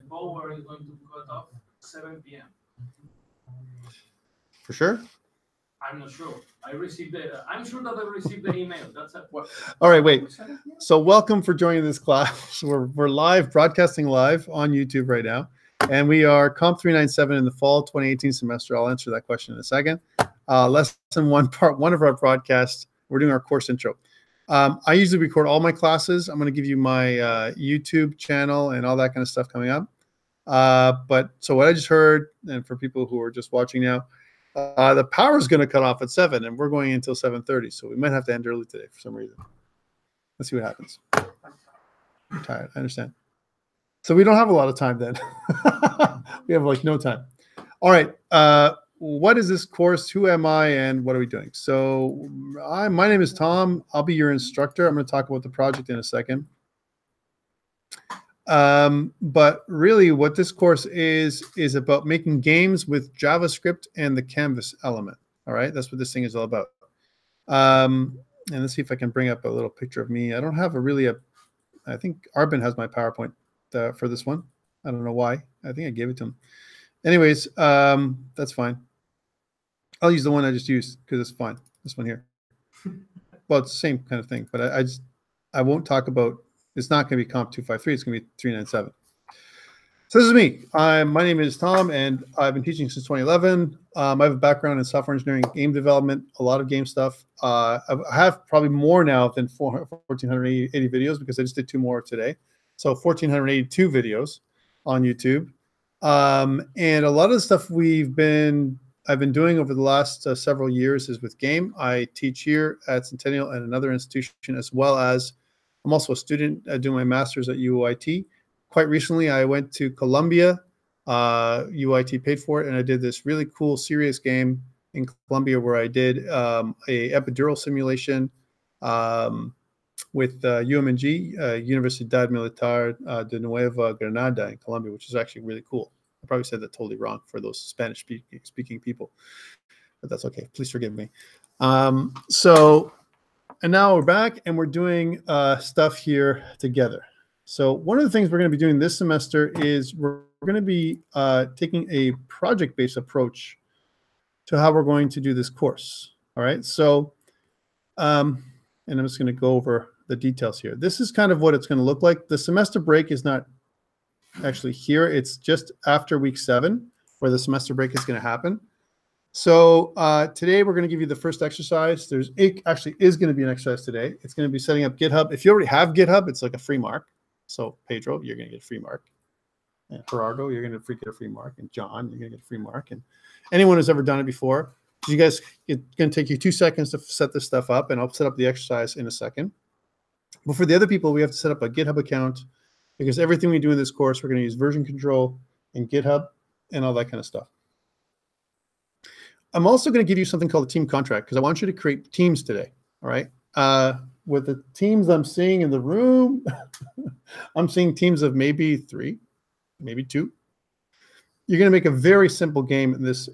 power is going to cut off 7 p.m. For sure? I'm not sure. I'm sure that I received the email. That's it. All right, wait. So welcome for joining this class. We're live, broadcasting live on YouTube right now. And we are COMP397 in the fall 2018 semester. I'll answer that question in a second. Lesson 1, part 1 of our broadcast. We're doing our course intro. I usually record all my classes. I'm going to give you my YouTube channel and all that kind of stuff coming up. So what I just heard, and for people who are just watching now, the power is going to cut off at 7, and we're going until 7:30. So we might have to end early today for some reason. Let's see what happens. I'm tired. I understand. So we don't have a lot of time then. We have like no time. All right. What is this course? Who am I, and what are we doing? So my name is Tom. I'll be your instructor. I'm going to talk about the project in a second. But really what this course is about making games with JavaScript and the Canvas element. All right. That's what this thing is all about. And let's see if I can bring up a little picture of me. I don't have I think Arbin has my PowerPoint for this one. I don't know why. I think I gave it to him. Anyways, that's fine. I'll use the one I just used because it's fine. This one here. Well, it's the same kind of thing, but I won't talk about, it's not going to be COMP397, it's going to be 397. So this is me. My name is Tom, and I've been teaching since 2011. I have a background in software engineering, game development, a lot of game stuff. I have probably more now than 1,480 videos because I just did 2 more today. So 1,482 videos on YouTube. And a lot of the stuff I've been doing over the last several years is with game. I teach here at Centennial and another institution, as well as I'm also a student doing my master's at UIT. Quite recently, I went to Colombia. UIT paid for it, and I did this really cool, serious game in Colombia where I did a epidural simulation with UMNG, Universidad Militar de Nueva Granada in Colombia, which is actually really cool. I probably said that totally wrong for those Spanish-speaking people, but that's okay. Please forgive me. And now we're back, and we're doing stuff here together. So one of the things we're going to be doing this semester is we're going to be taking a project-based approach to how we're going to do this course. All right. So, and I'm just going to go over the details here. This is kind of what it's going to look like. The semester break is not actually here. It's just after week 7 where the semester break is going to happen. So today we're going to give you the first exercise. It actually is going to be an exercise today. It's going to be setting up GitHub. If you already have GitHub, it's like a free mark. So Pedro, you're going to get a free mark. And Gerardo, you're going to get a free mark. And John, you're going to get a free mark. And anyone who's ever done it before, you guys, it's going to take you 2 seconds to set this stuff up, and I'll set up the exercise in a second. But for the other people, we have to set up a GitHub account because everything we do in this course, we're going to use version control and GitHub and all that kind of stuff. I'm also going to give you something called a team contract because I want you to create teams today. All right. With the teams I'm seeing in the room, I'm seeing teams of maybe 3, maybe 2. You're going to make a very simple game in this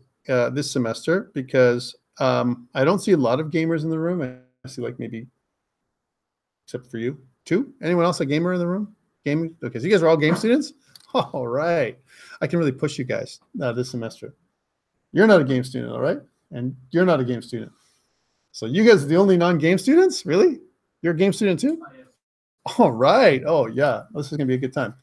semester because I don't see a lot of gamers in the room. I see like maybe, except for you, 2. Anyone else a gamer in the room? Gaming? Okay, so you guys are all game students? All right. I can really push you guys this semester. You're not a game student, all right? And you're not a game student. So you guys are the only non-game students? Really? You're a game student too? All right. Oh, yeah. This is going to be a good time.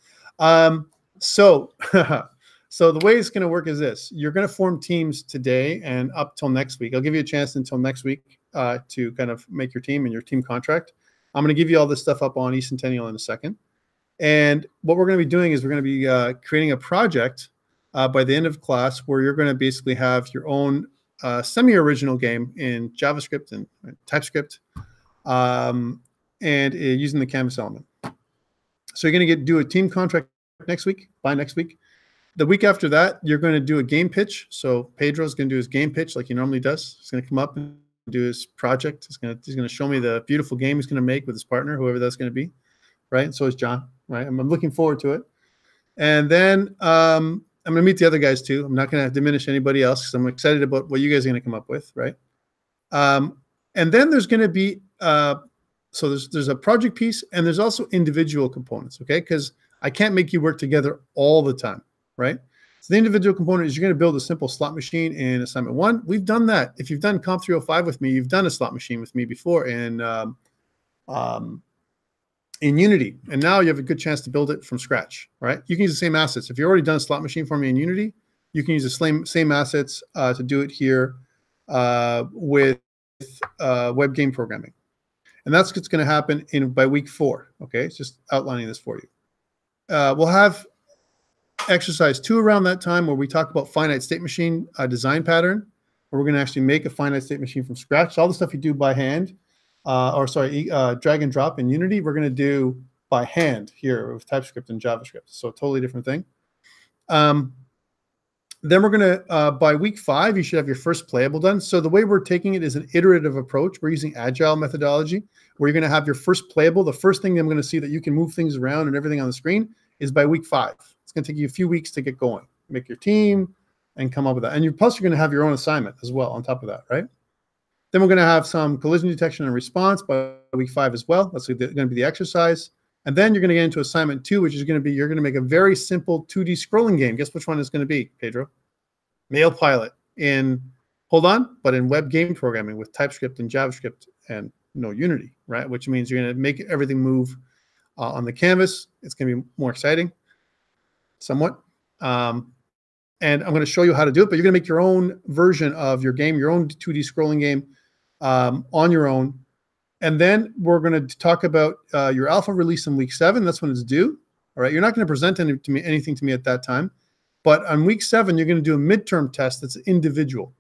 So the way it's going to work is this. You're going to form teams today and up till next week. I'll give you a chance until next week to kind of make your team and your team contract. I'm going to give you all this stuff up on eCentennial in a second. And what we're going to be doing is we're going to be creating a project by the end of class where you're going to basically have your own semi-original game in JavaScript and TypeScript and using the Canvas element. So you're going to do a team contract next week, by next week. The week after that, you're going to do a game pitch. So Pedro's going to do his game pitch like he normally does. He's going to come up and do his project. He's going to show me the beautiful game he's going to make with his partner, whoever that's going to be, right? And so is John, right? I'm looking forward to it. And then I'm going to meet the other guys too. I'm not going to diminish anybody else because I'm excited about what you guys are going to come up with, right? And then there's going to be so there's a project piece and there's also individual components, okay? Because I can't make you work together all the time, right? So the individual component is you're going to build a simple slot machine in assignment 1. We've done that. If you've done COMP305 with me, you've done a slot machine with me before in Unity, and now you have a good chance to build it from scratch, right? You can use the same assets. If you've already done a slot machine for me in Unity, you can use the same assets to do it here with web game programming. And that's what's going to happen by week 4, okay? It's just outlining this for you. We'll have exercise 2 around that time where we talk about finite state machine design pattern, where we're going to actually make a finite state machine from scratch. All the stuff you do by hand, drag and drop in Unity, we're going to do by hand here with TypeScript and JavaScript. So a totally different thing. Then we're going to, by week 5, you should have your first playable done. So the way we're taking it is an iterative approach. We're using agile methodology where you're going to have your first playable. The first thing I'm going to see that you can move things around and everything on the screen is by week 5. It's going to take you a few weeks to get going, make your team, and come up with that. And plus, you're going to have your own assignment as well on top of that, right? Then we're going to have some collision detection and response by week 5 as well. That's going to be the exercise. And then you're going to get into assignment 2, which is going to be, you're going to make a very simple 2D scrolling game. Guess which one it's going to be, Pedro? Mail Pilot in, hold on, but in web game programming with TypeScript and JavaScript and Unity, right? Which means you're going to make everything move on the canvas. It's going to be more exciting, somewhat. And I'm going to show you how to do it, but you're going to make your own version of your game, your own 2D scrolling game on your own. And then we're going to talk about your alpha release in week 7. That's when it's due. All right. You're not going to present anything to me at that time. But on week 7, you're going to do a midterm test that's individual.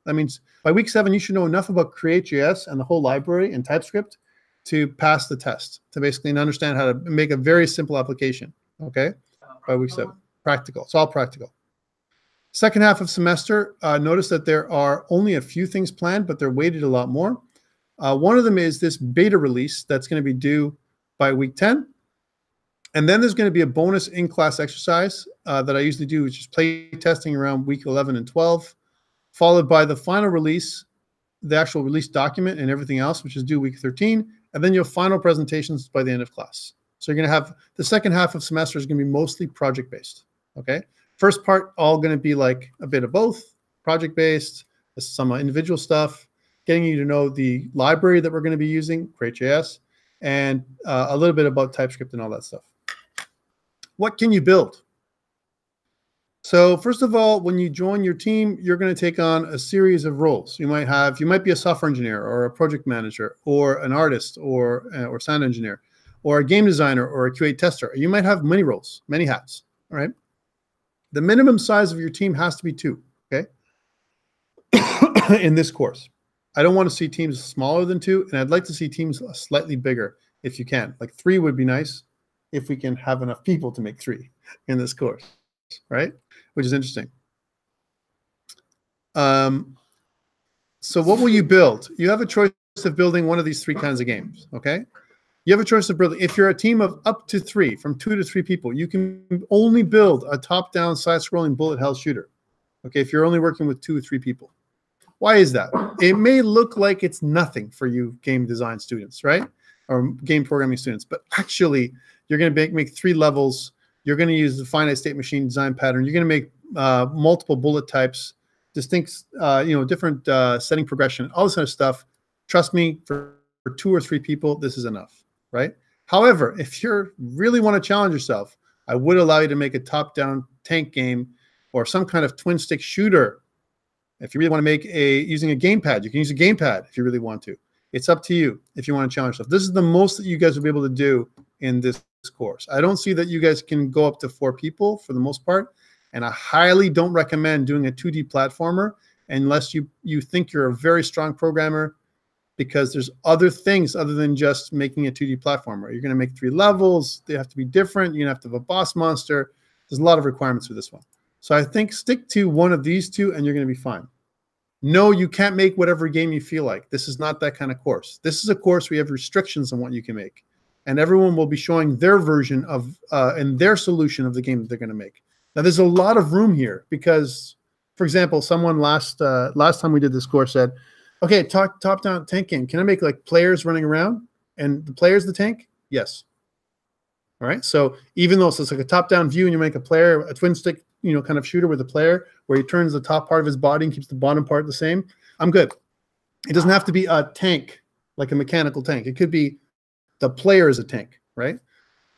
That means by week 7, you should know enough about Create.js and the whole library and TypeScript to pass the test, to basically understand how to make a very simple application. Okay. By week 7. Practical. It's all practical. Second half of semester, notice that there are only a few things planned, but they're weighted a lot more. One of them is this beta release that's going to be due by week 10. And then there's going to be a bonus in-class exercise that I usually do, which is play testing around week 11 and 12, followed by the final release, the actual release document and everything else, which is due week 13. And then your final presentations by the end of class. So you're going to have the second half of semester is going to be mostly project-based, okay? First part, all going to be like a bit of both, project-based, some individual stuff, getting you to know the library that we're going to be using, Create.js, and a little bit about TypeScript and all that stuff. What can you build? So first of all, when you join your team, you're going to take on a series of roles. You might be a software engineer or a project manager or an artist or sound engineer or a game designer or a QA tester. You might have many roles, many hats, all right? The minimum size of your team has to be 2, okay? In this course. I don't want to see teams smaller than 2, and I'd like to see teams slightly bigger if you can. Like 3 would be nice if we can have enough people to make 3 in this course, right? Which is interesting. So what will you build? You have a choice of building one of these 3 kinds of games, okay? You have a choice of building. If you're a team of up to 3, from 2 to 3 people, you can only build a top-down, side-scrolling bullet hell shooter, okay, if you're only working with 2 or 3 people. Why is that? It may look like it's nothing for you game design students, right? Or game programming students, but actually you're going to make 3 levels. You're going to use the finite state machine design pattern. You're going to make multiple bullet types, distinct, different setting progression, all this kind of stuff. Trust me, for 2 or 3 people, this is enough, right? However, if you really want to challenge yourself, I would allow you to make a top-down tank game or some kind of twin stick shooter. If you really want to make using a gamepad, you can use a gamepad if you really want to. It's up to you if you want to challenge yourself. This is the most that you guys will be able to do in this course. I don't see that you guys can go up to 4 people for the most part, and I highly don't recommend doing a 2D platformer unless you think you're a very strong programmer, because there's other things other than just making a 2D platformer. You're going to make 3 levels. They have to be different. You're going to have to have a boss monster. There's a lot of requirements for this one. So I think stick to one of these 2 and you're going to be fine. No, you can't make whatever game you feel like. This is not that kind of course. This is a course where you have restrictions on what you can make. And everyone will be showing their version of and their solution of the game that they're going to make. Now, there's a lot of room here because, for example, someone last time we did this course said, okay, top-down tank game. Can I make like players running around and the player's the tank? Yes. All right. So even though it's like a top-down view and you make a player, a twin stick, kind of shooter with a player where he turns the top part of his body and keeps the bottom part the same, I'm good. It doesn't have to be a tank, like a mechanical tank. It could be the player is a tank, right?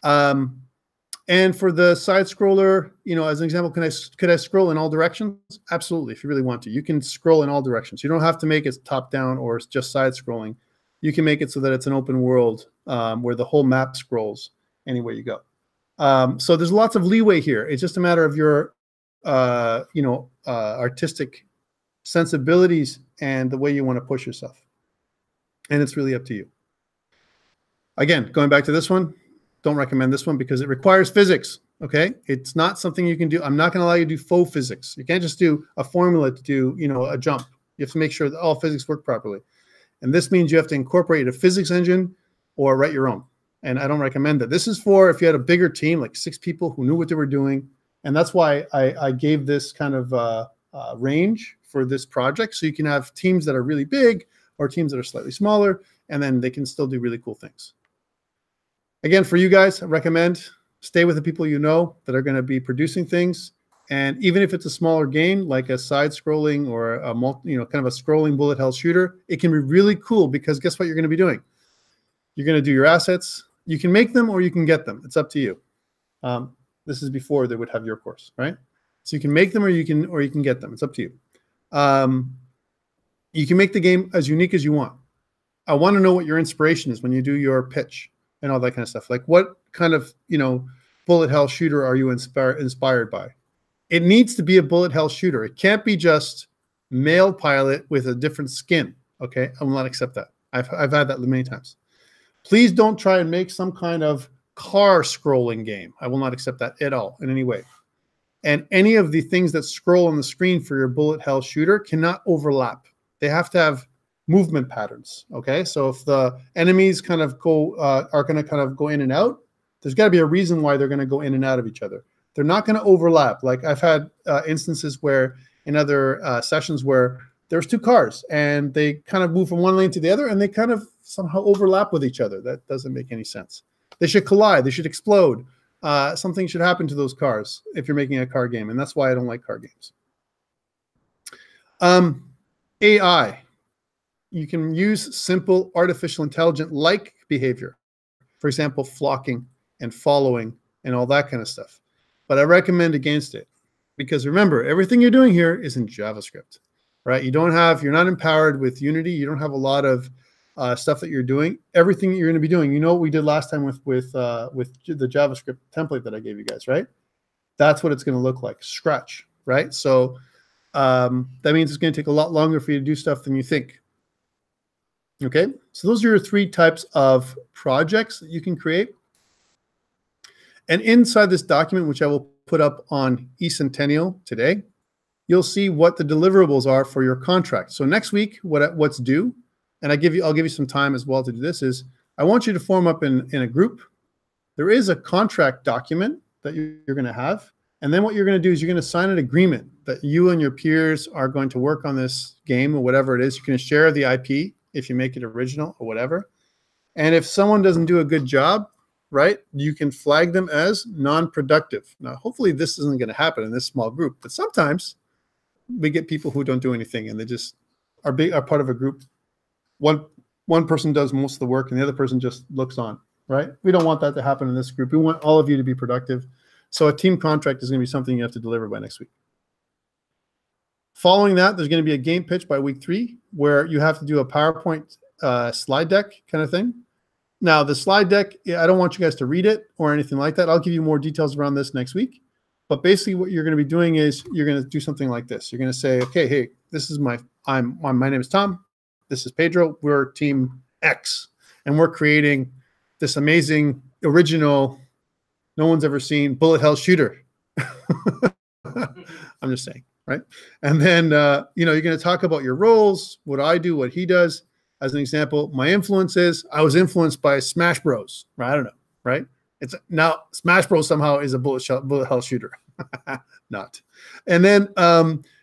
And for the side scroller, as an example, could I scroll in all directions? Absolutely. If you really want to, you can scroll in all directions. You don't have to make it top down or it's just side scrolling. You can make it so that it's an open world where the whole map scrolls anywhere you go. So there's lots of leeway here. It's just a matter of your, artistic sensibilities and the way you want to push yourself. And it's really up to you. Again, going back to this one, don't recommend this one because it requires physics, okay? It's not something you can do. I'm not going to allow you to do faux physics. You can't just do a formula to do, a jump. You have to make sure that all physics work properly. And this means you have to incorporate a physics engine or write your own. And I don't recommend that. This is for if you had a bigger team, like 6 people who knew what they were doing. And that's why I gave this kind of range for this project. So you can have teams that are really big or teams that are slightly smaller, and then they can still do really cool things. Again, for you guys, I recommend stay with the people you know that are going to be producing things. And even if it's a smaller game, like a side-scrolling or a kind of a scrolling bullet hell shooter, it can be really cool because guess what you're going to be doing? You're going to do your assets. You can make them or you can get them. It's up to you. This is before they would have your course, right? So you can make them or you can get them. It's up to you. You can make the game as unique as you want. I want to know what your inspiration is when you do your pitch and all that kind of stuff. Like what kind of, bullet hell shooter are you inspired by? It needs to be a bullet hell shooter. It can't be just male pilot with a different skin. Okay, I will not accept that. I've had that many times. Please don't try and make some kind of car scrolling game. I will not accept that at all in any way. And any of the things that scroll on the screen for your bullet hell shooter cannot overlap. They have to have movement patterns. Okay, so if the enemies kind of are going to kind of go in and out, there's got to be a reason why they're going to go in and out of each other. They're not going to overlap. Like I've had instances where in other sessions where there's 2 cars and they kind of move from one lane to the other and they kind of somehow overlap with each other. That doesn't make any sense. They should collide. They should explode. Something should happen to those cars if you're making a car game, and that's why I don't like car games. AI. You can use simple artificial intelligence-like behavior. For example, flocking and following and all that kind of stuff. But I recommend against it because remember, everything you're doing here is in JavaScript, right? You're not empowered with Unity. You don't have a lot of stuff that you're doing. Everything that you're going to be doing, what we did last time with the JavaScript template that I gave you guys, right? That's what it's going to look like, Scratch, right? So that means it's going to take a lot longer for you to do stuff than you think. Okay, so those are your 3 types of projects that you can create. And inside this document, which I will put up on eCentennial today, you'll see what the deliverables are for your contract. So next week, what's due, and I'll give you some time as well to do this, is I want you to form up in a group. There is a contract document that you're going to have. And then what you're going to do is you're going to sign an agreement that you and your peers are going to work on this game or whatever it is. You're going to share the IP if you make it original or whatever. And if someone doesn't do a good job, right, you can flag them as non-productive. Now, hopefully this isn't going to happen in this small group, but sometimes we get people who don't do anything and they just are part of a group. One person does most of the work and the other person just looks on, right? We don't want that to happen in this group. We want all of you to be productive. So a team contract is going to be something you have to deliver by next week. Following that, there's going to be a game pitch by week 3 where you have to do a PowerPoint slide deck kind of thing. Now, the slide deck, I don't want you guys to read it or anything like that. I'll give you more details around this next week. But basically what you're going to be doing is you're going to do something like this. You're going to say, okay, hey, this is my name is Tom. This is Pedro. We're team X. And we're creating this amazing, original, no one's ever seen bullet hell shooter. I'm just saying, right? And then, you're going to talk about your roles, what I do, what he does. As an example, my influences, I was influenced by Smash Bros. Right? I don't know, right? It's now Smash Bros. Somehow is a bullet hell shooter. Not. And then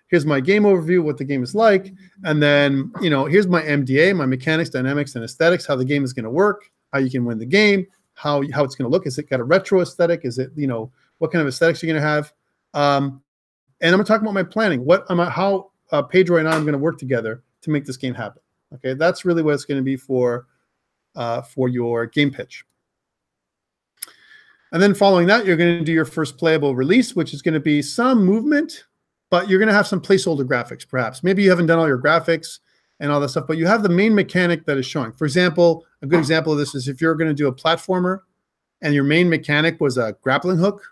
here's my game overview, what the game is like. And then, here's my MDA, my mechanics, dynamics, and aesthetics, how the game is going to work, how you can win the game, how it's going to look. Is it got a retro aesthetic? Is it, you know, what kind of aesthetics you're going to have? And I'm going to talk about my planning. How Pedro and I am going to work together to make this game happen. Okay, that's really what it's going to be for your game pitch. And then following that, you're going to do your first playable release, which is going to be some movement, but you're going to have some placeholder graphics, perhaps. Maybe you haven't done all your graphics and all that stuff, but you have the main mechanic that is showing. For example, a good example of this is if you're going to do a platformer and your main mechanic was a grappling hook,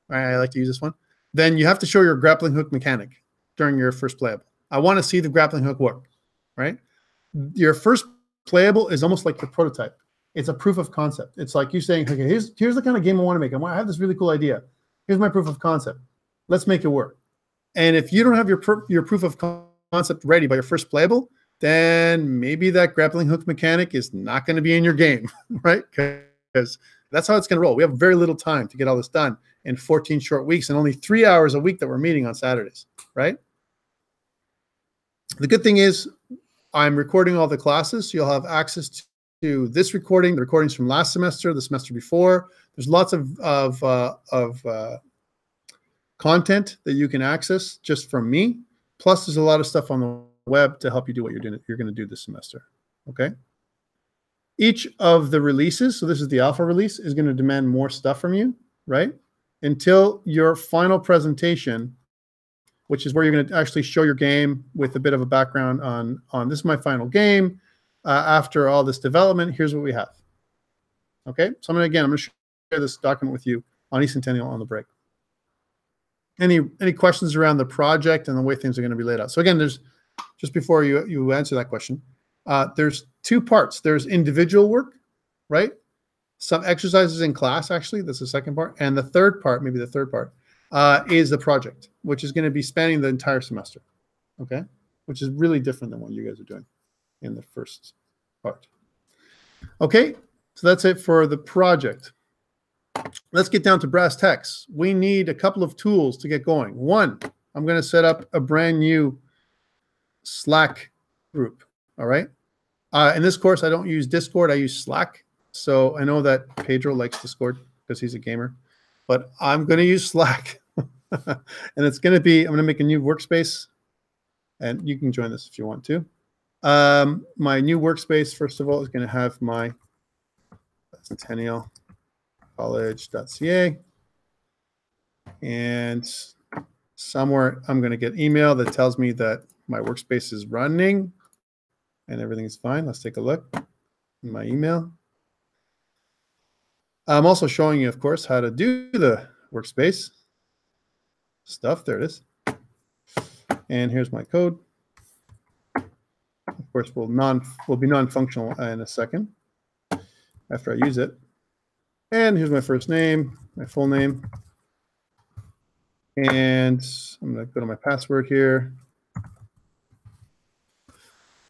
right? I like to use this one. Then you have to show your grappling hook mechanic during your first playable. I want to see the grappling hook work, right? Your first playable is almost like the prototype. It's a proof of concept. It's like you saying, okay, here's the kind of game I want to make. I have this really cool idea. Here's my proof of concept. Let's make it work. And if you don't have your proof of concept ready by your first playable, then maybe that grappling hook mechanic is not going to be in your game, right? Because that's how it's going to roll. We have very little time to get all this done in 14 short weeks and only 3 hours a week that we're meeting on Saturdays, right? The good thing is I'm recording all the classes, so you'll have access to this recording, the recordings from last semester, the semester before. There's lots of content that you can access just from me. Plus, there's a lot of stuff on the web to help you do what you're going to do this semester. Okay. Each of the releases, so this is the alpha release, is going to demand more stuff from you, right? Until your final presentation, which is where you're going to actually show your game with a bit of a background on this is my final game. After all this development, here's what we have. Okay, so I'm going to share this document with you on eCentennial on the break. Any questions around the project and the way things are going to be laid out? So again, there's just before you answer that question, there's two parts. There's individual work, right? Some exercises in class, actually. That's the second part. And the third part, maybe the third part, is the project, which is going to be spanning the entire semester, okay? Which is really different than what you guys are doing in the first part. Okay, so that's it for the project. Let's get down to brass tacks. We need a couple of tools to get going. One, I'm going to set up a brand new Slack group, all right? In this course, I don't use Discord, I use Slack. So I know that Pedro likes Discord because he's a gamer, but I'm going to use Slack. And it's going to be, I'm going to make a new workspace, and you can join this if you want to. My new workspace, first of all, is going to have my centennialcollege.ca, and somewhere I'm going to get email that tells me that my workspace is running and everything is fine. Let's take a look in my email. I'm also showing you, of course, how to do the workspace stuff. There it is. And here's my code. Of course, will be non-functional in a second after I use it. And here's my first name, my full name. And I'm going to go to my password here.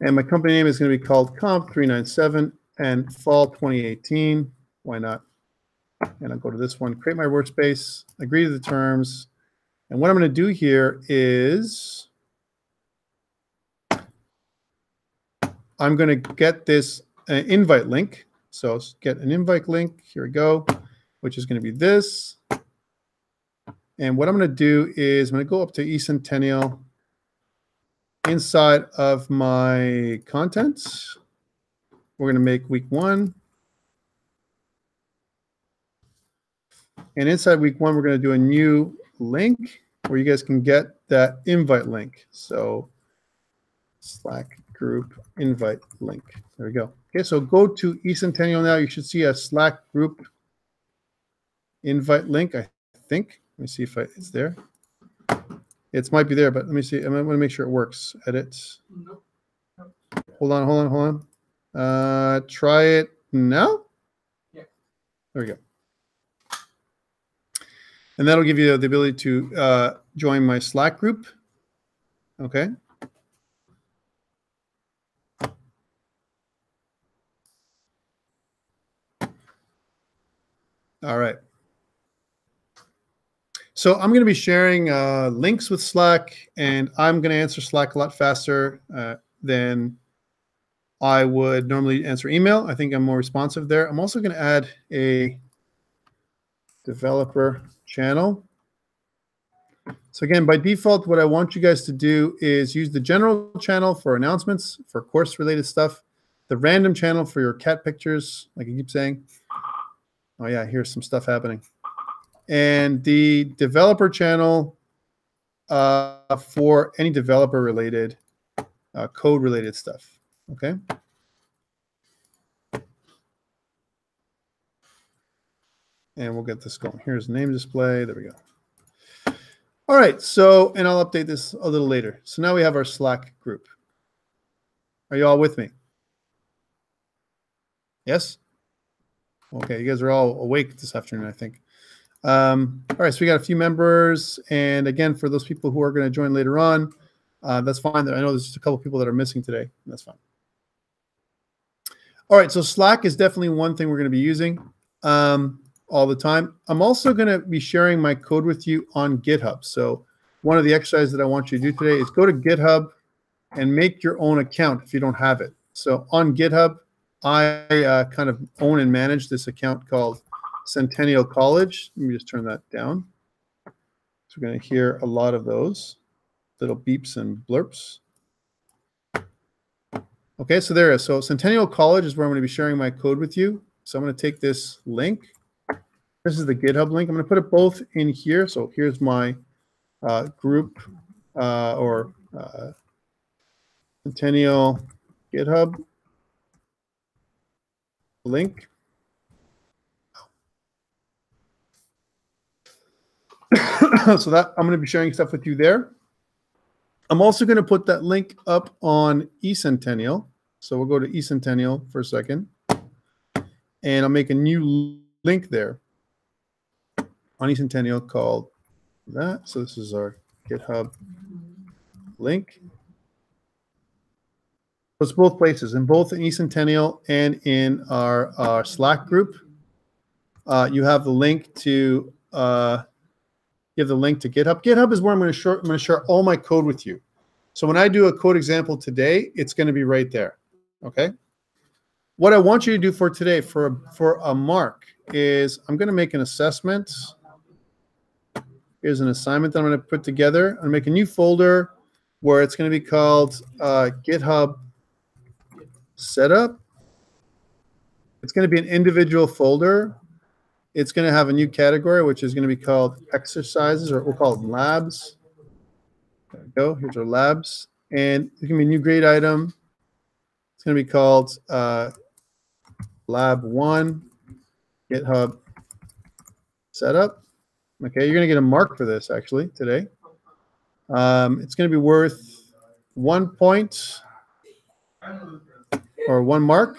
And my company name is going to be called COMP397 and fall 2018. Why not? And I'll go to this one, create my workspace, agree to the terms. And what I'm going to do here is I'm going to get this invite link. So get an invite link. Here we go, which is going to be this. And what I'm going to do is I'm going to go up to eCentennial. Inside of my contents, we're going to make week 1. And inside week 1, we're going to do a new link where you guys can get that invite link. So Slack group invite link. There we go. Okay, so go to eCentennial now. You should see a Slack group invite link, I think. Let me see if it's there. It might be there, but let me see. I want to make sure it works. Edit. Nope. Hold on. Try it now. Yeah. There we go. And that'll give you the ability to join my Slack group. Okay. All right. So I'm going to be sharing links with Slack, and I'm going to answer Slack a lot faster than I would normally answer email. I think I'm more responsive there. I'm also going to add a developer channel. So again, by default, what I want you guys to do is use the general channel for announcements, for course-related stuff, the random channel for your cat pictures, like I keep saying. Oh yeah, here's some stuff happening. And the developer channel for any developer-related, code-related stuff, okay? And we'll get this going. Here's name display. There we go. All right, so, and I'll update this a little later. So now we have our Slack group. Are you all with me? Yes? Okay, you guys are all awake this afternoon, I think. All right, so we got a few members. And again, for those people who are going to join later on, that's fine. I know there's just a couple people that are missing today. That's fine. All right, so Slack is definitely one thing we're going to be using all the time. I'm also going to be sharing my code with you on GitHub. So one of the exercises that I want you to do today is go to GitHub and make your own account if you don't have it. So on GitHub, I kind of own and manage this account called Centennial College. Let me just turn that down. So we're going to hear a lot of those little beeps and blurps. Okay, so there it is. So Centennial College is where I'm going to be sharing my code with you. So I'm going to take this link. This is the GitHub link. I'm going to put it both in here. So here's my group Centennial GitHub link. So that I'm going to be sharing stuff with you there. I'm also going to put that link up on eCentennial. So we'll go to eCentennial for a second. And I'll make a new link there on eCentennial called that. So this is our GitHub link. It's both places, in both in eCentennial and in our Slack group. You have the link to GitHub. GitHub is where I'm going to share all my code with you. So when I do a code example today, it's going to be right there. Okay. What I want you to do for today, for a mark, is I'm going to make an assessment. Here's an assignment that I'm going to put together. I'm going to make a new folder where it's going to be called GitHub Setup. It's going to be an individual folder. It's going to have a new category, which is going to be called exercises, or we'll call it labs. There we go. Here's our labs. And it's going to be a new grade item. It's going to be called Lab 1 GitHub Setup. Okay, you're going to get a mark for this, actually, today. It's going to be worth 1 point or 1 mark.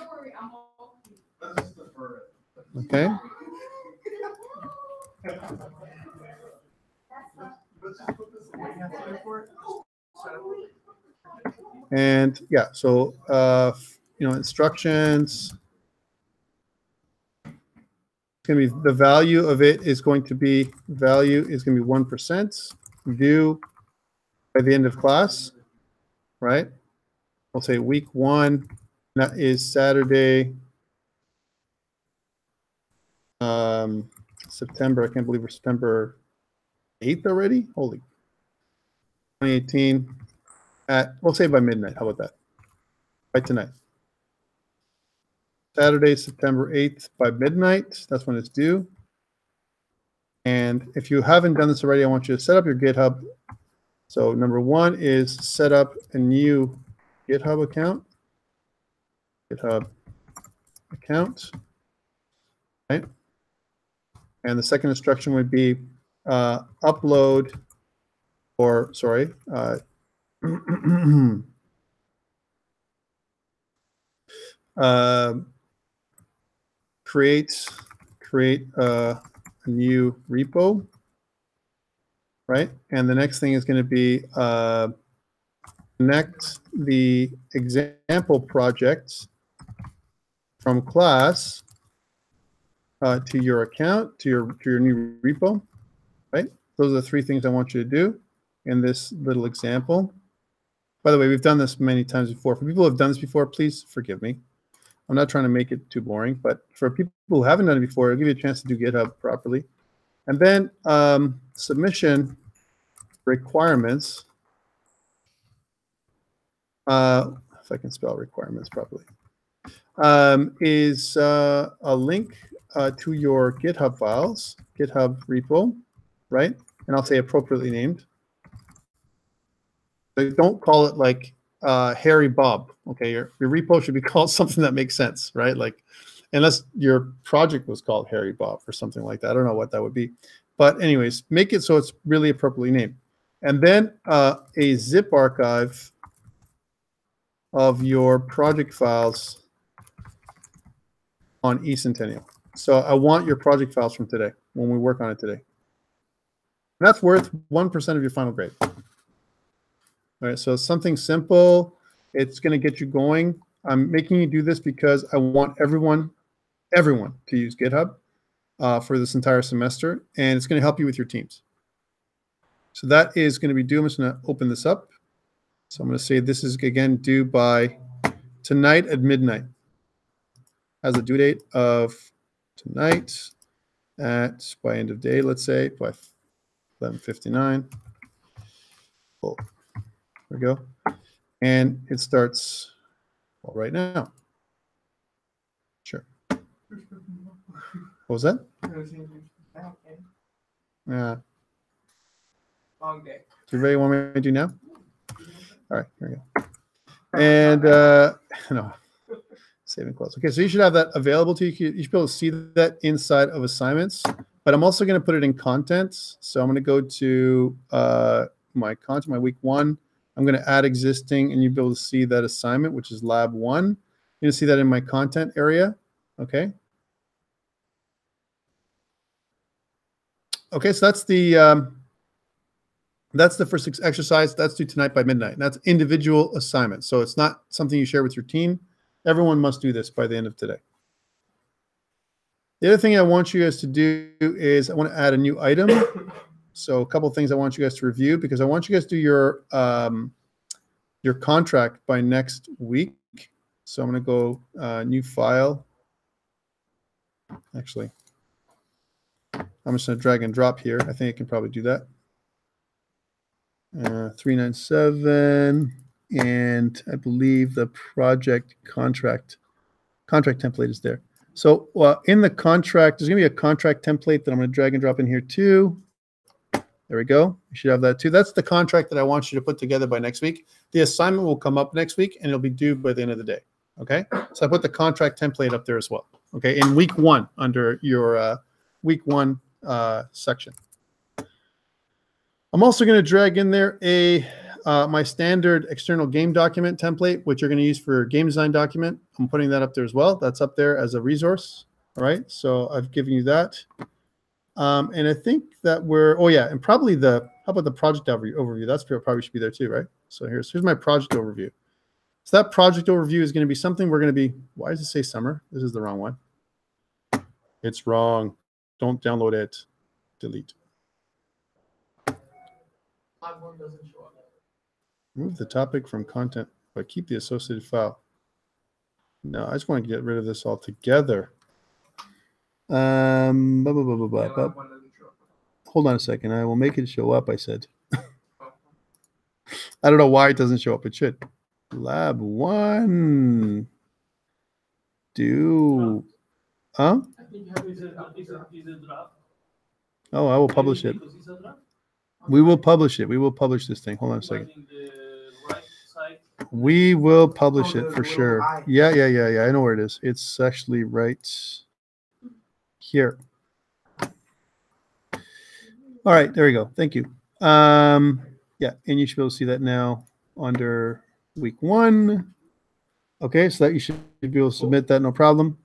Okay. And yeah, so instructions. It's going to be the value of it is going to be 1%. Due by the end of class, right? We'll say week 1. That is Saturday, September. I can't believe we're September 8th already. Holy. 2018 at, we'll say by midnight. How about that? By tonight. Saturday, September 8th by midnight. That's when it's due. And if you haven't done this already, I want you to set up your GitHub. So number 1 is set up a new GitHub account. GitHub account. Right? And the second instruction would be upload, or sorry, create a new repo, right? And the next thing is going to be connect the example projects from class to your account, to your new repo, right? Those are the 3 things I want you to do in this little example. By the way, we've done this many times before. For people who have done this before, please forgive me. I'm not trying to make it too boring, but for people who haven't done it before, I'll give you a chance to do GitHub properly. And then submission requirements, if I can spell requirements properly, is a link to your GitHub files, GitHub repo, right? And I'll say appropriately named. So don't call it like Harry Bob. Okay, your repo should be called something that makes sense, right? Like, unless your project was called Harry Bob or something like that. I don't know what that would be. But anyways, make it so it's really appropriately named. And then a zip archive of your project files on eCentennial. So I want your project files from today when we work on it today. And that's worth 1% of your final grade. All right, so something simple. It's going to get you going. I'm making you do this because I want everyone to use GitHub for this entire semester, and it's going to help you with your teams. So that is going to be due. I'm just going to open this up. So I'm going to say this is, again, due by tonight at midnight. Has a due date of tonight at, by end of day, let's say, by 11:59. Cool. There we go. And it starts right now. Sure. What was that? Yeah. Long day. Do you really want me to do now? All right, here we go. And no, saving close. Okay, so you should have that available to you. You should be able to see that inside of assignments. But I'm also going to put it in content. So I'm going to go to my content, my week 1. I'm going to add existing, and you'll be able to see that assignment, which is lab 1. You're going to see that in my content area. Okay. Okay, so that's the first exercise. That's due tonight by midnight. And that's individual assignments. So it's not something you share with your team. Everyone must do this by the end of today. The other thing I want you guys to do is I want to add a new item. So a couple of things I want you guys to review, because I want you guys to do your contract by next week. So I'm going to go new file. Actually, I'm just going to drag and drop here. I think I can probably do that. 397, and I believe the project contract template is there. So in the contract, there's going to be a contract template that I'm going to drag and drop in here too. There we go. You should have that too. That's the contract that I want you to put together by next week. The assignment will come up next week, and it'll be due by the end of the day. Okay? So I put the contract template up there as well. Okay? In week 1 under your week 1 section. I'm also going to drag in there my standard external game document template, which you're going to use for your game design document. I'm putting that up there as well. That's up there as a resource. All right. So I've given you that. And I think that and probably how about the project overview? That's probably should be there too, right? So here's my project overview. So that project overview is going to be something we're going to be, why does it say summer? This is the wrong one. It's wrong. Don't download it. Delete. Doesn't show up. Remove the topic from content, but keep the associated file. No, I just want to get rid of this altogether. Hold on a second. I will make it show up, I said. I don't know why it doesn't show up. It should. Lab 1. Do. Huh? I think is a draft. Oh, I will publish it. We will publish it. We will publish this thing. Hold on a second. We will publish it for sure. Yeah. I know where it is. It's actually right here. All right, there we go. Thank you. Yeah, and you should be able to see that now under week 1. Okay, so that you should be able to submit that, no problem.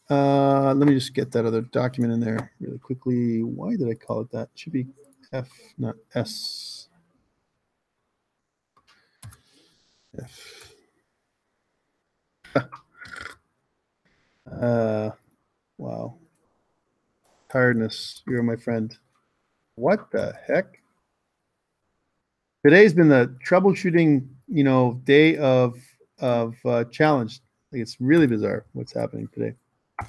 Let me just get that other document in there really quickly. Why did I call it that? It should be F, not S. F. Wow. Tiredness, you're my friend. What the heck? Today's been the troubleshooting, day of challenge. Like, it's really bizarre what's happening today. I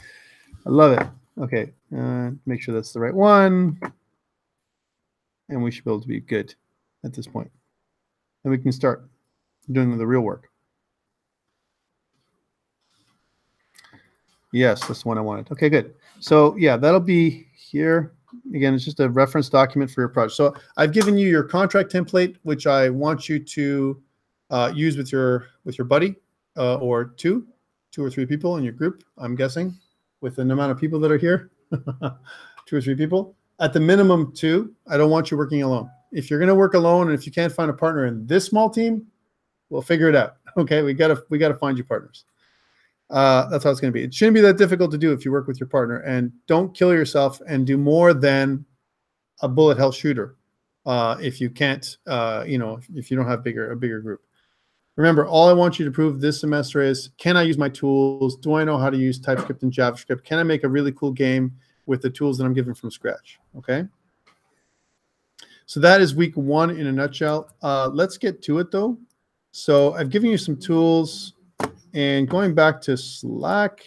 love it. Okay, make sure that's the right one, and we should be able to be good at this point, and we can start doing the real work. Yes, that's the one I wanted. Okay, good. So yeah, that'll be here. Again, it's just a reference document for your project. So I've given you your contract template, which I want you to use with your buddy or two or three people in your group, I'm guessing, with the amount of people that are here, 2 or 3 people. At the minimum 2, I don't want you working alone. If you're going to work alone, and if you can't find a partner in this small team, we'll figure it out. Okay, we gotta find you partners. That's how it's going to be. It shouldn't be that difficult to do if you work with your partner. And don't kill yourself and do more than a bullet hell shooter if you can't, if you don't have a bigger group. Remember, all I want you to prove this semester is, can I use my tools? Do I know how to use TypeScript and JavaScript? Can I make a really cool game with the tools that I'm given from scratch? Okay. So that is week 1 in a nutshell. Let's get to it though. So I've given you some tools. And going back to Slack,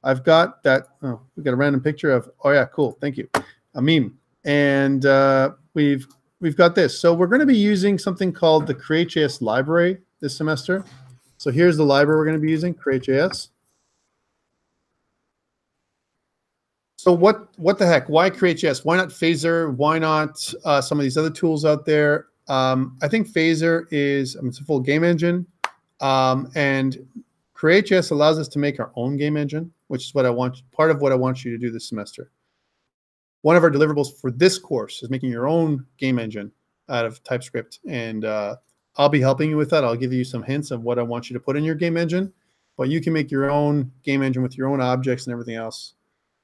I've got that. Oh, we got a random picture of. Oh yeah, cool. Thank you. A meme. And we've got this. So we're going to be using something called the Crius Library this semester. So here's the library we're going to be using, Crius. So what the heck? Why Crius? Why not Phaser? Why not some of these other tools out there? I think Phaser is it's a full game engine, and Crius allows us to make our own game engine, which is part of what I want you to do this semester. One of our deliverables for this course is making your own game engine out of TypeScript, and I'll be helping you with that. I'll give you some hints of what I want you to put in your game engine, but you can make your own game engine with your own objects and everything else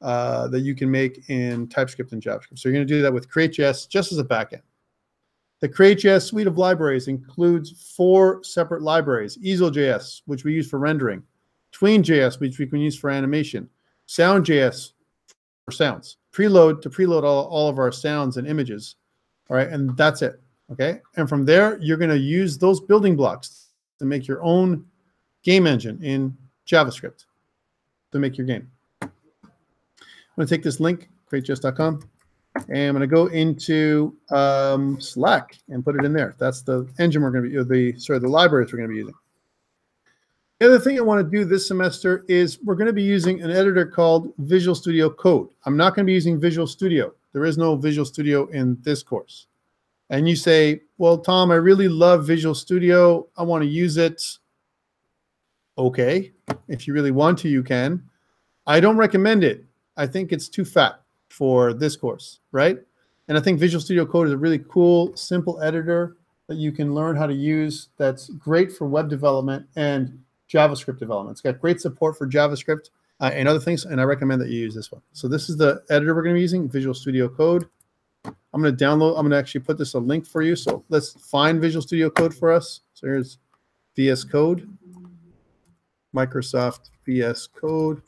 that you can make in TypeScript and JavaScript. So you're going to do that with Crius just as a backend. The Crius suite of libraries includes 4 separate libraries: Easel.js, which we use for rendering; Tween.js, which we can use for animation; Sound.js for sounds; Preload to preload all of our sounds and images. All right, and that's it. Okay, and from there, you're going to use those building blocks to make your own game engine in JavaScript to make your game. I'm going to take this link, createjs.com, and I'm going to go into Slack and put it in there. That's the engine we're going to be, the libraries we're going to be using. The other thing I want to do this semester is we're going to be using an editor called Visual Studio Code. I'm not going to be using Visual Studio. There is no Visual Studio in this course. And you say, well, Tom, I really love Visual Studio. I want to use it. Okay, if you really want to, you can. I don't recommend it. I think it's too fat for this course, right? And I think Visual Studio Code is a really cool, simple editor that you can learn how to use that's great for web development and JavaScript development. It's got great support for JavaScript and other things, and I recommend that you use this one. So this is the editor we're going to be using, Visual Studio Code. I'm going to actually put this a link for you. So let's find Visual Studio Code for us. So here's VS Code, Microsoft VS Code.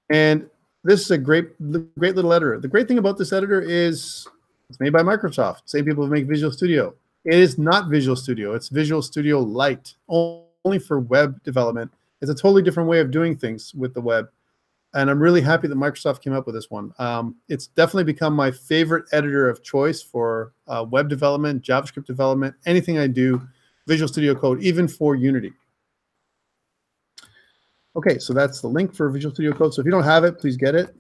And this is a great little editor. The great thing about this editor is it's made by Microsoft, same people who make Visual Studio. It is not Visual Studio. It's Visual Studio Lite, only for web development. It's a totally different way of doing things with the web. And I'm really happy that Microsoft came up with this one. It's definitely become my favorite editor of choice for web development, JavaScript development, anything I do, Visual Studio Code, even for Unity. Okay, so that's the link for Visual Studio Code. So if you don't have it, please get it.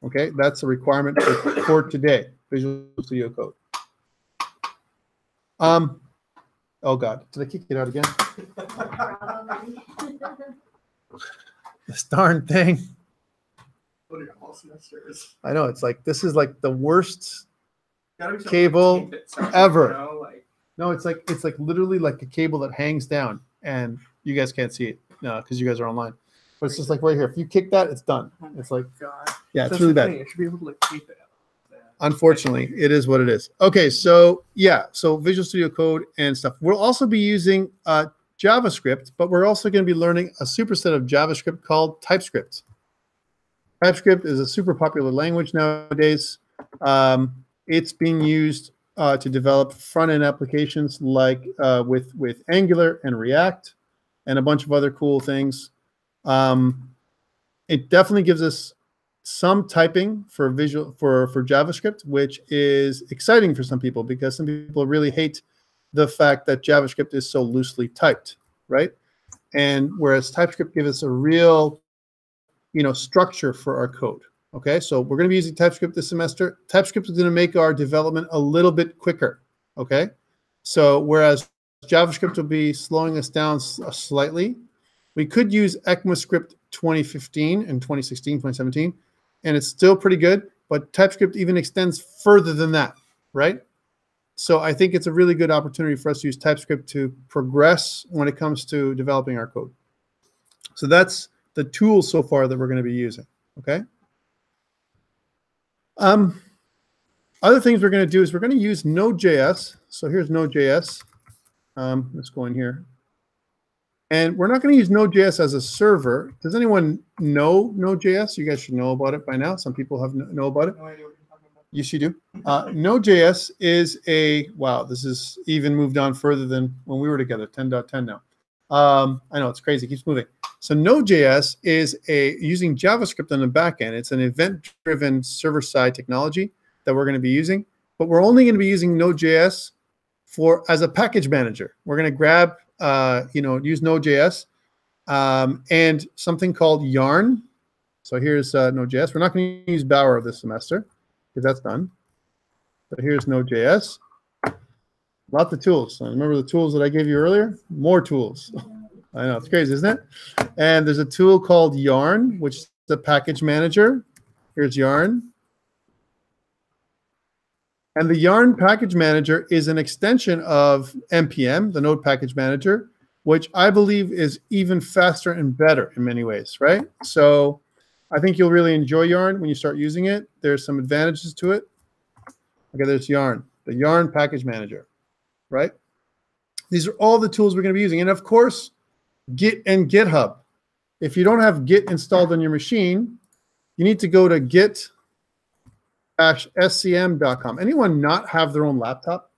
Okay, that's a requirement for today, Visual Studio Code. Oh God, did I kick it out again? This darn thing. What are your whole semesters? I know, it's like, this is like the worst cable ever. No, it's like literally like a cable that hangs down, and you guys can't see it because you guys are online. But it's just like right here. If you kick that, it's done. It's like, yeah, it's really bad. I should be able to like keep it. Unfortunately, it is what it is. Okay, so yeah, so Visual Studio Code and stuff. We'll also be using JavaScript, but we're also going to be learning a superset of JavaScript called Typescript. TypeScript is a super popular language nowadays. it's being used to develop front-end applications like with Angular and React and a bunch of other cool things. It definitely gives us some typing for JavaScript, which is exciting for some people because some people really hate the fact that JavaScript is so loosely typed, right? And whereas TypeScript gives us a real, structure for our code. Okay, so we're going to be using TypeScript this semester. TypeScript is going to make our development a little bit quicker. Okay, so whereas JavaScript will be slowing us down slightly, we could use ECMAScript 2015 and 2016, 2017, and it's still pretty good, but TypeScript even extends further than that, right? So I think it's a really good opportunity for us to use TypeScript to progress when it comes to developing our code. So that's the tools so far that we're going to be using, okay? Other things we're going to do is we're going to use Node.js. So here's Node.js. Let's go in here. And we're not going to use Node.js as a server. Does anyone know Node.js? You guys should know about it by now. Some people know about it. No idea what you're talking about. Yes, you do. Node.js is wow, this is even moved on further than when we were together, 10.10 now. I know, it's crazy, it keeps moving. So Node.js is using JavaScript on the back end. It's an event-driven server-side technology that we're going to be using, but we're only going to be using Node.js as a package manager. We're going to grab, use Node.js and something called Yarn. So here's Node.js. We're not going to use Bower this semester because that's done. But here's Node.js. Lots of tools. Remember the tools that I gave you earlier? More tools. I know, it's crazy, isn't it? And there's a tool called Yarn, which is the package manager. Here's Yarn. And the Yarn package manager is an extension of NPM, the Node package manager, which I believe is even faster and better in many ways, right? So I think you'll really enjoy Yarn when you start using it. There's some advantages to it. Okay, there's Yarn, the Yarn package manager, right? These are all the tools we're going to be using. And of course, Git and GitHub. If you don't have Git installed on your machine, you need to go to git-scm.com. Anyone not have their own laptop?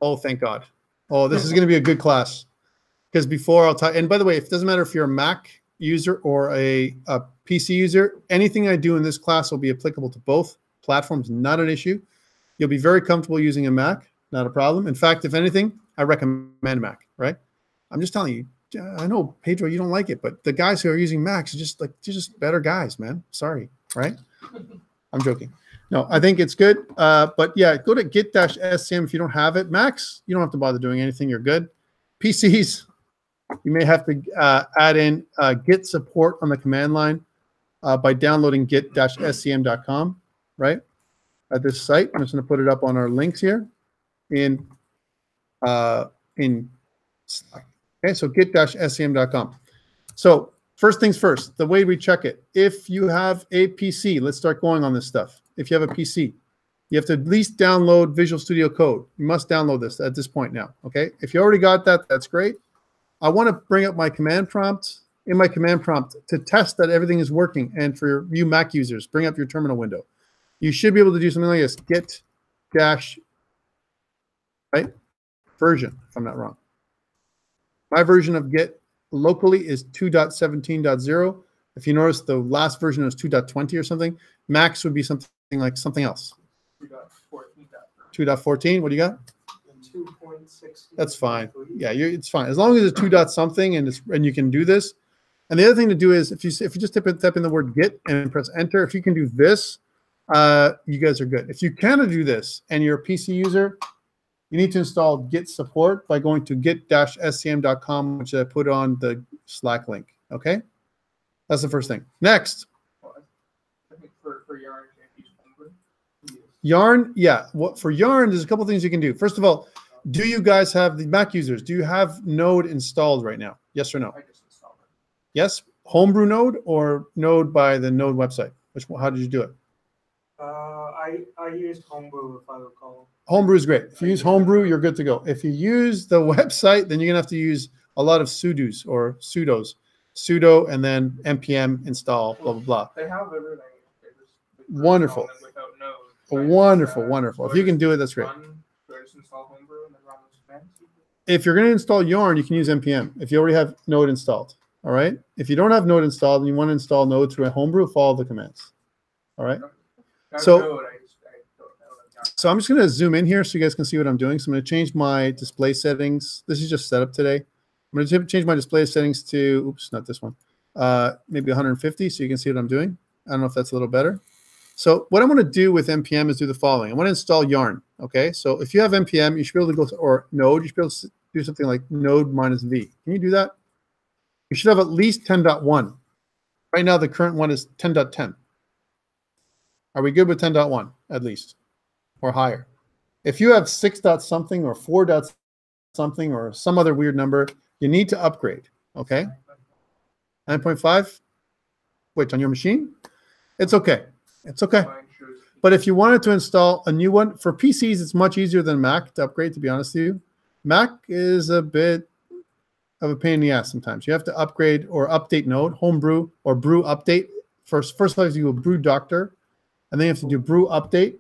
Oh, thank God. Oh, this is going to be a good class. Because before I'll talk, and by the way, it doesn't matter if you're a Mac user or a PC user, anything I do in this class will be applicable to both platforms, not an issue. You'll be very comfortable using a Mac, not a problem. In fact, if anything, I recommend Mac, right? I'm just telling you, I know, Pedro, you don't like it, but the guys who are using Macs are just like, they're just better guys, man. Sorry, right? I'm joking. No, I think it's good. But yeah, go to git-scm if you don't have it. Macs, you don't have to bother doing anything. You're good. PCs, you may have to add in Git support on the command line by downloading git-scm.com, right? At this site. I'm just going to put it up on our links here in Slack. Okay, so git-scm.com. So first things first, the way we check it. If you have a PC, let's start going on this stuff. If you have a PC, you have to at least download Visual Studio Code. You must download this at this point now, okay? If you already got that, that's great. I want to bring up my command prompt. In my command prompt to test that everything is working. And for you Mac users, bring up your terminal window. You should be able to do something like this, git dash, right, version, if I'm not wrong. My version of Git locally is 2.17.0. If you notice, the last version was 2.20 or something. Max would be something like something else. 2.14. What do you got? 2.6. That's fine. Yeah, it's fine as long as it's 2 dot something and you can do this. And the other thing to do is if you just type in the word Git and press enter, if you can do this, you guys are good. If you cannot do this and you're a PC user, you need to install Git support by going to git-scm.com, which I put on the Slack link. Okay, that's the first thing. Next, I think for Yarn, Yarn, yeah. For Yarn, there's a couple things you can do. First of all, do you guys have the Mac users? Do you have Node installed right now? Yes or no? I just installed it. Yes, Homebrew Node or Node by the Node website? How did you do it? I used Homebrew, if I recall. Homebrew is great. If you use Homebrew, you're good to go. If you use the website, then you're gonna have to use a lot of sudos or sudos, sudo and then npm install blah blah blah. They have everything. Wonderful. Without Node. Wonderful, wonderful. If you can do it, that's great. If you're going to install Yarn, you can use npm if you already have Node installed. All right. If you don't have Node installed and you want to install Node through a homebrew, follow the commands. All right. So I'm just going to zoom in here so you guys can see what I'm doing. So I'm going to change my display settings. This is just set up today. I'm going to change my display settings to, oops, not this one, maybe 150 so you can see what I'm doing. I don't know if that's a little better. So what I want to do with npm is do the following. I want to install Yarn. Okay. So if you have npm, you should be able to go to, or Node, you should be able to do something like node -v. Can you do that? You should have at least 10.1. Right now, the current one is 10.10. Are we good with 10.1 at least, or higher? If you have 6 dot something or 4 dot something or some other weird number, you need to upgrade. Okay. 9.5. Which on your machine? It's okay. It's okay. But if you wanted to install a new one for PCs, it's much easier than Mac to upgrade. To be honest with you, Mac is a bit of a pain in the ass sometimes. You have to upgrade or update Node, homebrew or brew update. First of all, you do a brew doctor, and then you have to do brew update,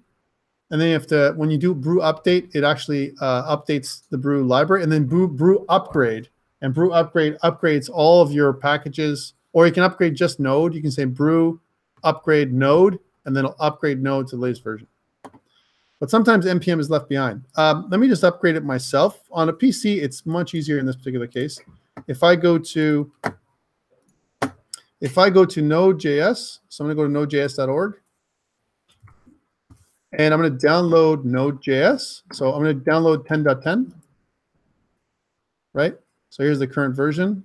and then you have to, when you do brew update, it actually updates the brew library, and then brew upgrade, and brew upgrade upgrades all of your packages. Or you can upgrade just Node. You can say brew upgrade Node, and then it'll upgrade Node to the latest version. But sometimes npm is left behind. Let me just upgrade it myself. On a PC, it's much easier in this particular case. If I go to Node.js, so I'm going to go to nodejs.org, and I'm going to download Node.js. So I'm going to download 10.10, right? So here's the current version.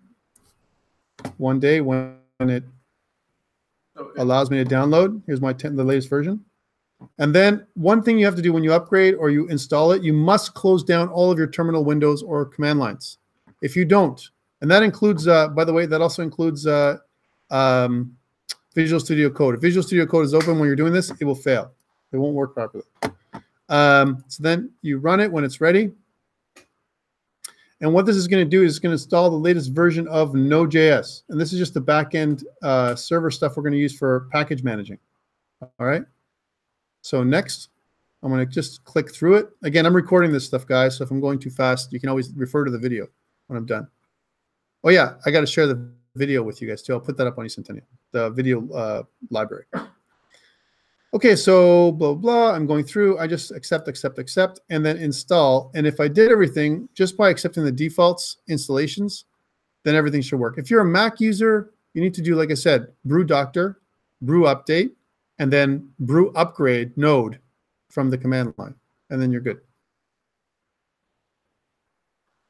One day when it allows me to download, here's my the latest version. And then one thing you have to do when you upgrade or you install it, you must close down all of your terminal windows or command lines. If you don't, and that includes, by the way, that also includes Visual Studio Code. If Visual Studio Code is open when you're doing this, it will fail. It won't work properly. So then you run it when it's ready. And what this is going to do is it's going to install the latest version of Node.js. And this is just the back-end server stuff we're going to use for package managing. All right. So next, I'm going to just click through it. Again, I'm recording this stuff, guys. So if I'm going too fast, you can always refer to the video when I'm done. Oh, yeah. I got to share the video with you guys, too. I'll put that up on eCentennial, the video library. Okay, so blah, blah, I'm going through. I just accept, and then install. And if I did everything just by accepting the defaults installations, then everything should work. If you're a Mac user, you need to do, like I said, brew doctor, brew update, and then brew upgrade Node from the command line. And then you're good.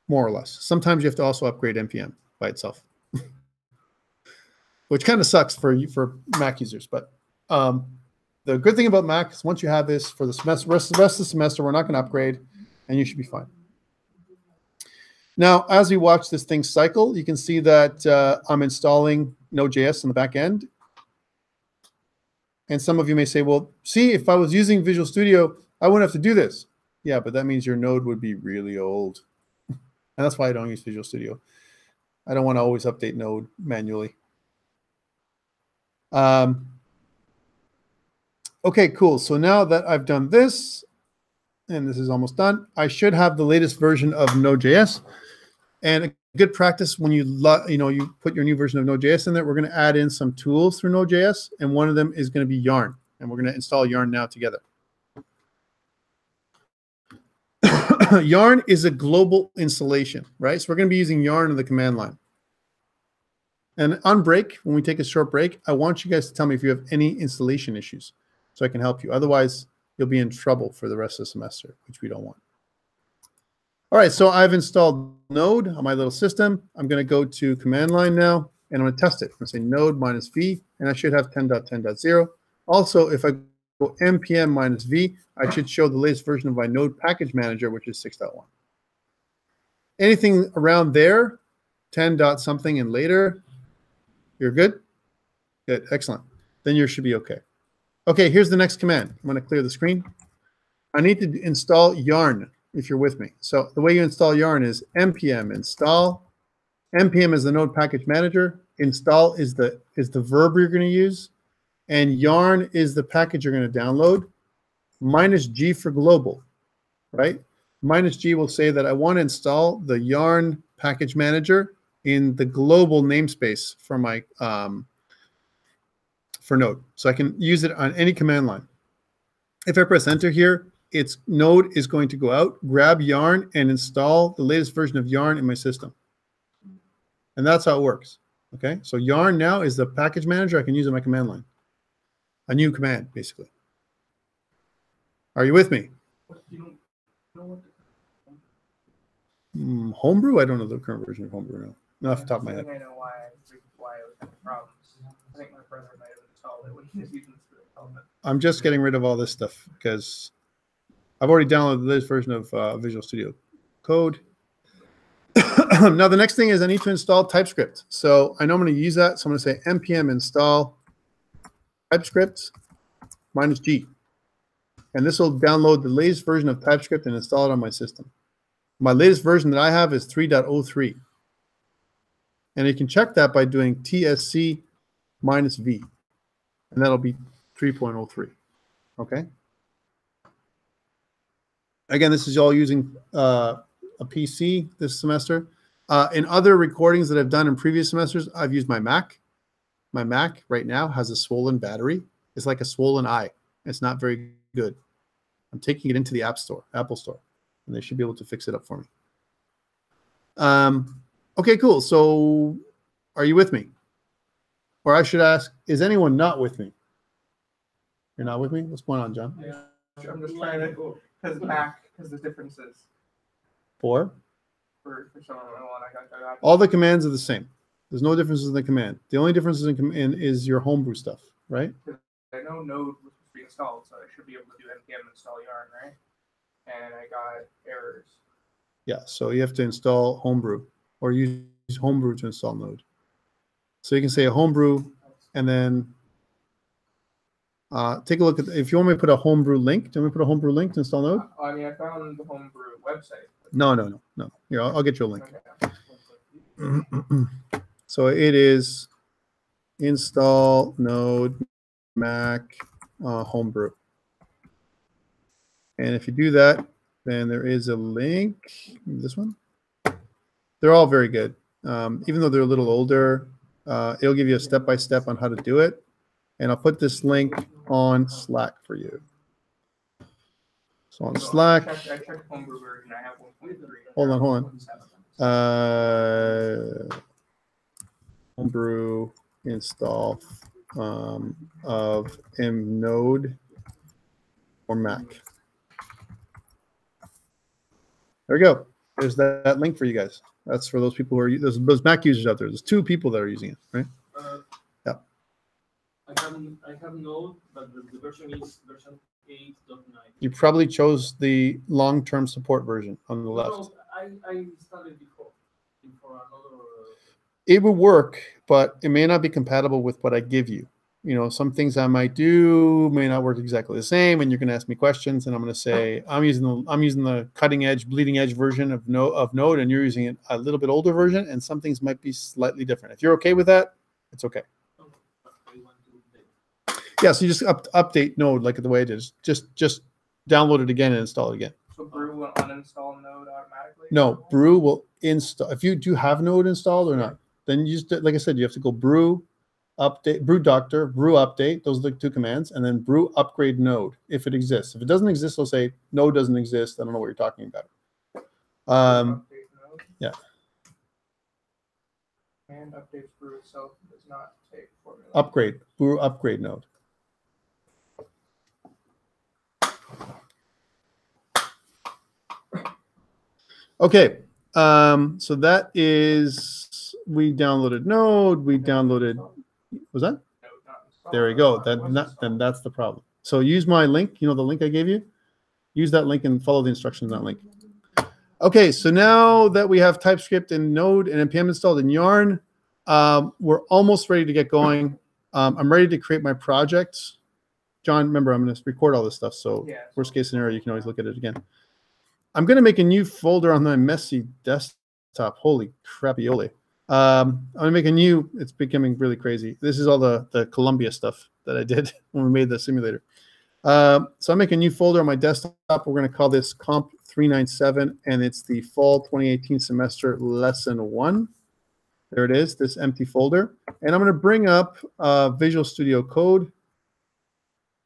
More or less. Sometimes you have to also upgrade npm by itself, which kind of sucks for Mac users. But the good thing about Mac is once you have this for the semester, rest of the semester, we're not going to upgrade, and you should be fine. Now, as we watch this thing cycle, you can see that I'm installing Node.js in the back end. And some of you may say, well, see, if I was using Visual Studio, I wouldn't have to do this. Yeah, but that means your Node would be really old. And that's why I don't use Visual Studio. I don't want to always update Node manually. Okay, cool. So now that I've done this, and this is almost done, I should have the latest version of Node.js. And a good practice when you put your new version of Node.js in there, we're going to add in some tools through Node.js, and one of them is going to be Yarn, and we're going to install Yarn now together. Yarn is a global installation, right? So we're going to be using Yarn in the command line. And on break, when we take a short break, I want you guys to tell me if you have any installation issues so I can help you. Otherwise, you'll be in trouble for the rest of the semester, which we don't want. All right, so I've installed Node on my little system. I'm going to go to command line now, and I'm going to test it. I'm going to say node -v, and I should have 10.10.0. Also, if I go npm -v, I should show the latest version of my Node package manager, which is 6.1. Anything around there, 10 dot something and later, you're good? Good, excellent. Then you should be okay. Okay, here's the next command. I'm going to clear the screen. I need to install Yarn, if you're with me. So the way you install Yarn is npm install. npm is the Node package manager. Install is the verb you're going to use. And Yarn is the package you're going to download. -G for global, right? -G will say that I want to install the yarn package manager in the global namespace for my for Node. So I can use it on any command line. If I press enter here, its Node is going to go out, grab yarn, and install the latest version of yarn in my system. And that's how it works. Okay, so yarn now is the package manager I can use in my command line. A new command, basically. Are you with me? Homebrew? I don't know the current version of Homebrew now. Not off the top of my head. I know why it was having problems. I think my brother might have installed it when he was using this for development. I'm just getting rid of all this stuff because I've already downloaded this version of Visual Studio Code. Now, the next thing is I need to install TypeScript. So I know I'm going to use that. So I'm going to say npm install TypeScript -G. And this will download the latest version of TypeScript and install it on my system. My latest version that I have is 3.03. And you can check that by doing tsc -v. And that'll be 3.03. Okay? Again, this is all using a PC this semester. In other recordings that I've done in previous semesters, I've used my Mac. My Mac right now has a swollen battery. It's like a swollen eye. It's not very good. I'm taking it into the Apple Store, and they should be able to fix it up for me. Okay, cool. So are you with me? Or I should ask, is anyone not with me? You're not with me? What's going on, John? Yeah, I'm just trying to, because the differences For someone I got. all the commands are the same. There's no differences in the command. The only differences in is your homebrew stuff, right? I know Node was supposed to be installed, so I should be able to do npm install yarn, right? And I got errors. Yeah, so you have to install homebrew or use homebrew to install Node. So you can say a homebrew and then take a look at, if you want me to put a homebrew link, do you want me to put a homebrew link to install Node? I mean, I found the homebrew website. No. Here, I'll get you a link. Okay. So it is install Node Mac homebrew. And if you do that, then there is a link. This one. They're all very good. Even though they're a little older, it'll give you a step-by-step on how to do it. And I'll put this link on Slack for you. So on Slack. I checked homebrew version. I have 1.3. Hold on. Homebrew install of Node or Mac. There we go. There's that link for you guys. That's for those people who are those Mac users out there. There's 2 people that are using it, right? Yeah. I have Node, but the version is version 8.9. You probably chose the long-term support version on the left. No, I installed it before another. It would work, but it may not be compatible with what I give you. You know, some things I might do may not work exactly the same, and you're going to ask me questions, and I'm going to say I'm using the cutting edge, bleeding edge version of Node, and you're using a little bit older version, and some things might be slightly different. If you're okay with that, it's okay. Yeah, so you just update Node like the way it is. Just download it again and install it again. So Brew will uninstall Node automatically? No, Brew will install. If you do have Node installed or not, then you just, like I said, you have to go Brew update, Brew Doctor, Brew update. Those are the 2 commands, and then Brew upgrade Node if it exists. If it doesn't exist, they'll say Node doesn't exist. I don't know what you're talking about. Yeah. And updates Brew itself does not take formula. Upgrade Brew upgrade Node. Okay, so that is, we downloaded Node, we downloaded, was that? There we go, then that's the problem. So use my link, you know the link I gave you? Use that link and follow the instructions on that link. Okay, so now that we have TypeScript and Node and NPM installed in Yarn, we're almost ready to get going. I'm ready to create my project. John, remember, I'm going to record all this stuff, so worst case scenario, you can always look at it again. I'm going to make a new folder on my messy desktop. Holy crappy-ole. I'm going to make a new, it's becoming really crazy. This is all the Columbia stuff that I did when we made the simulator. So I make a new folder on my desktop. We're going to call this COMP397, and it's the fall 2018 semester lesson 1. There it is, this empty folder. And I'm going to bring up Visual Studio Code.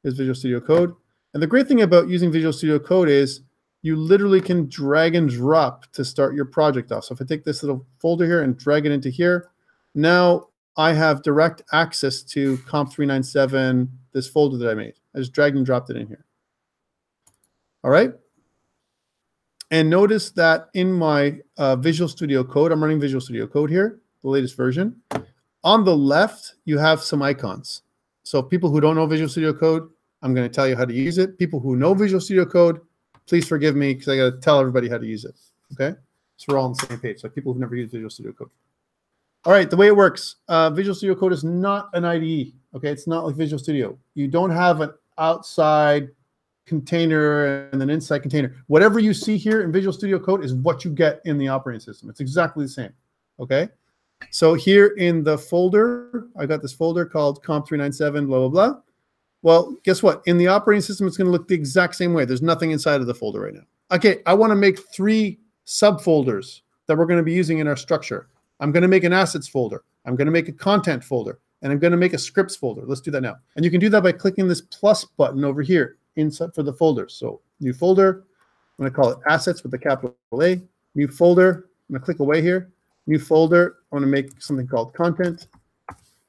Here's Visual Studio Code. And the great thing about using Visual Studio Code is you literally can drag and drop to start your project off. So if I take this little folder here and drag it into here, now I have direct access to COMP397, this folder that I made. I just dragged and dropped it in here. All right. And notice that in my Visual Studio Code, I'm running Visual Studio Code here, the latest version. On the left, you have some icons. So people who don't know Visual Studio Code, I'm going to tell you how to use it. People who know Visual Studio Code, please forgive me because I got to tell everybody how to use it. Okay? So we're all on the same page. So people who've never used Visual Studio Code. All right, the way it works, Visual Studio Code is not an IDE. Okay, it's not like Visual Studio. You don't have an outside container and an inside container. Whatever you see here in Visual Studio Code is what you get in the operating system. It's exactly the same. Okay, so here in the folder, I got this folder called COMP397, blah, blah, blah. Well, guess what? In the operating system, it's going to look the exact same way. There's nothing inside of the folder right now. Okay, I want to make 3 subfolders that we're going to be using in our structure. I'm going to make an assets folder. I'm going to make a content folder. And I'm going to make a scripts folder. Let's do that now. And you can do that by clicking this plus button over here inside for the folders. So new folder. I'm going to call it assets with the capital A. New folder. I'm going to click away here. New folder. I'm going to make something called content.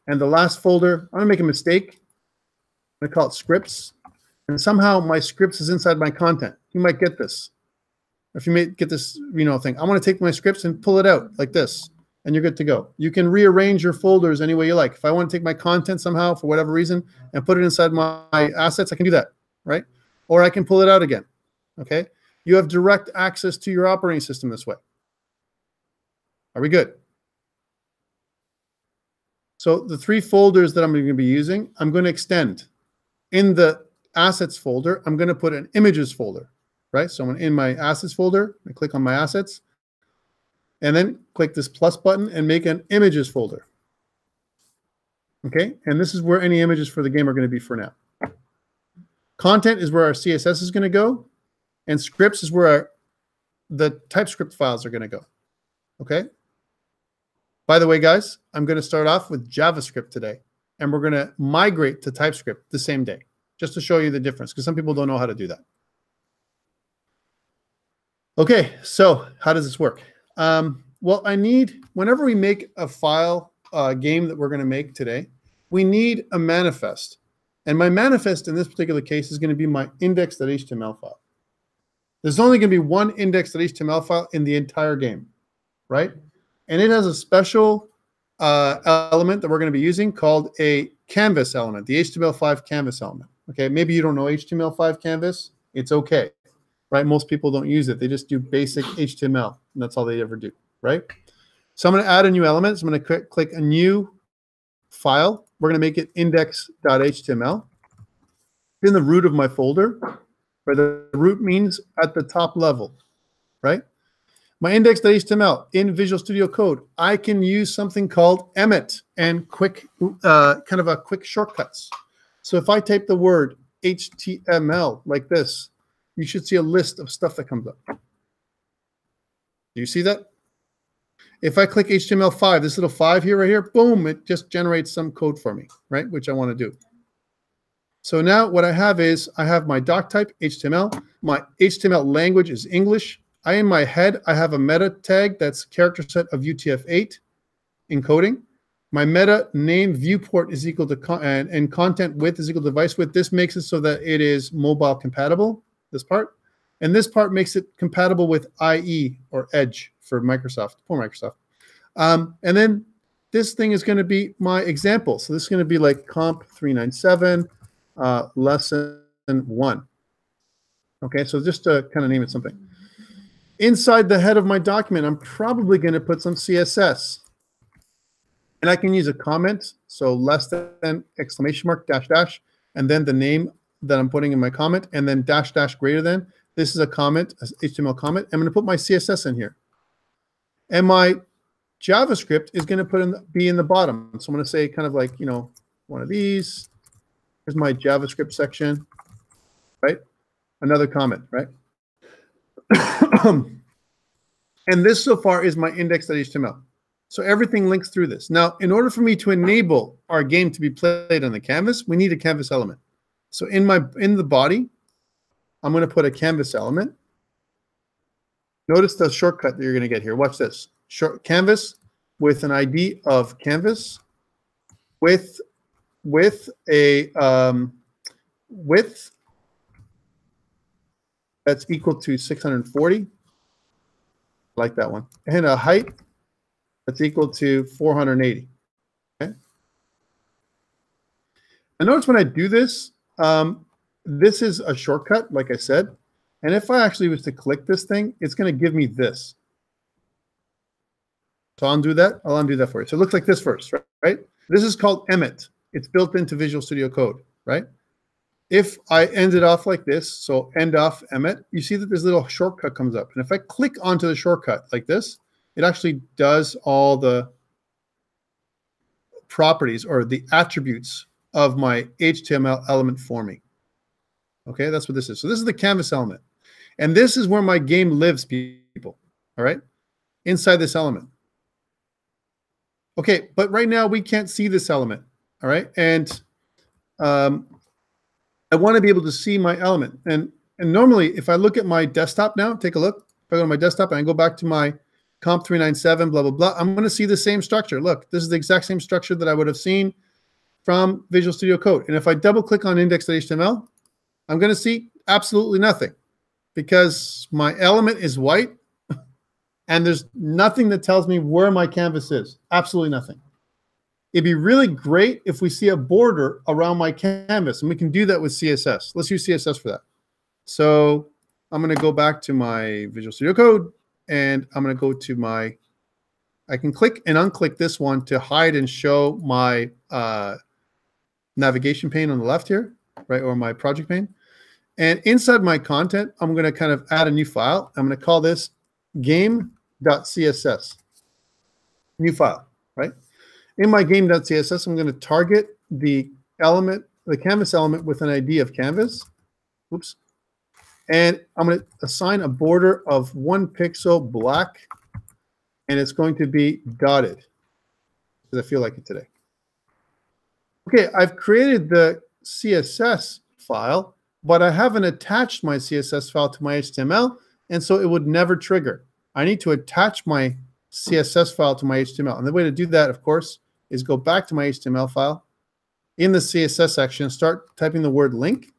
And the last folder, I'm going to make a mistake. I'm going to call it scripts. And somehow my scripts is inside my content. You might get this. If you may get this, thing. I want to take my scripts and pull it out like this. And you're good to go. You can rearrange your folders any way you like. If I want to take my content somehow for whatever reason and put it inside my assets, I can do that, right? Or I can pull it out again, okay? You have direct access to your operating system this way. Are we good? So the 3 folders that I'm going to be using, I'm going to extend. In the assets folder, I'm going to put an images folder, right? So I'm in my assets folder, I click on my assets, and then click this plus button and make an images folder. Okay, and this is where any images for the game are going to be for now. Content is where our CSS is going to go, and scripts is where the Typescript files are going to go. Okay? By the way, guys, I'm going to start off with JavaScript today, and we're going to migrate to TypeScript the same day, just to show you the difference, because some people don't know how to do that. Okay, so how does this work? Well, whenever we make a file, game that we're going to make today, we need a manifest. And my manifest in this particular case is going to be my index.html file. There's only going to be one index.html file in the entire game, right? And it has a special element that we're going to be using called a canvas element, the HTML5 canvas element. Okay, maybe you don't know HTML5 canvas. It's okay. Right? Most people don't use it. They just do basic HTML, and that's all they ever do, right? So I'm going to add a new element. So I'm going to click a new file. We're going to make it index.html. It's in the root of my folder, where the root means at the top level, right? My index.html in Visual Studio Code, I can use something called Emmet and quick shortcuts. So if I type the word HTML like this, you should see a list of stuff that comes up. Do you see that? If I click HTML5, this little 5 here, right here, boom, it just generates some code for me, right? Which I want to do. So now what I have is I have my doc type, HTML. My HTML language is English. In my head, I have a meta tag that's character set of UTF-8 encoding. My meta name viewport is equal to, and content width is equal to device width. This makes it so that it is mobile compatible. This part, and this part makes it compatible with IE or Edge for Microsoft, and then this thing is going to be my example. So this is going to be like COMP397 lesson 1. Okay, so just to kind of name it something. Inside the head of my document, I'm probably going to put some CSS, and I can use a comment. So less than exclamation mark dash dash, and then the name that I'm putting in my comment, and then dash dash greater than. This is a comment, an HTML comment. I'm going to put my CSS in here. And my JavaScript is going to be in the bottom. So I'm going to say kind of like, one of these. Here's my JavaScript section. right? Another comment, right? And this so far is my index.html. So everything links through this. Now, in order for me to enable our game to be played on the canvas, we need a canvas element. So in the body, I'm going to put a canvas element. Notice the shortcut that you're going to get here. Watch this. Canvas with an ID of canvas with a width that's equal to 640. I like that one. And a height that's equal to 480. Okay. And notice when I do this, this is a shortcut, like I said. And if I actually was to click this thing, it's going to give me this. So I'll undo that. I'll undo that for you. So it looks like this first, right? This is called Emmet. It's built into Visual Studio Code, right? If I end it off like this, so end off Emmet, you see that this little shortcut comes up. And if I click onto the shortcut like this, it actually does all the properties or the attributes of my HTML element for me. Okay, that's what this is. So this is the canvas element. And this is where my game lives, people. All right, inside this element. Okay, but right now we can't see this element. All right, and I want to be able to see my element. And normally, if I look at my desktop now, take a look. If I go to my desktop and I go back to my COMP397, blah, blah, blah, I'm going to see the same structure. Look, this is the exact same structure that I would have seen from Visual Studio Code. And if I double click on index.html, I'm going to see absolutely nothing because my element is white and there's nothing that tells me where my canvas is. Absolutely nothing. It'd be really great if we see a border around my canvas, and we can do that with CSS. Let's use CSS for that. So I'm going to go back to my Visual Studio Code, and I'm going to go to my, I can click and unclick this one to hide and show my navigation pane on the left here, right, or my project pane. And inside my content, I'm going to kind of add a new file. I'm going to call this game.css. New file, right? In my game.css, I'm going to target the element, the canvas element with an ID of canvas. Oops. And I'm going to assign a border of 1 pixel black, and it's going to be dotted because I feel like it today. Okay, I've created the CSS file, but I haven't attached my CSS file to my HTML, and so it would never trigger. I need to attach my CSS file to my HTML. And the way to do that, of course, is go back to my HTML file in the CSS section, start typing the word link,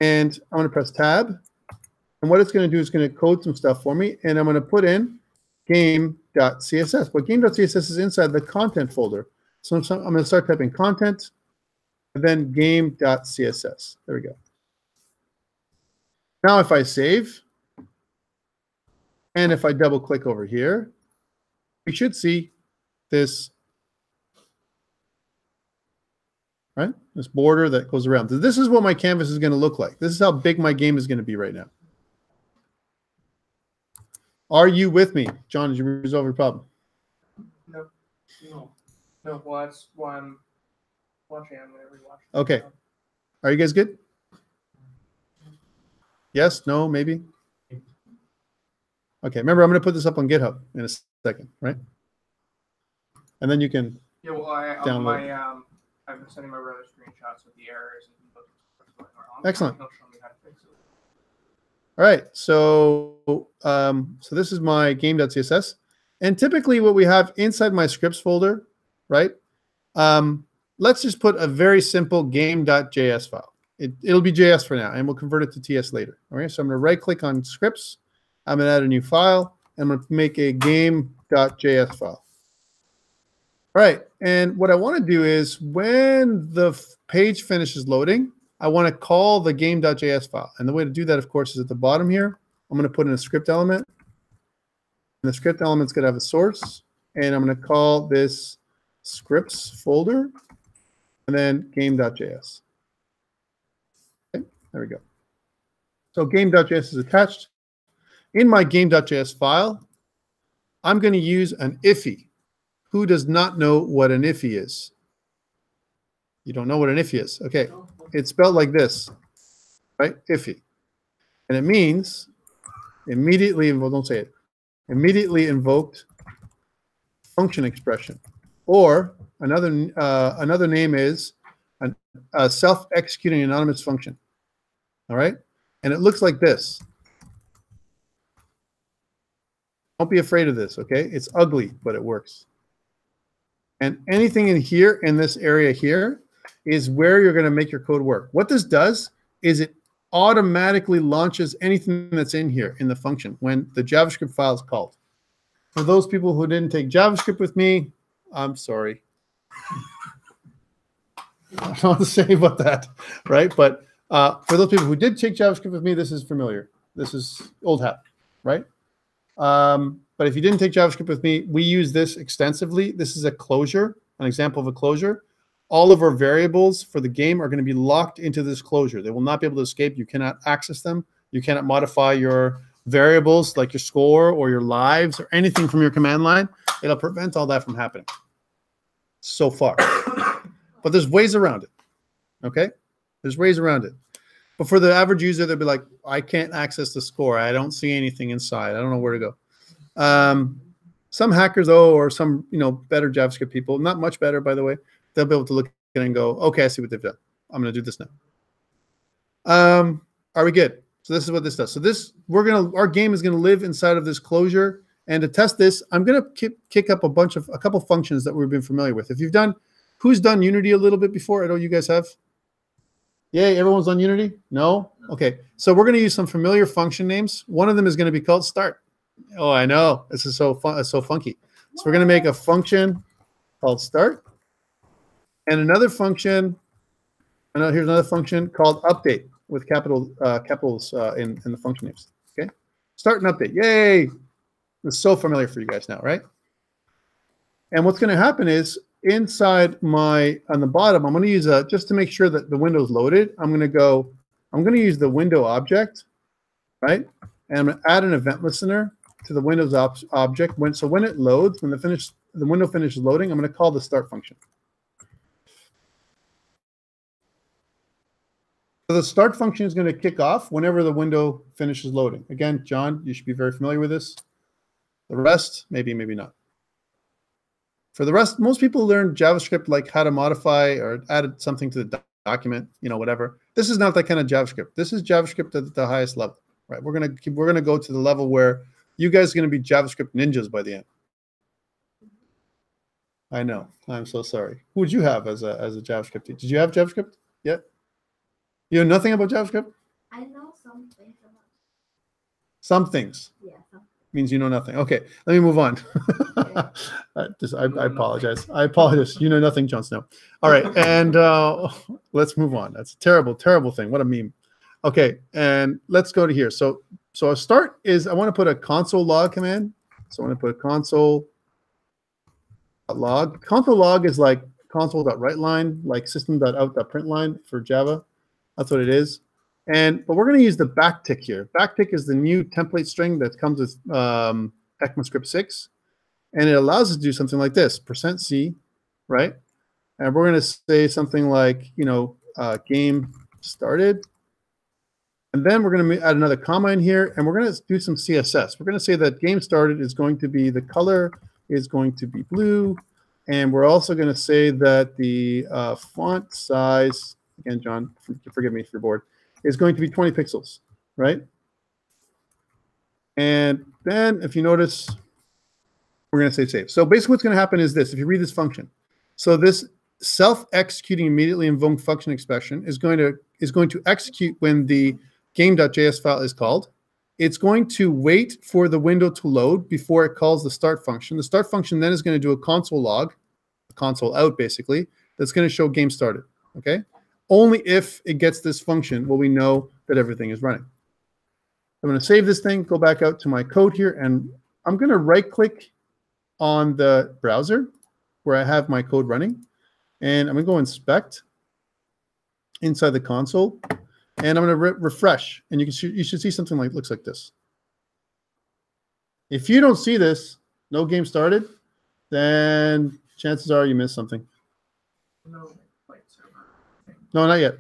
and I'm going to press tab. And what it's going to do is going to code some stuff for me, and I'm going to put in game.css. But game.css is inside the content folder. So I'm going to start typing content, and then game.css. There we go. Now if I save, and if I double click over here, we should see this, right? This border that goes around. So this is what my canvas is going to look like. This is how big my game is going to be right now. Are you with me? John, did you resolve your problem? No. No. No, well, that's why I'm watching. I'm going to rewatch. Okay. Are you guys good? Yes? No? Maybe? Okay. Remember, I'm going to put this up on GitHub in a second, right? And then you can download. I've been sending my brother screenshots of the errors and what's going on. Excellent. He'll show me how to fix it. All right. So, so this is my game.css. And typically what we have inside my scripts folder, right? Let's just put a very simple game.js file. It'll be JS for now, and we'll convert it to TS later. All right. So I'm going to right click on scripts. I'm going to add a new file. And I'm going to make a game.js file. All right, and what I want to do is when the page finishes loading, I want to call the game.js file. And the way to do that, of course, is at the bottom here. I'm going to put in a script element. And the script element's going to have a source. And I'm going to call this scripts folder, and then game.js. Okay, there we go. So game.js is attached. In my game.js file, I'm going to use an IFI. Who does not know what an IFI is? You don't know what an IFI is? Okay, it's spelled like this. right? Iffy. And it means immediately, well, don't say it, immediately invoked function expression. Or another name is a self-executing anonymous function. All right? And it looks like this. Don't be afraid of this, okay? It's ugly, but it works. And anything in here, in this area here, is where you're going to make your code work. What this does is it automatically launches anything that's in here in the function when the JavaScript file is called. For those people who didn't take JavaScript with me, I'm sorry. I don't know what to say about that, right? But for those people who did take JavaScript with me, this is familiar. This is old hat, right? But if you didn't take JavaScript with me, we use this extensively. This is a closure, an example of a closure. All of our variables for the game are going to be locked into this closure. They will not be able to escape. You cannot access them. You cannot modify your variables like your score or your lives or anything from your command line. It'll prevent all that from happening so far. But there's ways around it, okay? There's ways around it. But for the average user, they'll be like, I can't access the score. I don't see anything inside. I don't know where to go. Some hackers, though, or some better JavaScript people, not much better, by the way, they'll be able to look at it and go, okay, I see what they've done. I'm going to do this now. Are we good? So this is what this does. So this, our game is going to live inside of this closure. And to test this, I'm going to kick up a couple functions that we've been familiar with. If you've done, who's done Unity a little bit before? I know you guys have. Yay, everyone's on Unity? No? Okay. So we're going to use some familiar function names. One of them is going to be called start. Oh, I know. This is so fun. It's so funky. So we're going to make a function called start. And another function, here's another function called update with capitals in the function names. Okay. Start and update. Yay. It's so familiar for you guys now, right? And what's going to happen is inside on the bottom, I'm going to use just to make sure that the window's loaded, I'm going to use the window object, right? And I'm going to add an event listener to the Windows object. So when it loads, when the window finishes loading, I'm going to call the start function. So the start function is going to kick off whenever the window finishes loading. Again, John, you should be very familiar with this. The rest, maybe not. For the rest, most people learn JavaScript like how to modify or add something to the document, whatever. This is not that kind of JavaScript. This is JavaScript at the highest level, right? We're gonna go to the level where you guys are gonna be JavaScript ninjas by the end. I know. I'm so sorry. Who would you have as a JavaScript teacher? Did you have JavaScript yet? You know nothing about JavaScript? I know some things about it. Some things. Yeah. Some. Means you know nothing. Okay, let me move on. I apologize. I apologize. You know nothing, Jon Snow. All right, and let's move on. That's a terrible, terrible thing. What a meme. Okay, and let's go to here. So a start is I want to put a console log command. So I want to put a console log. Console log is like console.writeLine, like system.out.println for Java. That's what it is. But we're going to use the backtick here. Backtick is the new template string that comes with ECMAScript 6. And it allows us to do something like this, %C, right? And we're going to say something like, game started. And then we're going to add another comma in here, and we're going to do some CSS. We're going to say that game started is going to be, the color is going to be blue. And we're also going to say that the font size, again, John, forgive me if you're bored, is going to be 20 pixels, right? And then if you notice, we're going to say save. So basically what's going to happen is this, if you read this function. So this self-executing immediately invoked function expression is going to execute when the game.js file is called. It's going to wait for the window to load before it calls the start function. The start function then is going to do a console log, a console out basically, that's going to show game started, okay? Only if it gets this function will we know that everything is running. I'm going to save this thing, go back out to my code here, and I'm going to right-click on the browser where I have my code running, and I'm going to go inspect inside the console, and I'm going to refresh, and you should see something like looks like this. If you don't see this, no game started, then chances are you missed something. No. No, not yet.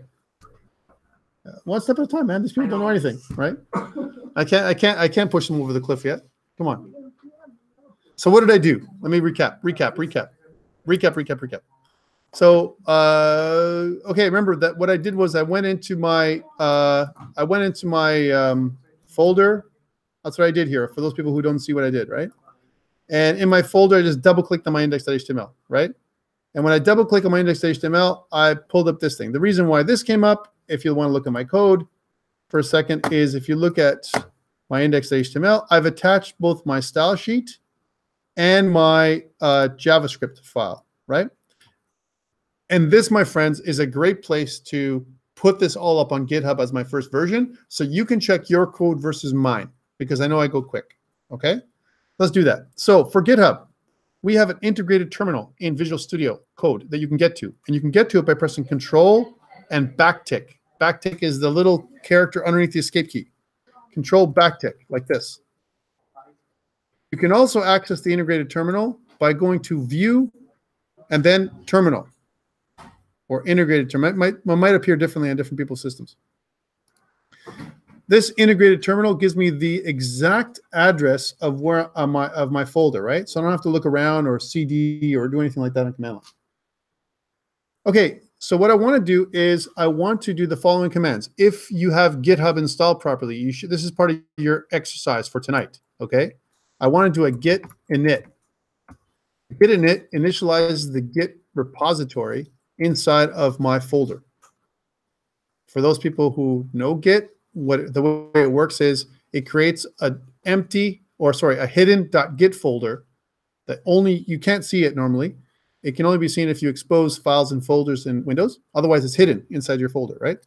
One step at a time, man. These people don't know anything, right? I can't push them over the cliff yet. Come on. So what did I do? Let me recap. So okay, remember that what I did was I went into my folder. That's what I did here for those people who don't see what I did, right? And in my folder, I just double clicked on my index.html, right? And when I double click on my index.html, I pulled up this thing. The reason why this came up, if you want to look at my code for a second, is if you look at my index.html, I've attached both my style sheet and my JavaScript file, right? And this, my friends, is a great place to put this all up on GitHub as my first version, so you can check your code versus mine, because I know I go quick, okay? Let's do that. So for GitHub, we have an integrated terminal in Visual Studio Code that you can get to. And you can get to it by pressing Control and backtick. Backtick is the little character underneath the escape key. Control backtick, like this. You can also access the integrated terminal by going to View and then Terminal. Or integrated terminal. It might appear differently on different people's systems. This integrated terminal gives me the exact address of where of my folder, right? So I don't have to look around or CD or do anything like that in command line. Okay, so what I want to do is I want to do the following commands. If you have GitHub installed properly, you should. This is part of your exercise for tonight. Okay, I want to do a git init. Git init initializes the Git repository inside of my folder. For those people who know Git, the way it works is it creates a hidden .git folder that only you can't see it normally. It can only be seen if you expose files and folders in Windows. Otherwise, it's hidden inside your folder, right?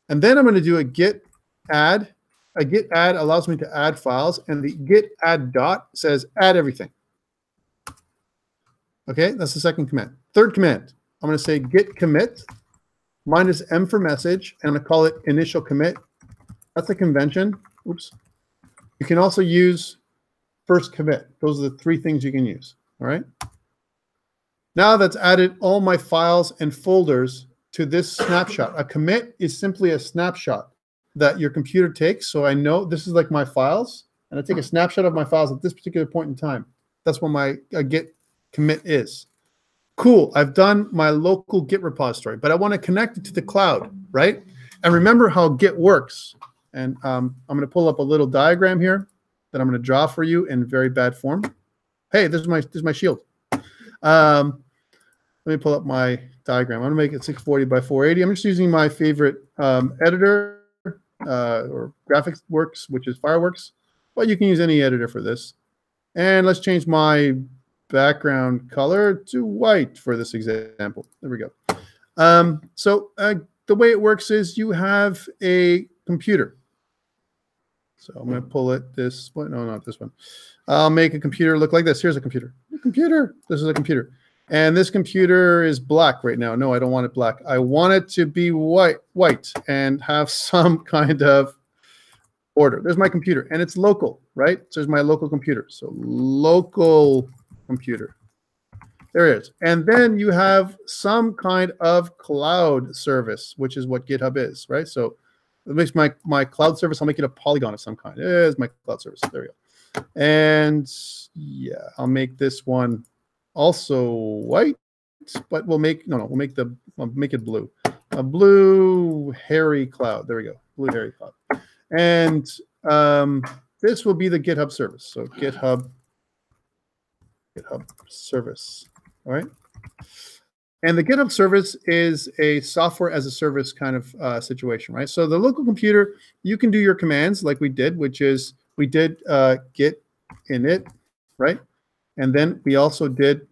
And then I'm going to do a Git Add. A Git Add allows me to add files, and the Git Add dot says add everything. Okay, that's the second command. Third command, I'm going to say git commit -m for message, and I'm going to call it initial commit. That's a convention. Oops. You can also use first commit. Those are the three things you can use. All right. Now that's added all my files and folders to this snapshot. A commit is simply a snapshot that your computer takes. So I know this is like my files, and I take a snapshot of my files at this particular point in time. That's what my git commit is. Cool, I've done my local Git repository, but I want to connect it to the cloud, right? And remember how Git works. And I'm going to pull up a little diagram here that I'm going to draw for you in very bad form. Hey, this is my shield. Let me pull up my diagram. I'm going to make it 640 by 480. I'm just using my favorite editor or graphics works, which is Fireworks. But you can use any editor for this. And let's change my background color to white for this example. There we go. The way it works is you have a computer. So I'm going to pull it this way. No, not this one. I'll make a computer look like this. Here's a computer. This is a computer. And this computer is black right now. No, I don't want it black. I want it to be white and have some kind of order. There's my computer, and it's local, right? So there's my local computer. So local computer. There it is. And then you have some kind of cloud service, which is what GitHub is, right? So it makes my cloud service, I'll make it a polygon of some kind. There's my cloud service. There we go. And yeah, I'll make this one also white, but we'll make it blue. A blue hairy cloud. There we go. Blue hairy cloud. And this will be the GitHub service. So GitHub Service. All right. And the GitHub Service is a software as a service kind of situation, right? So the local computer, you can do your commands like we did, which is we did git init, right? And then we also did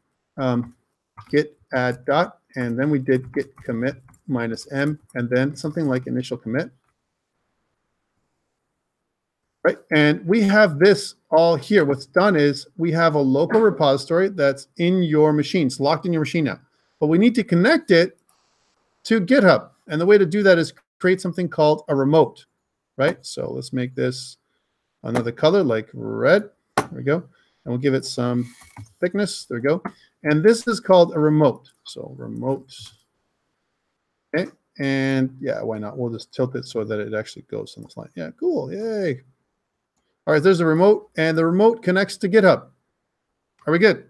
git add dot, and then we did git commit -m, and then something like initial commit. Right, and we have this all here. What's done is we have a local repository that's in your machine. It's locked in your machine now. But we need to connect it to GitHub. And the way to do that is create something called a remote, right? So let's make this another color like red. There we go. And we'll give it some thickness. There we go. And this is called a remote. So remote. Okay. And yeah, why not? We'll just tilt it so that it actually goes on this line. Yeah, cool. Yay. All right, there's a remote, and the remote connects to GitHub. Are we good?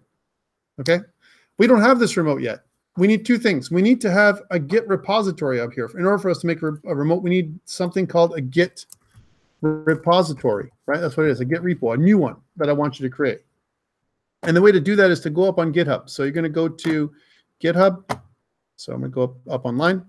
Okay. We don't have this remote yet. We need two things. We need to have a Git repository up here. In order for us to make a remote, we need something called a Git repository, right? That's what it is, a Git repo, a new one that I want you to create. And the way to do that is to go up on GitHub. So you're going to go to GitHub. So I'm going to go up online.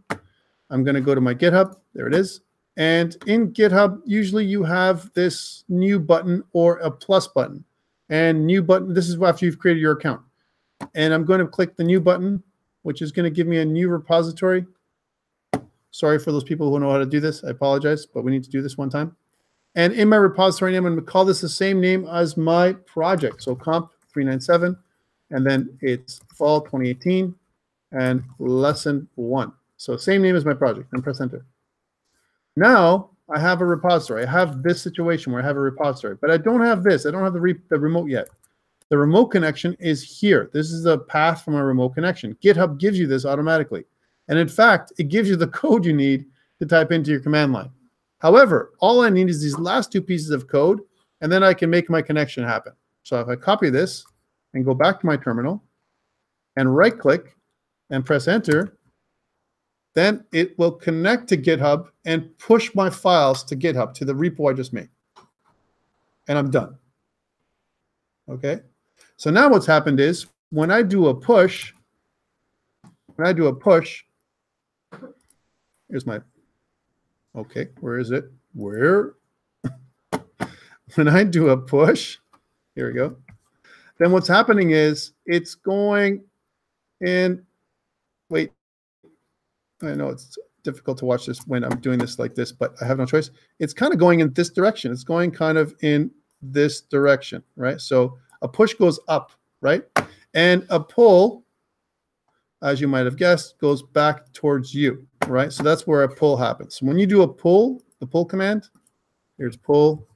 I'm going to go to my GitHub. There it is. And in GitHub, usually you have this new button or a plus button. And new button, this is after you've created your account. And I'm going to click the new button, which is going to give me a new repository. Sorry for those people who know how to do this. I apologize, but we need to do this one time. And in my repository name, I'm going to call this the same name as my project. So COMP397, and then it's fall 2018 and lesson 1. So same name as my project, and press enter. Now I have a repository. I have this situation where I have a repository, but I don't have this. I don't have the remote yet. The remote connection is here. This is the path from a remote connection. GitHub gives you this automatically. And in fact, it gives you the code you need to type into your command line. However, all I need is these last two pieces of code, and then I can make my connection happen. So if I copy this and go back to my terminal and right-click and press enter, then it will connect to GitHub and push my files to GitHub, to the repo I just made. And I'm done. Okay? So now what's happened is when I do a push, here's my, okay, where is it? Where? When I do a push, here we go. Then what's happening is it's going in, wait, I know it's difficult to watch this when I'm doing this like this, but I have no choice. It's kind of going in this direction. It's going kind of in this direction, right? So a push goes up, right? And a pull, as you might have guessed, goes back towards you, right? So that's where a pull happens. So when you do a pull, the pull command, here's pull,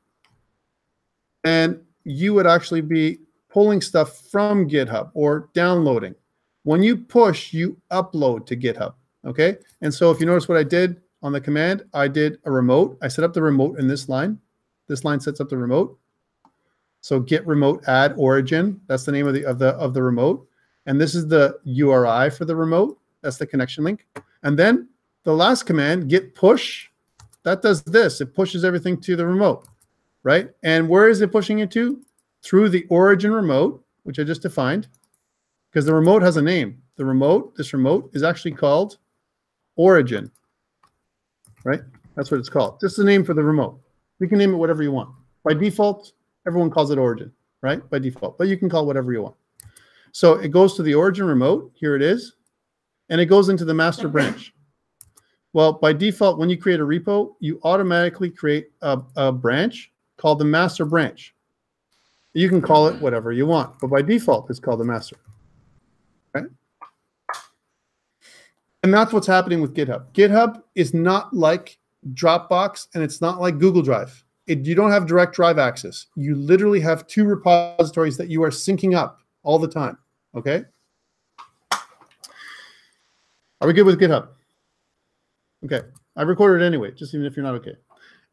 and you would actually be pulling stuff from GitHub or downloading. When you push, you upload to GitHub, okay? And so if you notice what I did on the command, I did a remote. I set up the remote in this line. This line sets up the remote. So git remote add origin, that's the name of the remote. And this is the URI for the remote. That's the connection link. And then the last command, git push, that does this. It pushes everything to the remote, right? And where is it pushing it to? Through the origin remote, which I just defined, because the remote has a name. The remote, this remote, is actually called origin, right? That's what it's called. Just the name for the remote. You can name it whatever you want. By default, everyone calls it origin, right? By default, but you can call it whatever you want. So it goes to the origin remote, here it is, and it goes into the master branch. Well, by default, when you create a repo, you automatically create a branch called the master branch. You can call it whatever you want, but by default, it's called the master, right? And that's what's happening with GitHub. GitHub is not like Dropbox, and it's not like Google Drive. You don't have direct drive access. You literally have two repositories that you are syncing up all the time, okay? Are we good with GitHub? Okay, I recorded it anyway, just even if you're not okay.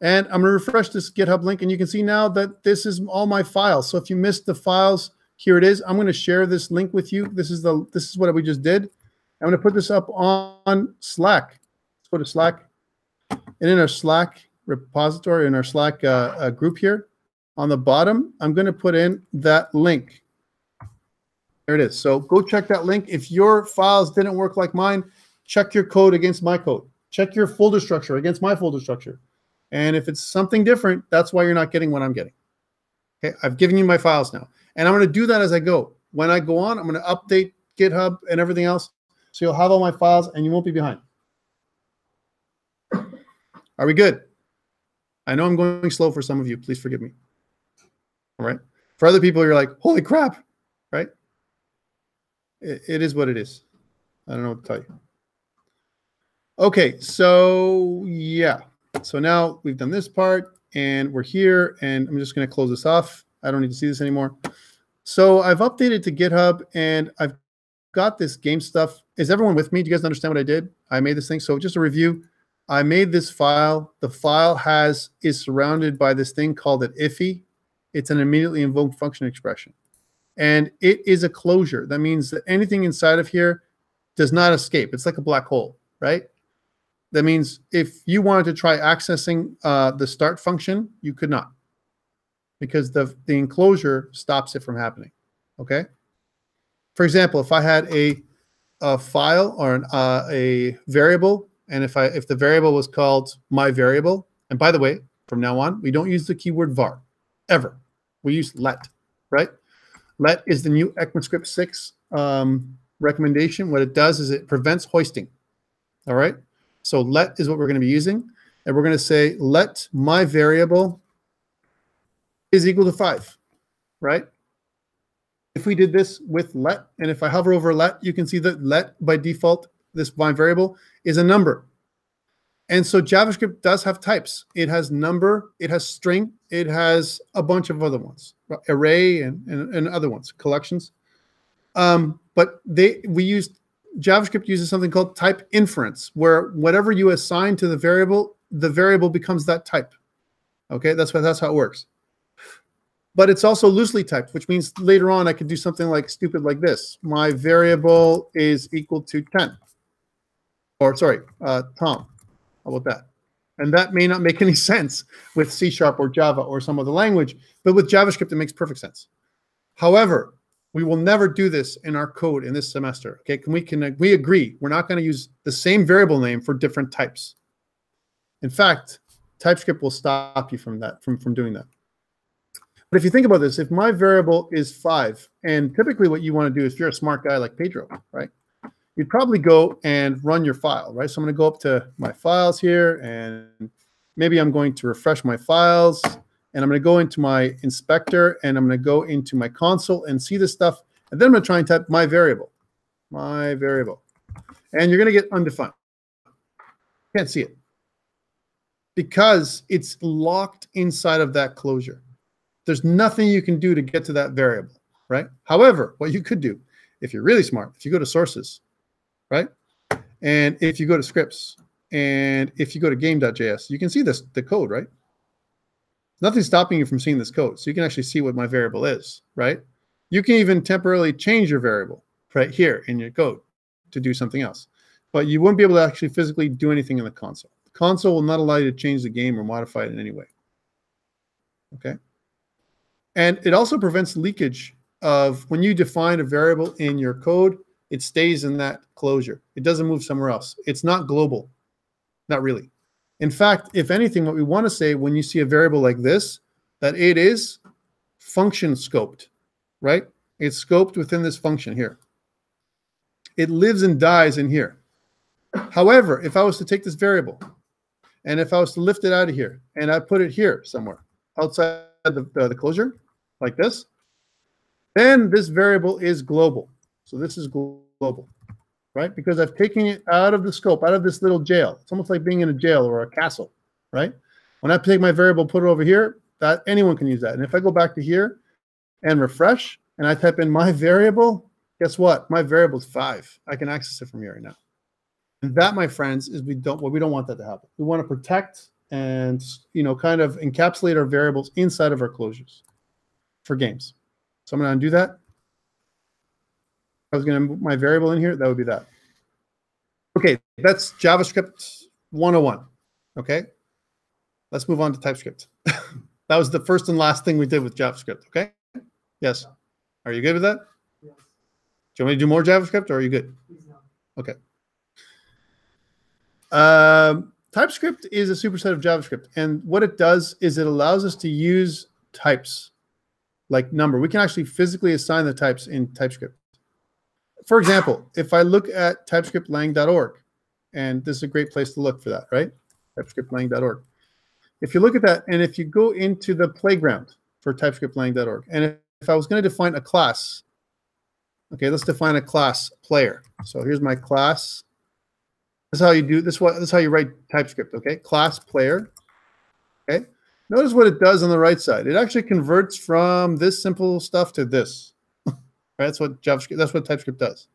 And I'm gonna refresh this GitHub link, and you can see now that this is all my files. So if you missed the files, here it is. I'm gonna share this link with you. This is what we just did. I'm gonna put this up on Slack. Let's go to Slack. And in our Slack repository, in our Slack group here, on the bottom, I'm gonna put in that link. There it is. So go check that link. If your files didn't work like mine, check your code against my code. Check your folder structure against my folder structure. And if it's something different, that's why you're not getting what I'm getting. Okay, I've given you my files now. And I'm going to do that as I go. When I go on, I'm going to update GitHub and everything else. So you'll have all my files and you won't be behind. Are we good? I know I'm going slow for some of you. Please forgive me. All right. For other people, you're like, holy crap, right? It is what it is. I don't know what to tell you. Okay, so yeah. So now we've done this part and we're here, and I'm just going to close this off. I don't need to see this anymore. So I've updated to GitHub and I've got this game stuff. Is everyone with me? Do you guys understand what I did? I made this thing. So just a review. I made this file. The file is surrounded by this thing called an IFI. It's an immediately invoked function expression. And it is a closure. That means that anything inside of here does not escape. It's like a black hole, right? That means if you wanted to try accessing the start function, you could not, because the enclosure stops it from happening, okay? For example, if I had a file or a variable, and if the variable was called my variable, and by the way, from now on, we don't use the keyword var, ever. We use let, right? Let is the new ECMAScript 6 recommendation. What it does is it prevents hoisting, all right? So let is what we're going to be using, and we're going to say let my variable is equal to 5, right? If we did this with let, and if I hover over let, you can see that let by default, this my variable is a number. And so JavaScript does have types. It has number, it has string, it has a bunch of other ones, array and other ones, collections. But JavaScript uses something called type inference, where whatever you assign to the variable becomes that type. Okay, that's how it works. But it's also loosely typed, which means later on I could do something like stupid like this. My variable is equal to 10. Or sorry, Tom. How about that? And that may not make any sense with C# or Java or some other language, but with JavaScript it makes perfect sense. However, we will never do this in our code in this semester. Okay, we agree we're not going to use the same variable name for different types. In fact, TypeScript will stop you from that, from doing that. But if you think about this, if my variable is 5, and typically what you want to do if you're a smart guy like Pedro, right? You'd probably go and run your file, right? So I'm going to go up to my files here, and maybe I'm going to refresh my files, and I'm going to go into my inspector, and I'm going to go into my console and see this stuff, and then I'm going to try and type my variable, and you're going to get undefined. Can't see it because it's locked inside of that closure. There's nothing you can do to get to that variable, right? However, what you could do, if you're really smart, if you go to sources, right? And if you go to scripts, and if you go to game.js, you can see the code, right? Nothing's stopping you from seeing this code. So you can actually see what my variable is, right? You can even temporarily change your variable right here in your code to do something else. But you won't be able to actually physically do anything in the console. The console will not allow you to change the game or modify it in any way. Okay? And it also prevents leakage of when you define a variable in your code, it stays in that closure. It doesn't move somewhere else. It's not global. Not really. In fact, if anything, what we want to say when you see a variable like this, that it is function scoped, right? It's scoped within this function here. It lives and dies in here. However, if I was to take this variable, and if I was to lift it out of here, and I put it here somewhere, outside the closure, like this, then this variable is global. So this is global, right? Because I've taken it out of the scope, out of this little jail. It's almost like being in a jail or a castle, right? When I take my variable, put it over here, that anyone can use that. And if I go back to here and refresh, and I type in my variable, guess what? My variable is 5. I can access it from here right now. And that, my friends, is we don't want that to happen. We want to protect and kind of encapsulate our variables inside of our closures for games. So I'm going to undo that. I was going to move my variable in here. That would be that. Okay, that's JavaScript 101. Okay, let's move on to TypeScript. That was the first and last thing we did with JavaScript. Okay, yes. Are you good with that? Yes. Do you want me to do more JavaScript, or are you good? Okay. TypeScript is a superset of JavaScript, and what it does is it allows us to use types like number. We can actually physically assign the types in TypeScript. For example, if I look at typescriptlang.org, and this is a great place to look for that, right? Typescriptlang.org. If you look at that, and if you go into the playground for typescriptlang.org, and if I was going to define a class, okay, let's define a class player. So here's my class. This is how you do this. This is how you write TypeScript, okay? Class player. Okay. Notice what it does on the right side. It actually converts from this simple stuff to this. Right? That's what JavaScript. That's what TypeScript does.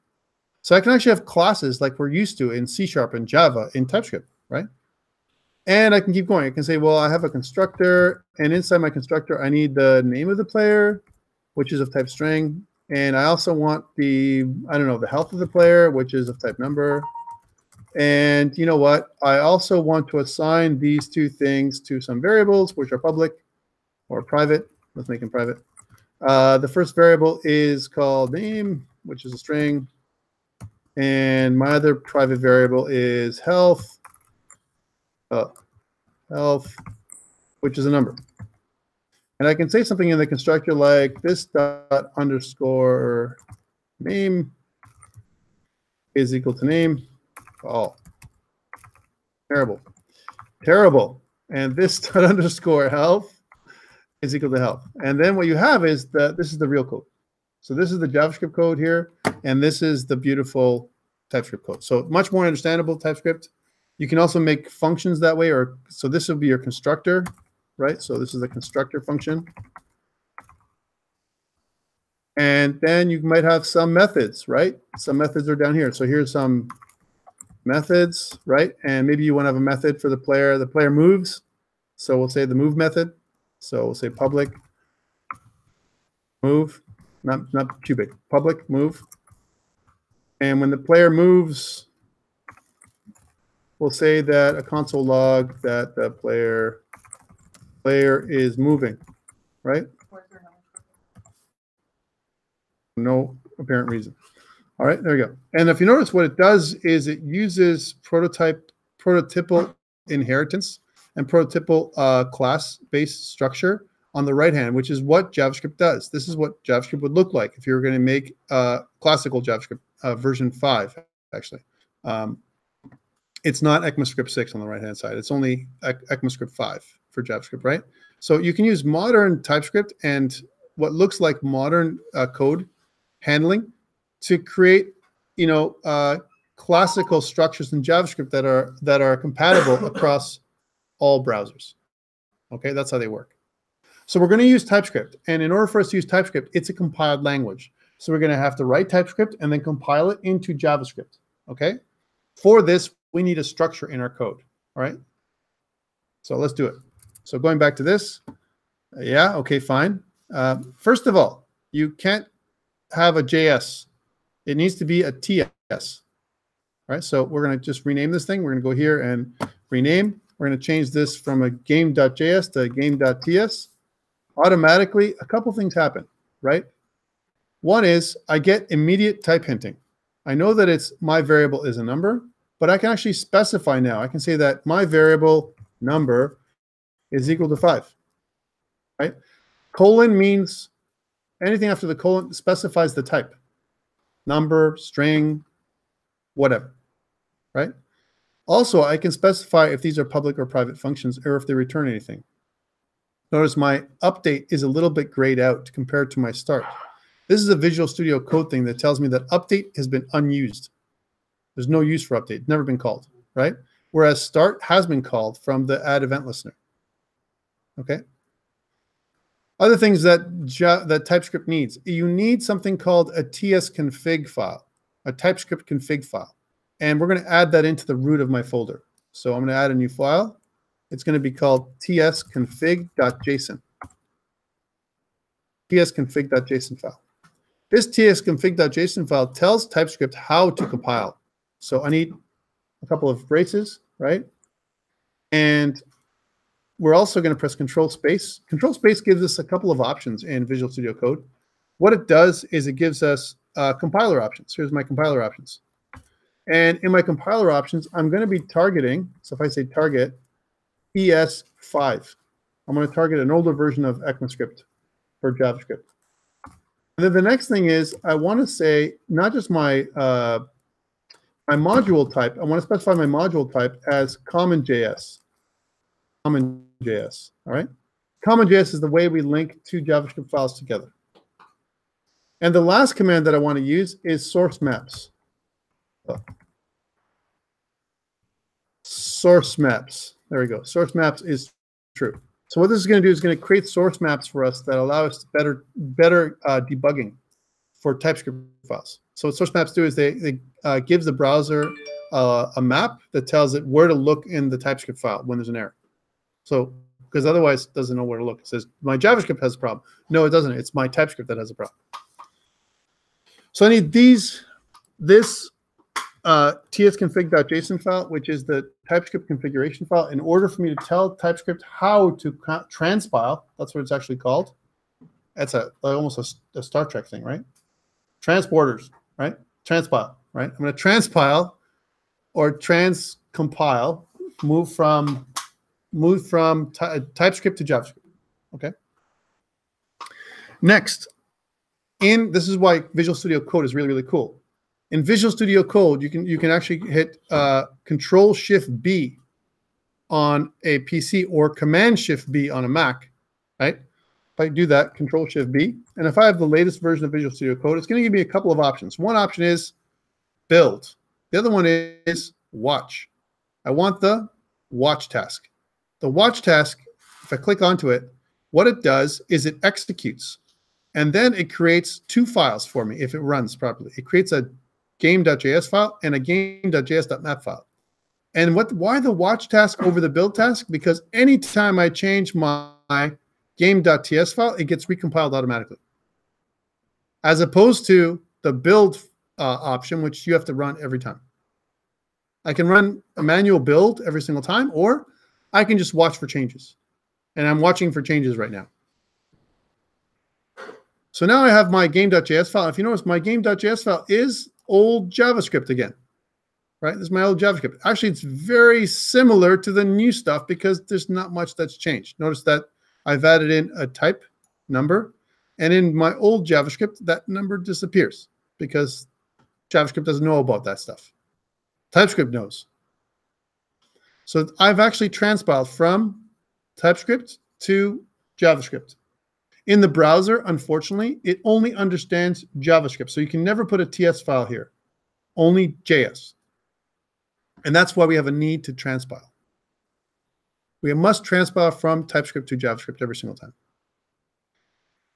So I can actually have classes like we're used to in C# and Java in TypeScript, right? And I can keep going. I can say, well, I have a constructor, and inside my constructor, I need the name of the player, which is of type string. And I also want the, I don't know, the health of the player, which is of type number. And you know what? I also want to assign these two things to some variables, which are public or private. Let's make them private. The first variable is called name, which is a string. And my other private variable is health. Health, which is a number. And I can say something in the constructor like this dot underscore name is equal to name. Oh, terrible. Terrible. And this dot underscore health is equal to health. And then what you have is that this is the real code. So this is the JavaScript code here, and this is the beautiful TypeScript code. So much more understandable TypeScript. You can also make functions that way, or so this will be your constructor, right? So this is the constructor function. And then you might have some methods, right? Some methods are down here. So here's some methods, right? And maybe you want to have a method for the player. The player moves. So we'll say the move method. So we'll say public move, not too big, public move. And when the player moves, we'll say that a console log that the player is moving, right? No apparent reason. All right, there we go. And if you notice, what it does is it uses prototypal inheritance and prototypal class-based structure on the right hand, which is what JavaScript does. This is what JavaScript would look like if you were going to make classical JavaScript version 5, actually. It's not ECMAScript 6 on the right-hand side. It's only ECMAScript 5 for JavaScript, right? So you can use modern TypeScript and what looks like modern code handling to create, you know, classical structures in JavaScript that are compatible across all browsers. Okay, that's how they work. So we're going to use TypeScript, and in order for us to use TypeScript, it's a compiled language. So we're going to have to write TypeScript and then compile it into JavaScript. Okay, for this, we need a structure in our code. All right, so let's do it. So going back to this, yeah, okay, fine. First of all, you can't have a JS. It needs to be a TS. All right, so we're going to just rename this thing. We're going to go here and rename. We're going to change this from a game.js to game.ts. Automatically, a couple things happen, right? One is I get immediate type hinting. I know that it's my variable is a number, but I can actually specify now. I can say that my variable number is equal to 5, right? Colon means anything after the colon specifies the type. Number, string, whatever, right? Also, I can specify if these are public or private functions or if they return anything. Notice my update is a little bit grayed out compared to my start. This is a Visual Studio Code thing that tells me that update has been unused. There's no use for update, never been called, right? Whereas start has been called from the add event listener. Okay. Other things that TypeScript needs. You need something called a tsconfig file, a TypeScript config file. And we're going to add that into the root of my folder. So I'm going to add a new file. It's going to be called tsconfig.json. tsconfig.json file. This tsconfig.json file tells TypeScript how to compile. So I need a couple of braces, right? And we're also going to press Control Space. Control Space gives us a couple of options in Visual Studio Code. What it does is it gives us compiler options. Here's my compiler options. And in my compiler options, I'm going to be targeting, so if I say target ES5, I'm going to target an older version of ECMAScript for JavaScript. And then the next thing is I want to say not just my my module type, I want to specify my module type as CommonJS. CommonJS, all right? CommonJS is the way we link two JavaScript files together. And the last command that I want to use is source maps. Source maps. There we go. Source maps is true. So what this is going to do is going to create source maps for us that allow us better debugging for TypeScript files. So what source maps do is they gives the browser a map that tells it where to look in the TypeScript file when there's an error. So because otherwise it doesn't know where to look. It says my JavaScript has a problem. No, it doesn't. It's my TypeScript that has a problem. So I need this tsconfig.json file, which is the TypeScript configuration file, in order for me to tell TypeScript how to transpile. That's what it's actually called. That's almost a Star Trek thing, right? Transporters, right? Transpile, right? I'm going to transpile or transcompile, move from TypeScript to JavaScript. Okay. Next, this is why Visual Studio Code is really, really cool. In Visual Studio Code, you can actually hit Control-Shift-B on a PC or Command-Shift-B on a Mac, right? If I do that, Control-Shift-B, and if I have the latest version of Visual Studio Code, it's going to give me a couple of options. One option is build. The other one is watch. I want the watch task. The watch task, if I click onto it, what it does is it executes, and then it creates two files for me if it runs properly. It creates a game.js file and a game.js.map file. And why the watch task over the build task? Because anytime I change my game.ts file, it gets recompiled automatically. As opposed to the build option, which you have to run every time. I can run a manual build every single time, or I can just watch for changes. And I'm watching for changes right now. So now I have my game.js file. If you notice, my game.js file is old JavaScript again, right? This is my old JavaScript. Actually, it's very similar to the new stuff because there's not much that's changed. Notice that I've added in a type number, and in my old JavaScript, that number disappears because JavaScript doesn't know about that stuff. TypeScript knows. So I've actually transpiled from TypeScript to JavaScript. In the browser, unfortunately, it only understands JavaScript. So you can never put a TS file here, only JS. And that's why we have a need to transpile. We must transpile from TypeScript to JavaScript every single time.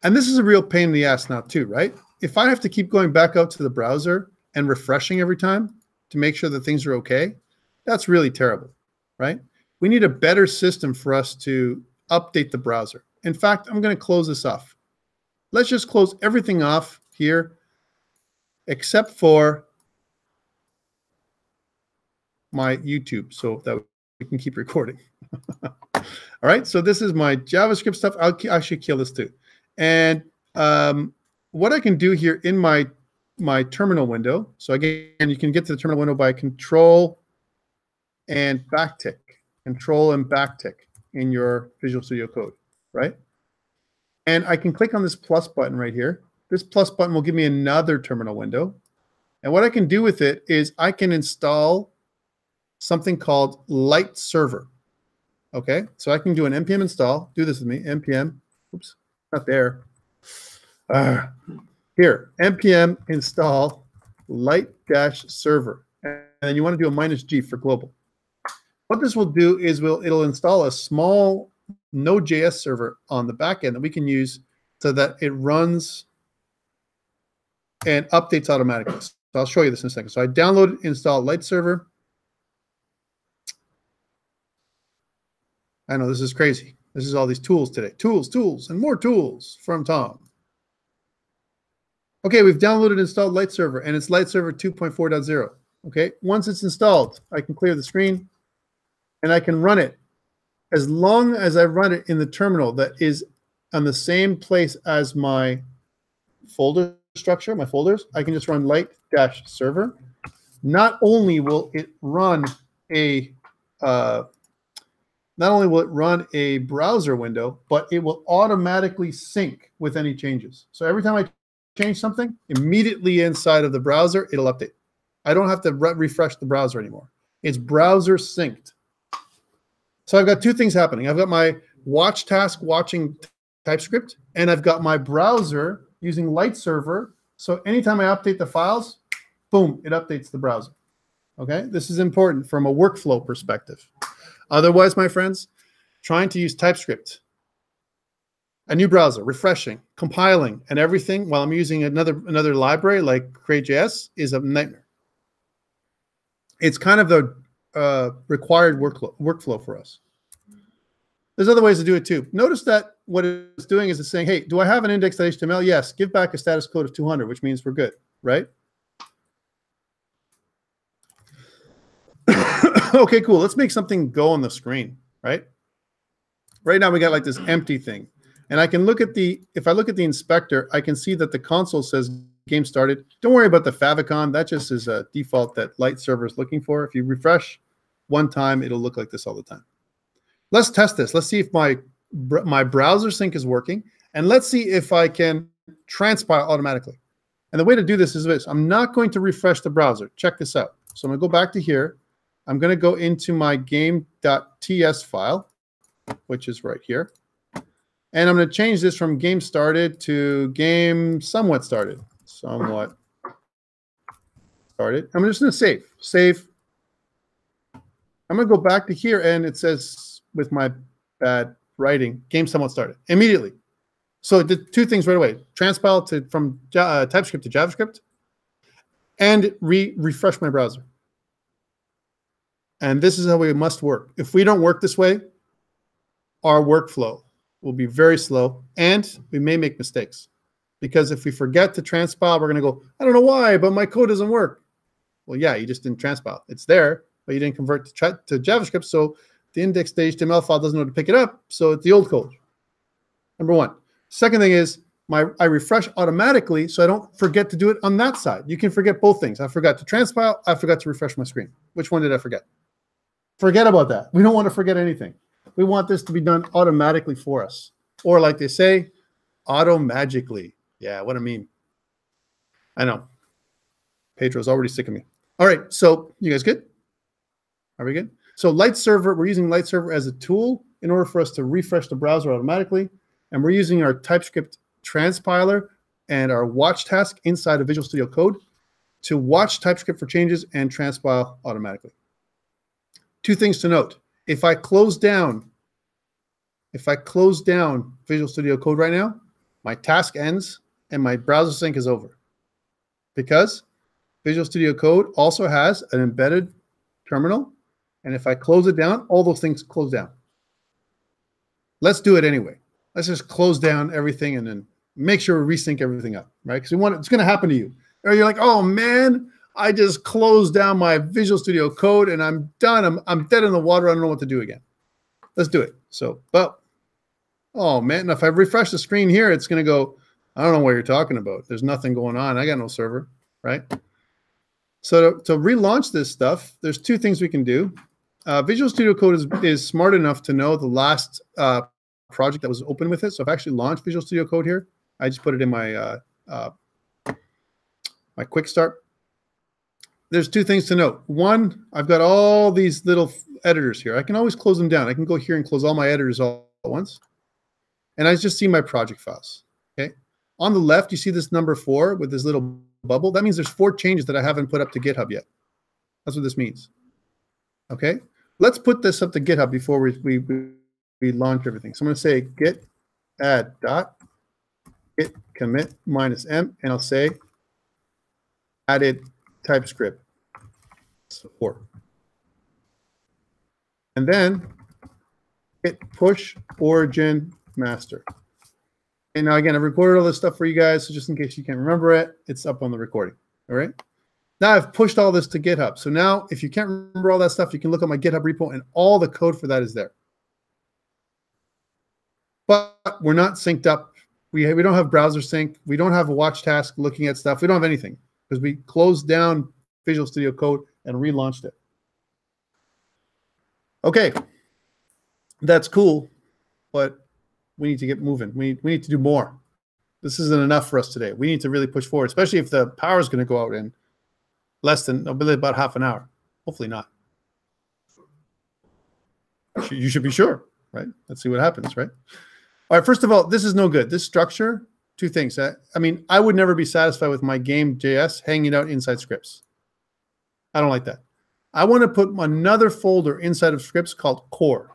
And this is a real pain in the ass now too, right? If I have to keep going back out to the browser and refreshing every time to make sure that things are okay, that's really terrible, right? We need a better system for us to update the browser. In fact, I'm going to close this off. Let's just close everything off here except for my YouTube so that we can keep recording. All right, so this is my JavaScript stuff. I'll actually kill this too. And what I can do here in my terminal window, so again, you can get to the terminal window by Control and backtick in your Visual Studio Code, right? And I can click on this plus button right here. This plus button will give me another terminal window. And what I can do with it is I can install something called Light Server. Okay, so I can do an npm install. Do this with me, npm. Oops, not there. Here, npm install light-server. And then you want to do a -G for global. What this will do is it'll install a small Node.js server on the back end that we can use so that it runs and updates automatically. So I'll show you this in a second. So I downloaded, installed Light Server. I know this is crazy. This is all these tools today. Tools, and more tools from Tom. Okay, we've downloaded and installed Light Server, and it's Light Server 2.4.0. Okay, once it's installed, I can clear the screen, and I can run it. As long as I run it in the terminal that is on the same place as my folder structure, my folders, I can just run light-server. Not only will it run a browser window, but it will automatically sync with any changes. So every time I change something, immediately inside of the browser, it'll update. I don't have to refresh the browser anymore. It's browser synced. So I've got two things happening. I've got my watch task watching TypeScript, and I've got my browser using Light Server. So anytime I update the files, boom, it updates the browser. Okay, this is important from a workflow perspective. Otherwise, my friends, trying to use TypeScript a new browser, refreshing, compiling, and everything while I'm using another library like Create.js is a nightmare. It's kind of the required workflow for us. There's other ways to do it too. Notice that what it's doing is it's saying, hey, do I have an index.html? Yes, give back a status code of 200, which means we're good, right? Okay, cool. Let's make something go on the screen, right? Right now we got like this empty thing. And I can look at if I look at the inspector, I can see that the console says game started. Don't worry about the favicon. That just is a default that Light Server is looking for. If you refresh one time, it'll look like this all the time. Let's test this. Let's see if my browser sync is working. And let's see if I can transpile automatically. And the way to do this is this. I'm not going to refresh the browser. Check this out. So I'm going to go back to here. I'm going to go into my game.ts file, which is right here. And I'm going to change this from game started to game somewhat started. Somewhat started. I'm just going to save. Save. I'm going to go back to here, and it says, with my bad writing, game somewhat started. Immediately. So it did two things right away. Transpile from TypeScript to JavaScript, and refresh my browser. And this is how we must work. If we don't work this way, our workflow will be very slow, and we may make mistakes. Because if we forget to transpile, we're going to go, I don't know why, but my code doesn't work. Well, yeah, you just didn't transpile. It's there, but you didn't convert to JavaScript, so the index.html file doesn't know to pick it up, so it's the old code. Number one. Second thing is, I refresh automatically, so I don't forget to do it on that side. You can forget both things. I forgot to transpile. I forgot to refresh my screen. Which one did I forget? Forget about that. We don't want to forget anything. We want this to be done automatically for us. Or like they say, auto-magically. Yeah, what a meme. I know. Pedro's already sick of me. All right, so you guys good? Are we good? So Light Server, we're using Light Server as a tool in order for us to refresh the browser automatically. And we're using our TypeScript transpiler and our watch task inside of Visual Studio Code to watch TypeScript for changes and transpile automatically. Two things to note. If I close down Visual Studio Code right now, my task ends and my browser sync is over. Because Visual Studio Code also has an embedded terminal, and if I close it down, all those things close down. Let's do it anyway. Let's just close down everything and then make sure we resync everything up, right? Because it's going to happen to you. Or you're like, oh man, I just closed down my Visual Studio Code and I'm done. I'm dead in the water. I don't know what to do again. Let's do it. So, but, oh man, if I refresh the screen here, it's going to go, I don't know what you're talking about. There's nothing going on. I got no server, right? So to relaunch this stuff, there's two things we can do. Visual Studio Code is smart enough to know the last project that was open with it. So I've actually launched Visual Studio Code here. I just put it in my my quick start. There's two things to note. One, I've got all these little editors here. I can always close them down. I can go here and close all my editors all at once. And I just see my project files. Okay. On the left, you see this number 4 with this little bubble. That means there's 4 changes that I haven't put up to GitHub yet. That's what this means. Okay. Let's put this up to GitHub before we launch everything. So I'm going to say git add dot git commit -m, and I'll say added TypeScript support. And then git push origin master. And now again, I've recorded all this stuff for you guys, so just in case you can't remember it, it's up on the recording. All right. Now I've pushed all this to GitHub. So now if you can't remember all that stuff, you can look at my GitHub repo and all the code for that is there. But we're not synced up. We don't have browser sync. We don't have a watch task looking at stuff. We don't have anything because we closed down Visual Studio Code and relaunched it. Okay, that's cool, but we need to get moving. We need to do more. This isn't enough for us today. We need to really push forward, especially if the power is going to go out in less than about half an hour. Hopefully not. You should be sure, right? Let's see what happens, right? All right, first of all, this is no good. This structure, two things. I mean, I would never be satisfied with my game.js hanging out inside scripts. I don't like that. I want to put another folder inside of scripts called core.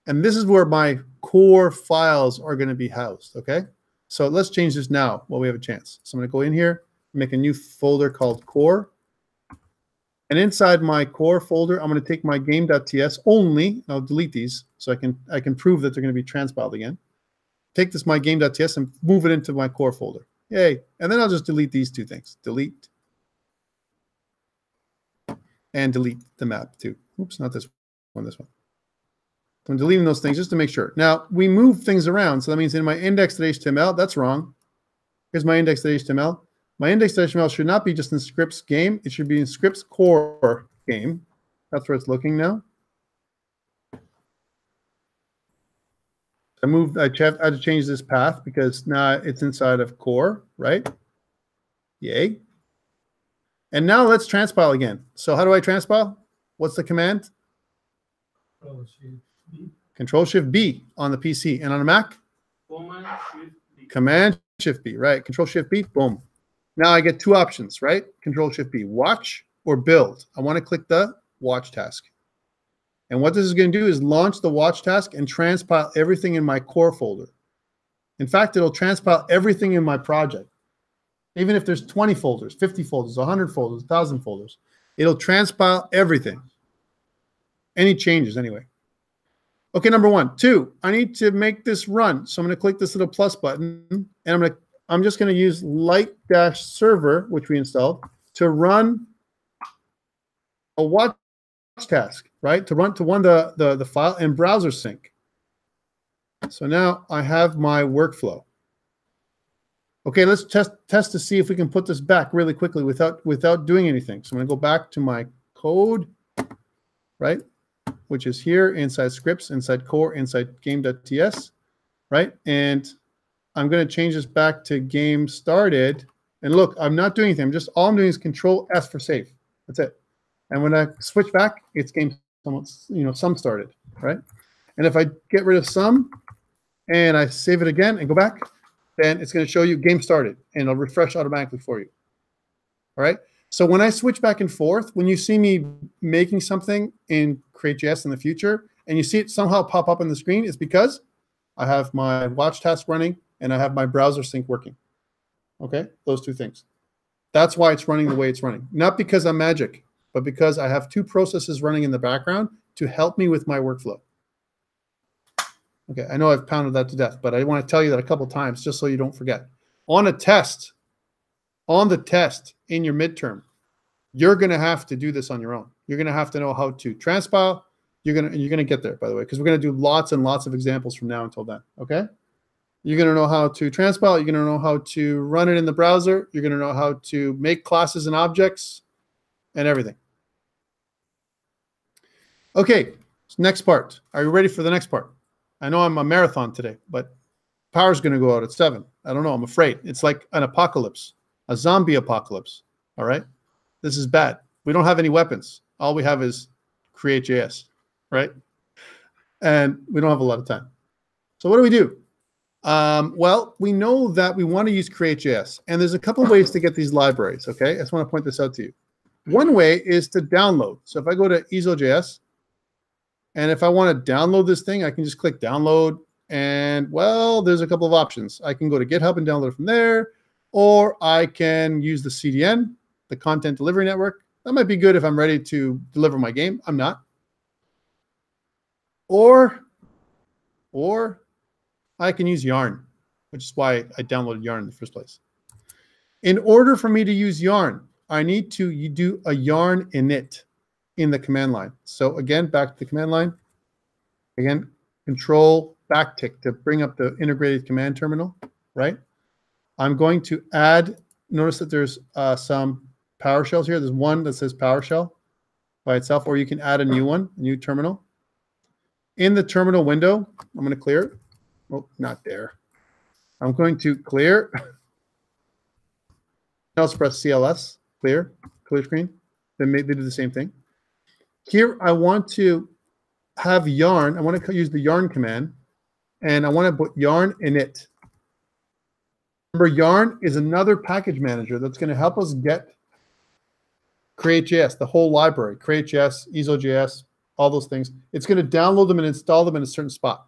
And this is where my core files are going to be housed, okay? So let's change this now while we have a chance. So I'm going to go in here, make a new folder called core. And inside my core folder, I'm going to take my game.ts only, and I'll delete these so I can prove that they're going to be transpiled again. Take this my game.ts and move it into my core folder. Yay. And then I'll just delete these two things. Delete. And delete the map too. Oops, not this one, this one. So I'm deleting those things just to make sure. Now, we move things around. So that means in my index.html, that's wrong. Here's my index.html. My index.html should not be just in scripts game. It should be in scripts core game. That's where it's looking now. I had to change this path because now it's inside of core, right? Yay. And now let's transpile again. So how do I transpile? What's the command? Control-Shift-B on the PC. And on a Mac? Command-Shift-B. Command-Shift-B, right. Control-Shift-B, boom. Now I get two options, right? Control-Shift-B, watch or build. I want to click the watch task. And what this is going to do is launch the watch task and transpile everything in my core folder. In fact, it'll transpile everything in my project. Even if there's 20 folders, 50 folders, 100 folders, 1,000 folders, it'll transpile everything. Any changes anyway. Okay, number one. Two, I need to make this run. So I'm going to click this little plus button, and I'm just going to use light-server, which we installed, to run a watch task, right? To run the file and browser sync. So now I have my workflow. Okay, let's test to see if we can put this back really quickly without doing anything. So I'm going to go back to my code, right? Which is here inside scripts, inside core, inside game.ts, right? And I'm going to change this back to game started. And look, I'm not doing anything. All I'm doing is Control S for save. That's it. And when I switch back, it's game sum started, right? And if I get rid of sum and I save it again and go back, then it's going to show you game started, and it'll refresh automatically for you. All right. So when I switch back and forth, when you see me making something in Create.js in the future, and you see it somehow pop up on the screen, it's because I have my watch task running and I have my browser sync working. Okay, those two things. That's why it's running the way it's running. Not because I'm magic, but because I have two processes running in the background to help me with my workflow. Okay, I know I've pounded that to death, but I want to tell you that a couple times just so you don't forget. On the test in your midterm, you're going to have to do this on your own. You're going to have to know how to transpile. You're going to get there, by the way, because we're going to do lots and lots of examples from now until then, okay? You're going to know how to transpile. You're going to know how to run it in the browser. You're going to know how to make classes and objects and everything. Okay, next part. Are you ready for the next part? I know I'm a marathon today, but power's going to go out at 7. I don't know. I'm afraid. It's like an apocalypse, a zombie apocalypse. All right? This is bad. We don't have any weapons. All we have is Create.js, right? And we don't have a lot of time. So what do we do? Well, we know that we want to use Create.js, and there's a couple of ways to get these libraries, okay? I just want to point this out to you. One way is to download. So if I go to easel.js, and if I want to download this thing, I can just click download. And, well, there's a couple of options. I can go to GitHub and download it from there, or I can use the CDN, the Content Delivery Network. That might be good if I'm ready to deliver my game. I'm not. Or I can use Yarn, which is why I downloaded Yarn in the first place. In order for me to use Yarn, I need to do a Yarn init in the command line. So again, back to the command line. Again, Control backtick to bring up the integrated command terminal, right? I'm going to add, notice that there's some PowerShells here. There's one that says PowerShell by itself, or you can add a new one, a new terminal. In the terminal window, I'm going to clear it. Oh, not there. I'm going to clear. I'll press CLS, clear screen. They do the same thing. Here, I want to have Yarn. I want to use the Yarn command, and I want to put Yarn init. Remember, Yarn is another package manager that's going to help us get Create.js, the whole library, Create.js, easel.js, all those things. It's going to download them and install them in a certain spot.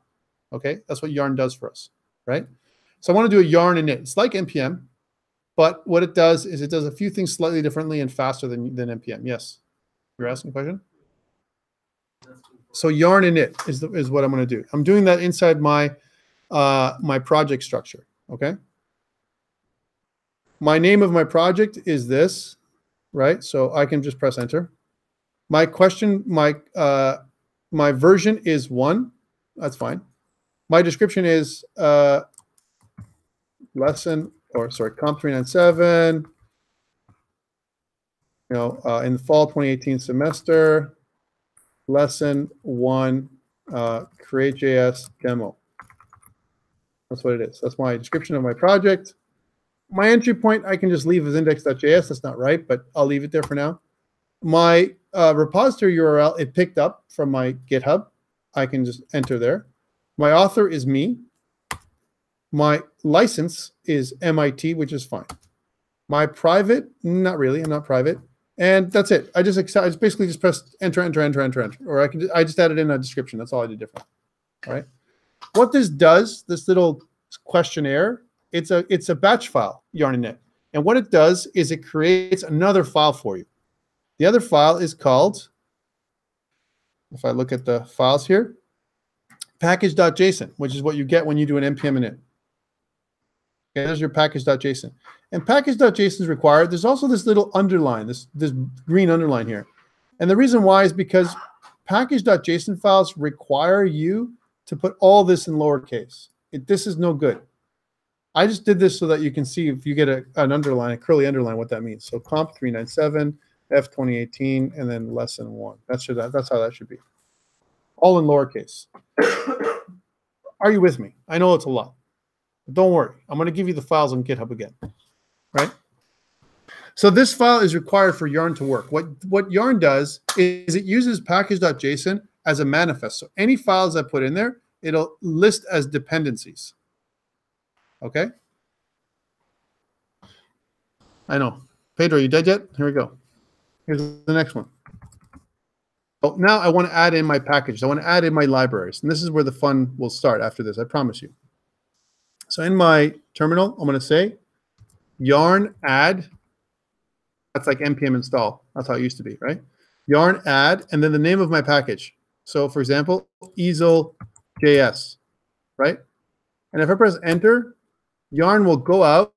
Okay, that's what yarn does for us, right? So I want to do a yarn init. It's like npm, but what it does is it does a few things slightly differently and faster than npm. Yes, you're asking a question. So yarn init is what I'm going to do. I'm doing that inside my my project structure. Okay. My name of my project is this, right? So I can just press enter. My question, my version is 1. That's fine. My description is COMP397. In the fall 2018 semester, lesson 1, create.js demo. That's what it is. That's my description of my project. My entry point, I can just leave as index.js. That's not right, but I'll leave it there for now. My repository URL, it picked up from my GitHub. I can just enter there. My author is me. My license is MIT, which is fine. My private, not really. I'm not private. And that's it. I just basically just pressed enter, enter, enter, enter, enter. Or I just added in a description. That's all I did different. All right. What this does, this little questionnaire, it's a batch file, yarn init. And what it does is it creates another file for you. The other file is called, if I look at the files here, package.json, which is what you get when you do an npm init. Okay, there's your package.json. And package.json is required. There's also this little underline, this green underline here. And the reason why is because package.json files require you to put all this in lowercase. This is no good. I just did this so that you can see if you get an underline, a curly underline, what that means. So COMP397, F2018, and then lesson 1. That's how that should be. All in lowercase. Are you with me? I know it's a lot. But don't worry. I'm going to give you the files on GitHub again. Right? So this file is required for Yarn to work. What Yarn does is it uses package.json as a manifest. So any files I put in there, it'll list as dependencies. Okay? I know. Pedro, you dead yet? Here we go. Here's the next one. Oh, now I want to add in my package. I want to add in my libraries. And this is where the fun will start after this, I promise you. So in my terminal, I'm going to say yarn add. That's like npm install. That's how it used to be, right? Yarn add, and then the name of my package. So for example, easel.js, right? And if I press enter, Yarn will go out,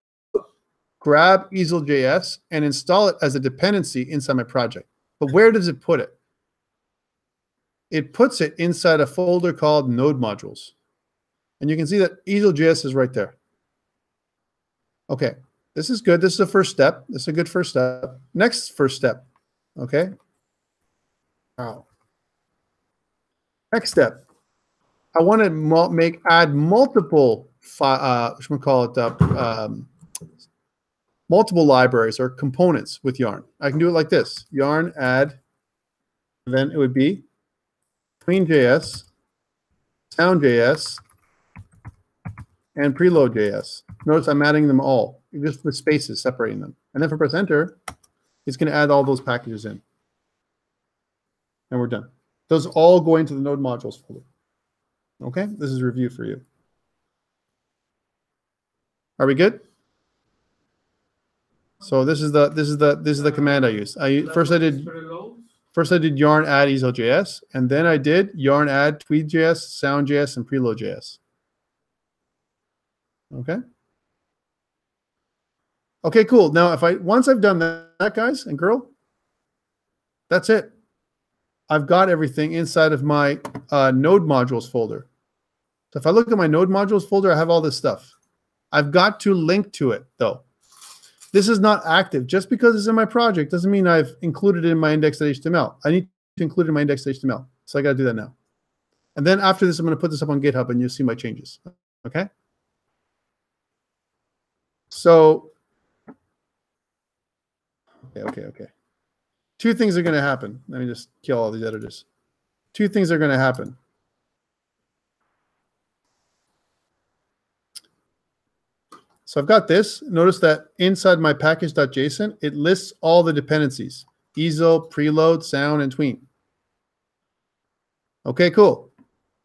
grab easel.js, and install it as a dependency inside my project. But where does it put it? It puts it inside a folder called Node Modules. And you can see that easel.js is right there. Okay, this is good. This is the first step. This is a good first step. Next first step. Okay. Wow. Next step. I want to add multiple multiple libraries or components with Yarn. I can do it like this: Yarn add, and then it would be Tween.js, Sound.js, and Preload.js. Notice I'm adding them all, just with spaces separating them. And then if I press enter, it's going to add all those packages in. And we're done. Those all go into the Node Modules folder. Okay, this is review for you. Are we good? So this is the command I used. First I did yarn add easel.js, and then I did yarn add Tweed.js, Sound.js, and Preload.js. Okay. Okay, cool. Now once I've done that, guys and girl, that's it. I've got everything inside of my Node Modules folder. So if I look at my Node Modules folder, I have all this stuff. I've got to link to it, though. This is not active. Just because it's in my project doesn't mean I've included it in my index.html. I need to include it in my index.html. So I got to do that now. And then after this, I'm going to put this up on GitHub, and you'll see my changes. Okay? So, okay. Two things are going to happen. Let me just kill all these editors. Two things are going to happen. So I've got this. Notice that inside my package.json, it lists all the dependencies: easel, preload, sound, and tween. Okay, cool.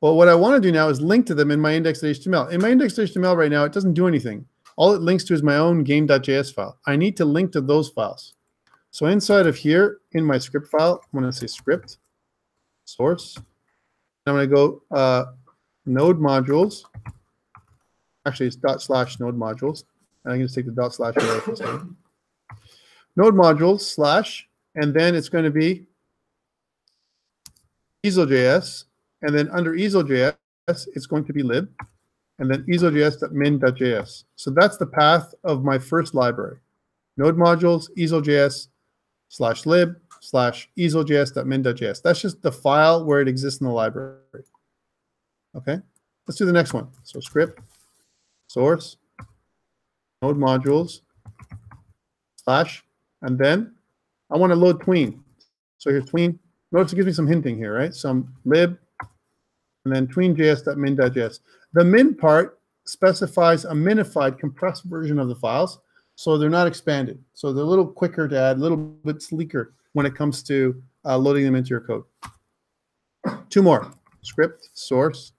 Well, what I want to do now is link to them in my index.html. In my index.html right now, it doesn't do anything. All it links to is my own game.js file. I need to link to those files. So inside of here, in my script file, I'm going to say script, source. I'm going to go node modules. Actually, it's / node modules. And I'm going to take the / away for a second. Node modules / and then it's going to be easel.js. And then under easel.js, it's going to be lib. And then easel.js.min.js. So that's the path of my first library. Node modules, easel.js / lib / easel.js.min.js. That's just the file where it exists in the library. Okay, let's do the next one. So script, source, node modules, / and then I want to load tween. So here's tween. Notice it gives me some hinting here, right? Some lib, and then tween.js.min.js. The min part specifies a minified, compressed version of the files, so they're not expanded. So they're a little quicker to add, a little bit sleeker when it comes to loading them into your code. Two more. Script, source,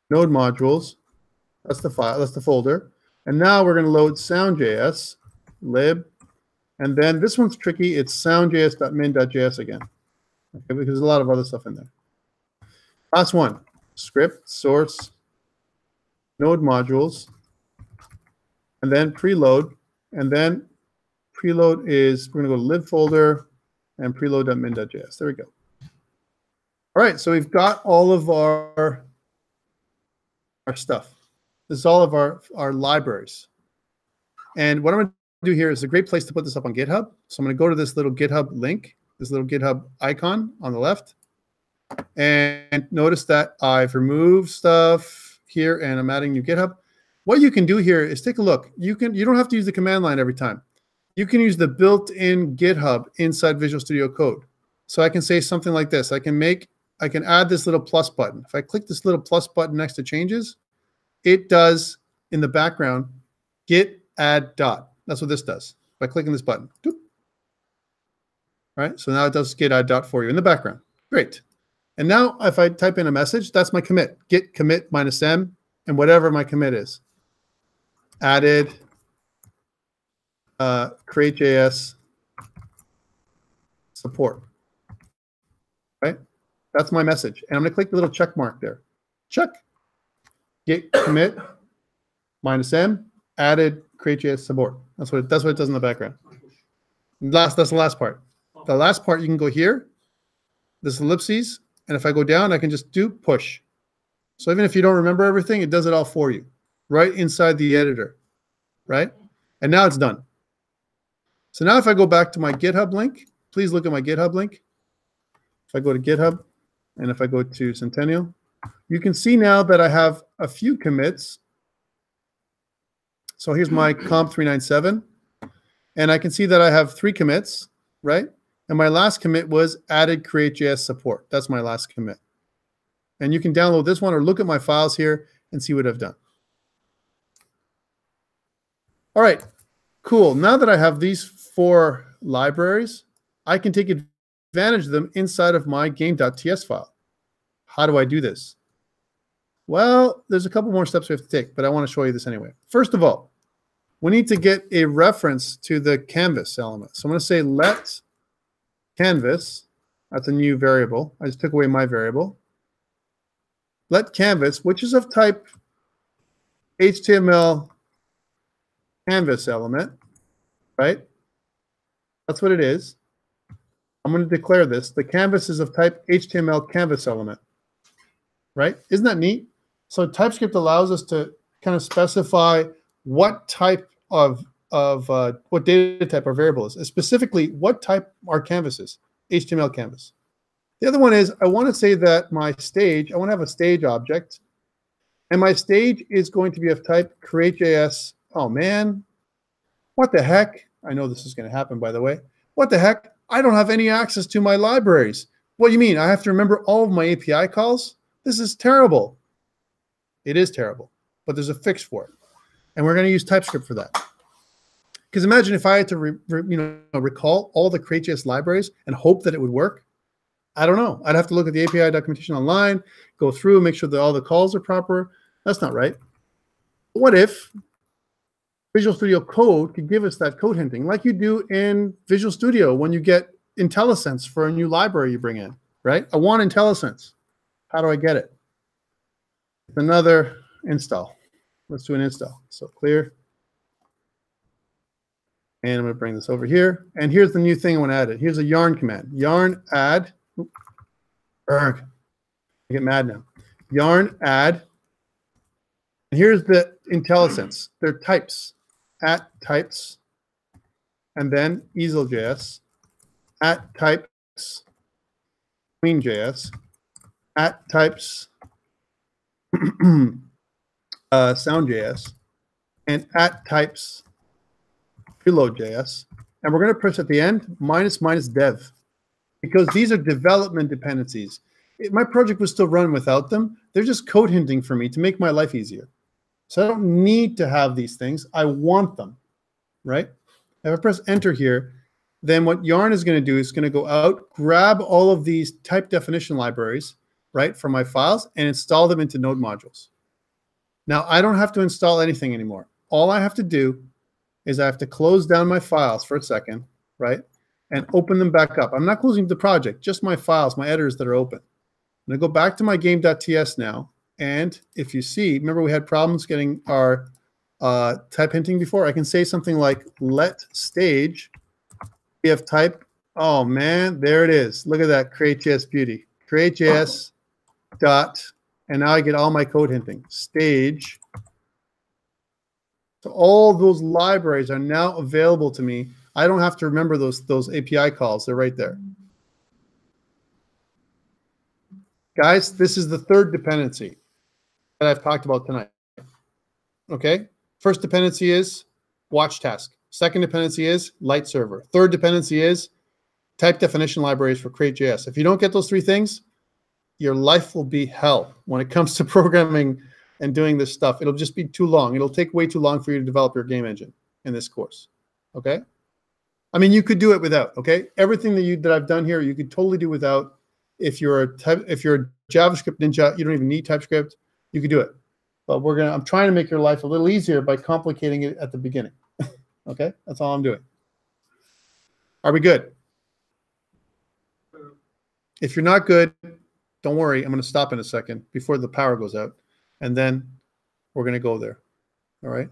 node modules. That's the file, that's the folder. And now we're going to load sound.js, lib, and then this one's tricky. It's sound.js.min.js again, okay, because there's a lot of other stuff in there. Last one, script, source, node modules, and then preload. And then preload is, we're going to go to lib folder and preload.min.js. There we go. All right, so we've got all of our stuff. This is all of our libraries. And what I'm going to do here is a great place to put this up on GitHub. So I'm going to go to this little GitHub link, this little GitHub icon on the left. And notice that I've removed stuff here and I'm adding new GitHub. What you can do here is take a look. You don't have to use the command line every time. You can use the built-in GitHub inside Visual Studio Code. So I can say something like this. I can add this little plus button. If I click this little plus button next to changes, it does in the background Git Add dot. That's what this does. By clicking this button. Doop. All right, so now it does Git Add dot for you in the background. Great. And now if I type in a message, that's my commit. Git commit -m and whatever my commit is. Added create.js support. Right? That's my message. And I'm going to click the little check mark there. Check. Git commit -m added create.js support. That's what it does in the background. That's the last part. The last part, you can go here, this ellipses, and if I go down, I can just do push. So even if you don't remember everything, it does it all for you, right inside the editor, right? And now it's done. So now if I go back to my GitHub link, please look at my GitHub link. If I go to GitHub, and if I go to Centennial, you can see now that I have a few commits. So here's my COMP397, and I can see that I have 3 commits, right? And my last commit was added create.js support. That's my last commit. And you can download this one or look at my files here and see what I've done. All right, cool. Now that I have these 4 libraries, I can take advantage of them inside of my game.ts file. How do I do this? Well, there's a couple more steps we have to take, but I want to show you this anyway. First of all, we need to get a reference to the canvas element. So I'm going to say let canvas, that's a new variable. I just took away my variable. Let canvas, which is of type HTML canvas element, right? That's what it is. I'm going to declare this. The canvas is of type HTML canvas element, right? Isn't that neat? So TypeScript allows us to kind of specify what type of what data type our variable is. Specifically, what type our canvas is, HTML canvas. The other one is I want to say that my stage, I want to have a stage object, and my stage is going to be of type create.js. Oh man, what the heck? I know this is going to happen, by the way. What the heck? I don't have any access to my libraries. What do you mean? I have to remember all of my API calls? This is terrible. It is terrible, but there's a fix for it. And we're going to use TypeScript for that. Because imagine if I had to recall all the create.js libraries and hope that it would work. I don't know. I'd have to look at the API documentation online, go through, make sure that all the calls are proper. That's not right. What if Visual Studio Code could give us that code hinting like you do in Visual Studio when you get IntelliSense for a new library you bring in, right? I want IntelliSense. How do I get it? Another install. Let's do an install. So clear. And I'm going to bring this over here. And here's the new thing I want to add it. Here's a yarn command. Yarn add. Erg. I get mad now. Yarn add. And here's the IntelliSense. They're types. At types. And then easel.js. At types. Queen.js. At types. Sound.js. And at types. Reload.js, and we're going to press at the end --dev, because these are development dependencies. My project would still run without them. They're just code hinting for me to make my life easier. So I don't need to have these things. I want them, right? If I press enter here, then what Yarn is going to do is going to go out, grab all of these type definition libraries, right, from my files and install them into Node modules. Now, I don't have to install anything anymore. All I have to do is I have to close down my files for a second, right, and open them back up. I'm not closing the project, just my files, my editors that are open. I'm going to go back to my game.ts now, and if you see, remember we had problems getting our type hinting before? I can say something like let stage be of type. Oh, man, there it is. Look at that, create.js beauty. Create.js dot, and now I get all my code hinting. Stage. So all those libraries are now available to me. I don't have to remember those API calls. They're right there. Guys, this is the third dependency that I've talked about tonight. Okay? First dependency is watch task. Second dependency is light server. Third dependency is type definition libraries for create.js. If you don't get those three things, your life will be hell when it comes to programming and doing this stuff. It'll just be too long. It'll take way too long for you to develop your game engine in this course. Okay? I mean, you could do it without. Okay? Everything that I've done here, you could totally do without. If you're a JavaScript ninja, you don't even need TypeScript. You could do it. But I'm trying to make your life a little easier by complicating it at the beginning. Okay? That's all I'm doing. Are we good? If you're not good, don't worry. I'm going to stop in a second before the power goes out. And then we're going to go there. All right?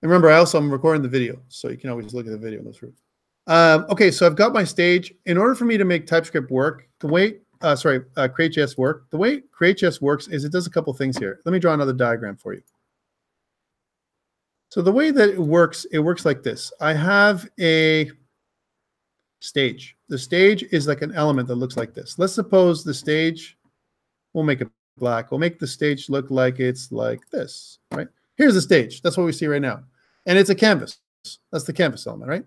And remember, I'm recording the video, so you can always look at the video and go through. Okay, so I've got my stage. In order for me to make TypeScript work, the way, Create.js work, the way Create.js works is it does a couple things here. Let me draw another diagram for you. So the way that it works like this. I have a stage. The stage is like an element that looks like this. Let's suppose the stage, we'll make it black. We'll make the stage look like it's like this, right? Here's the stage. That's what we see right now. And it's a canvas. That's the canvas element, right?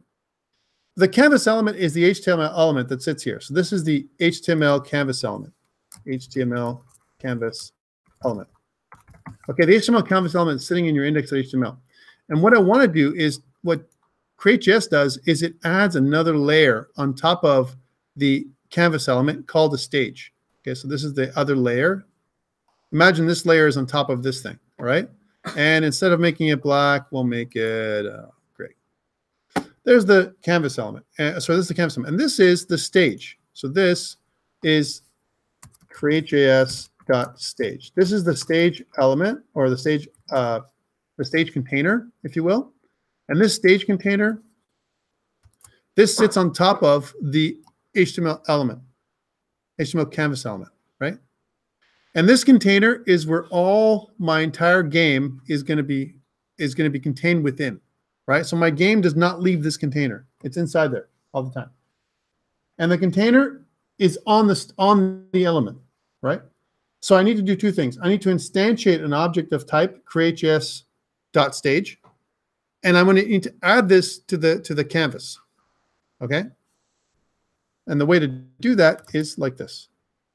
The canvas element is the HTML element that sits here. So this is the HTML canvas element. HTML canvas element. Okay, the HTML canvas element is sitting in your index.html. And what I want to do is, what Create.js does is it adds another layer on top of the canvas element called a stage. Okay, so this is the other layer. Imagine this layer is on top of this thing, all right? And instead of making it black, we'll make it gray. There's the canvas element. So this is the canvas element. And this is the stage. So this is create.js.stage. This is the stage element, or the stage container, if you will. And this stage container, this sits on top of the HTML element, HTML canvas element, right? And this container is where all my entire game is going to be contained within, right? So my game does not leave this container. It's inside there all the time. And the container is on the element, right? So I need to do two things. I need to instantiate an object of type create.js.stage, and I'm going to need to add this to the canvas, okay? And the way to do that is like this.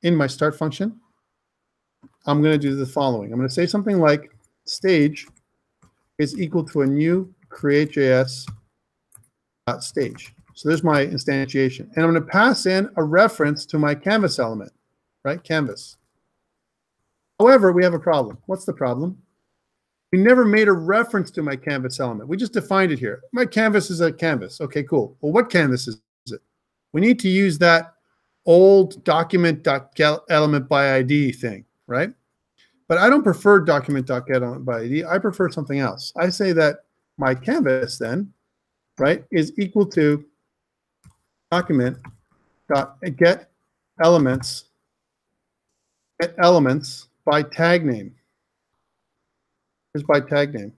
In my start function, I'm going to do the following. I'm going to say something like stage is equal to a new create.js.stage. So there's my instantiation. And I'm going to pass in a reference to my canvas element, right? Canvas. However, we have a problem. What's the problem? We never made a reference to my canvas element. We just defined it here. My canvas is a canvas. Okay, cool. Well, what canvas is it? We need to use that old document.getElement by ID thing, right? But I don't prefer document.getElement by ID. I prefer something else. I say that my canvas then, right, is equal to document.getElements by tag name. Is by tag name.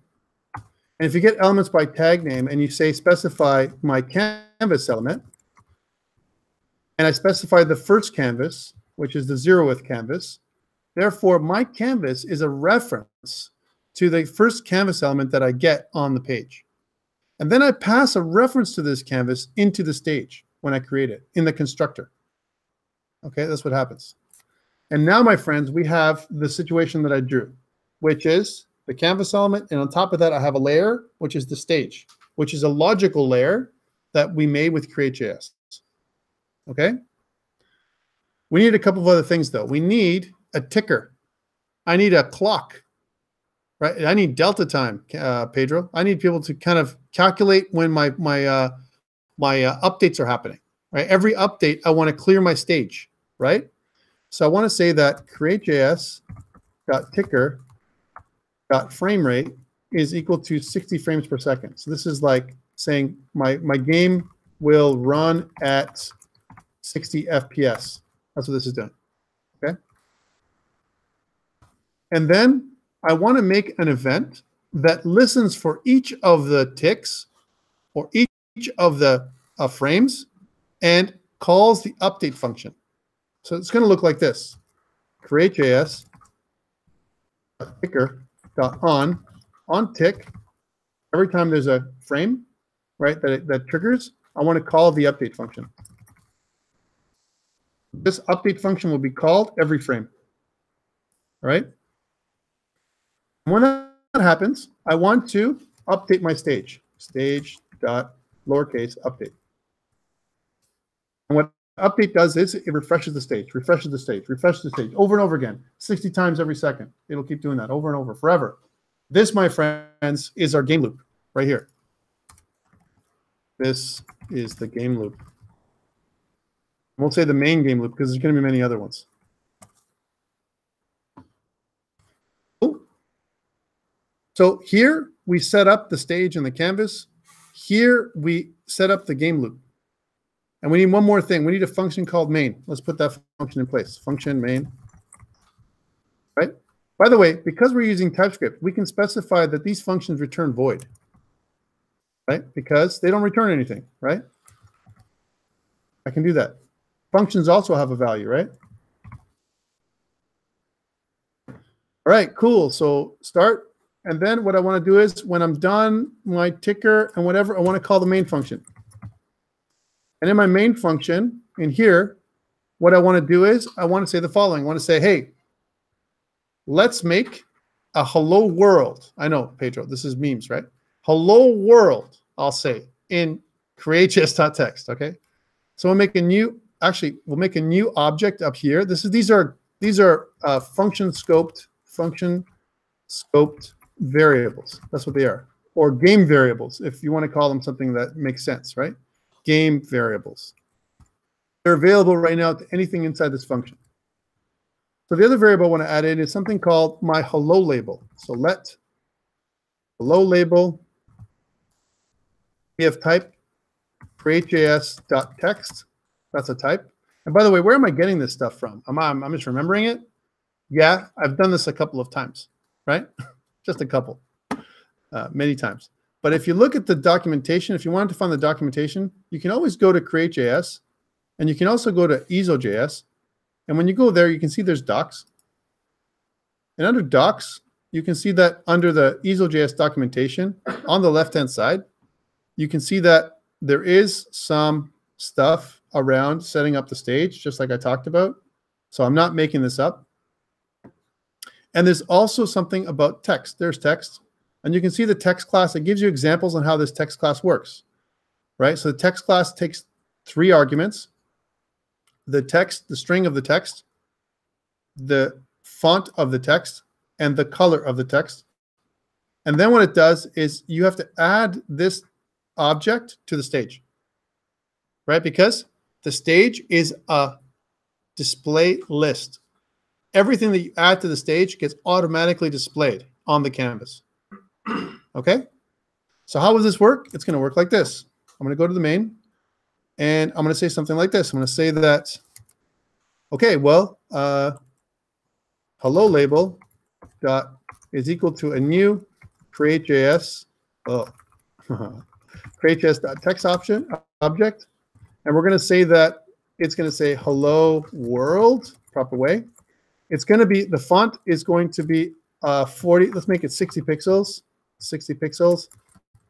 And if you get elements by tag name and you say specify my canvas element, and I specify the first canvas, which is the 0th canvas, therefore my canvas is a reference to the first canvas element that I get on the page. And then I pass a reference to this canvas into the stage when I create it in the constructor. Okay, that's what happens. And now, my friends, we have the situation that I drew, which is the canvas element, and on top of that, I have a layer, which is the stage, which is a logical layer that we made with Create.js. Okay? We need a couple of other things, though. We need a ticker. I need a clock, right? I need delta time, Pedro. I need people to kind of calculate when my updates are happening, right? Every update, I want to clear my stage, right? So I want to say that create.js.ticker.frame rate is equal to 60 frames per second. So this is like saying my game will run at 60 FPS. That's what this is doing. Okay. And then I want to make an event that listens for each of the ticks or each of the frames and calls the update function. So it's going to look like this. Create.js ticker.on tick. Every time there's a frame, right, that triggers, I want to call the update function. This update function will be called every frame. All right? When that happens, I want to update my stage. Stage.lowercase update. And what update does is it refreshes the stage, refreshes the stage, refreshes the stage over and over again, 60 times every second. It'll keep doing that over and over forever. This, my friends, is our game loop right here. This is the game loop. I won't say the main game loop because there's going to be many other ones. So here we set up the stage and the canvas. Here we set up the game loop. And we need one more thing. We need a function called main. Let's put that function in place. Function main. Right? By the way, because we're using TypeScript, we can specify that these functions return void. Right? Because they don't return anything, right? I can do that. Functions also have a value, right? All right, cool. So start. And then what I want to do is when I'm done my ticker and whatever, I want to call the main function. And in my main function in here, what I want to do is I want to say the following. I want to say, hey, let's make a hello world. I know, Pedro, this is memes, right? Hello world, I'll say, in create.js.text, okay? So we'll make a new, actually, we'll make a new object up here. These are function scoped variables. That's what they are. Or game variables, if you want to call them something that makes sense, right? Game variables. They're available right now to anything inside this function. So the other variable I want to add in is something called my hello label. So let hello label, we have type create.js.text. That's a type. And by the way, where am I getting this stuff from? I'm just remembering it. Yeah, I've done this a couple of times, right? Just a couple, many times. But if you look at the documentation, if you wanted to find the documentation, you can always go to Create.js, and you can also go to Ezo.js. And when you go there, you can see there's docs. And under docs, you can see that under the Ezo.js documentation, on the left-hand side, you can see that there is some stuff around setting up the stage, just like I talked about. So I'm not making this up. And there's also something about text. There's text. And you can see the text class. It gives you examples on how this text class works. right? So the text class takes 3 arguments: the text, the string of the text, the font of the text, and the color of the text. And then what it does is you have to add this object to the stage, right? Because the stage is a display list. Everything that you add to the stage gets automatically displayed on the canvas. Okay? So how does this work? It's going to work like this. I'm going to go to the main, and I'm going to say something like this. I'm going to say that, okay, well, hello label dot is equal to a new create.js, create.js.text object, and we're going to say that it's going to say hello world, proper way. It's going to be, the font is going to be 40, let's make it 60 pixels,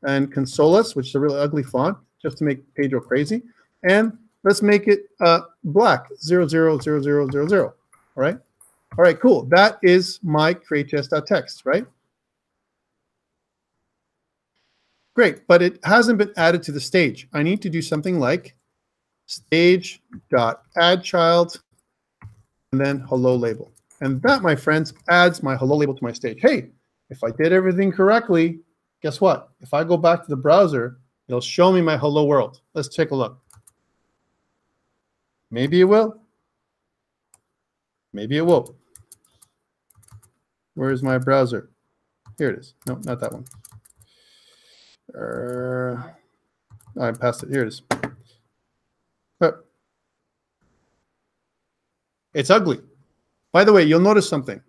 and Consolus, which is a really ugly font, just to make Pedro crazy. And let's make it black, 000000. All right? All right, cool. That is my create.js.text, right? Great, but it hasn't been added to the stage. I need to do something like stage.addChild, and then hello label. And that, my friends, adds my hello label to my stage. Hey, if I did everything correctly, guess what? If I go back to the browser, it'll show me my hello world. Let's take a look. Maybe it will. Maybe it won't. Where is my browser? Here it is. No, not that one. I passed it. Here it is. But it's ugly. By the way, you'll notice something.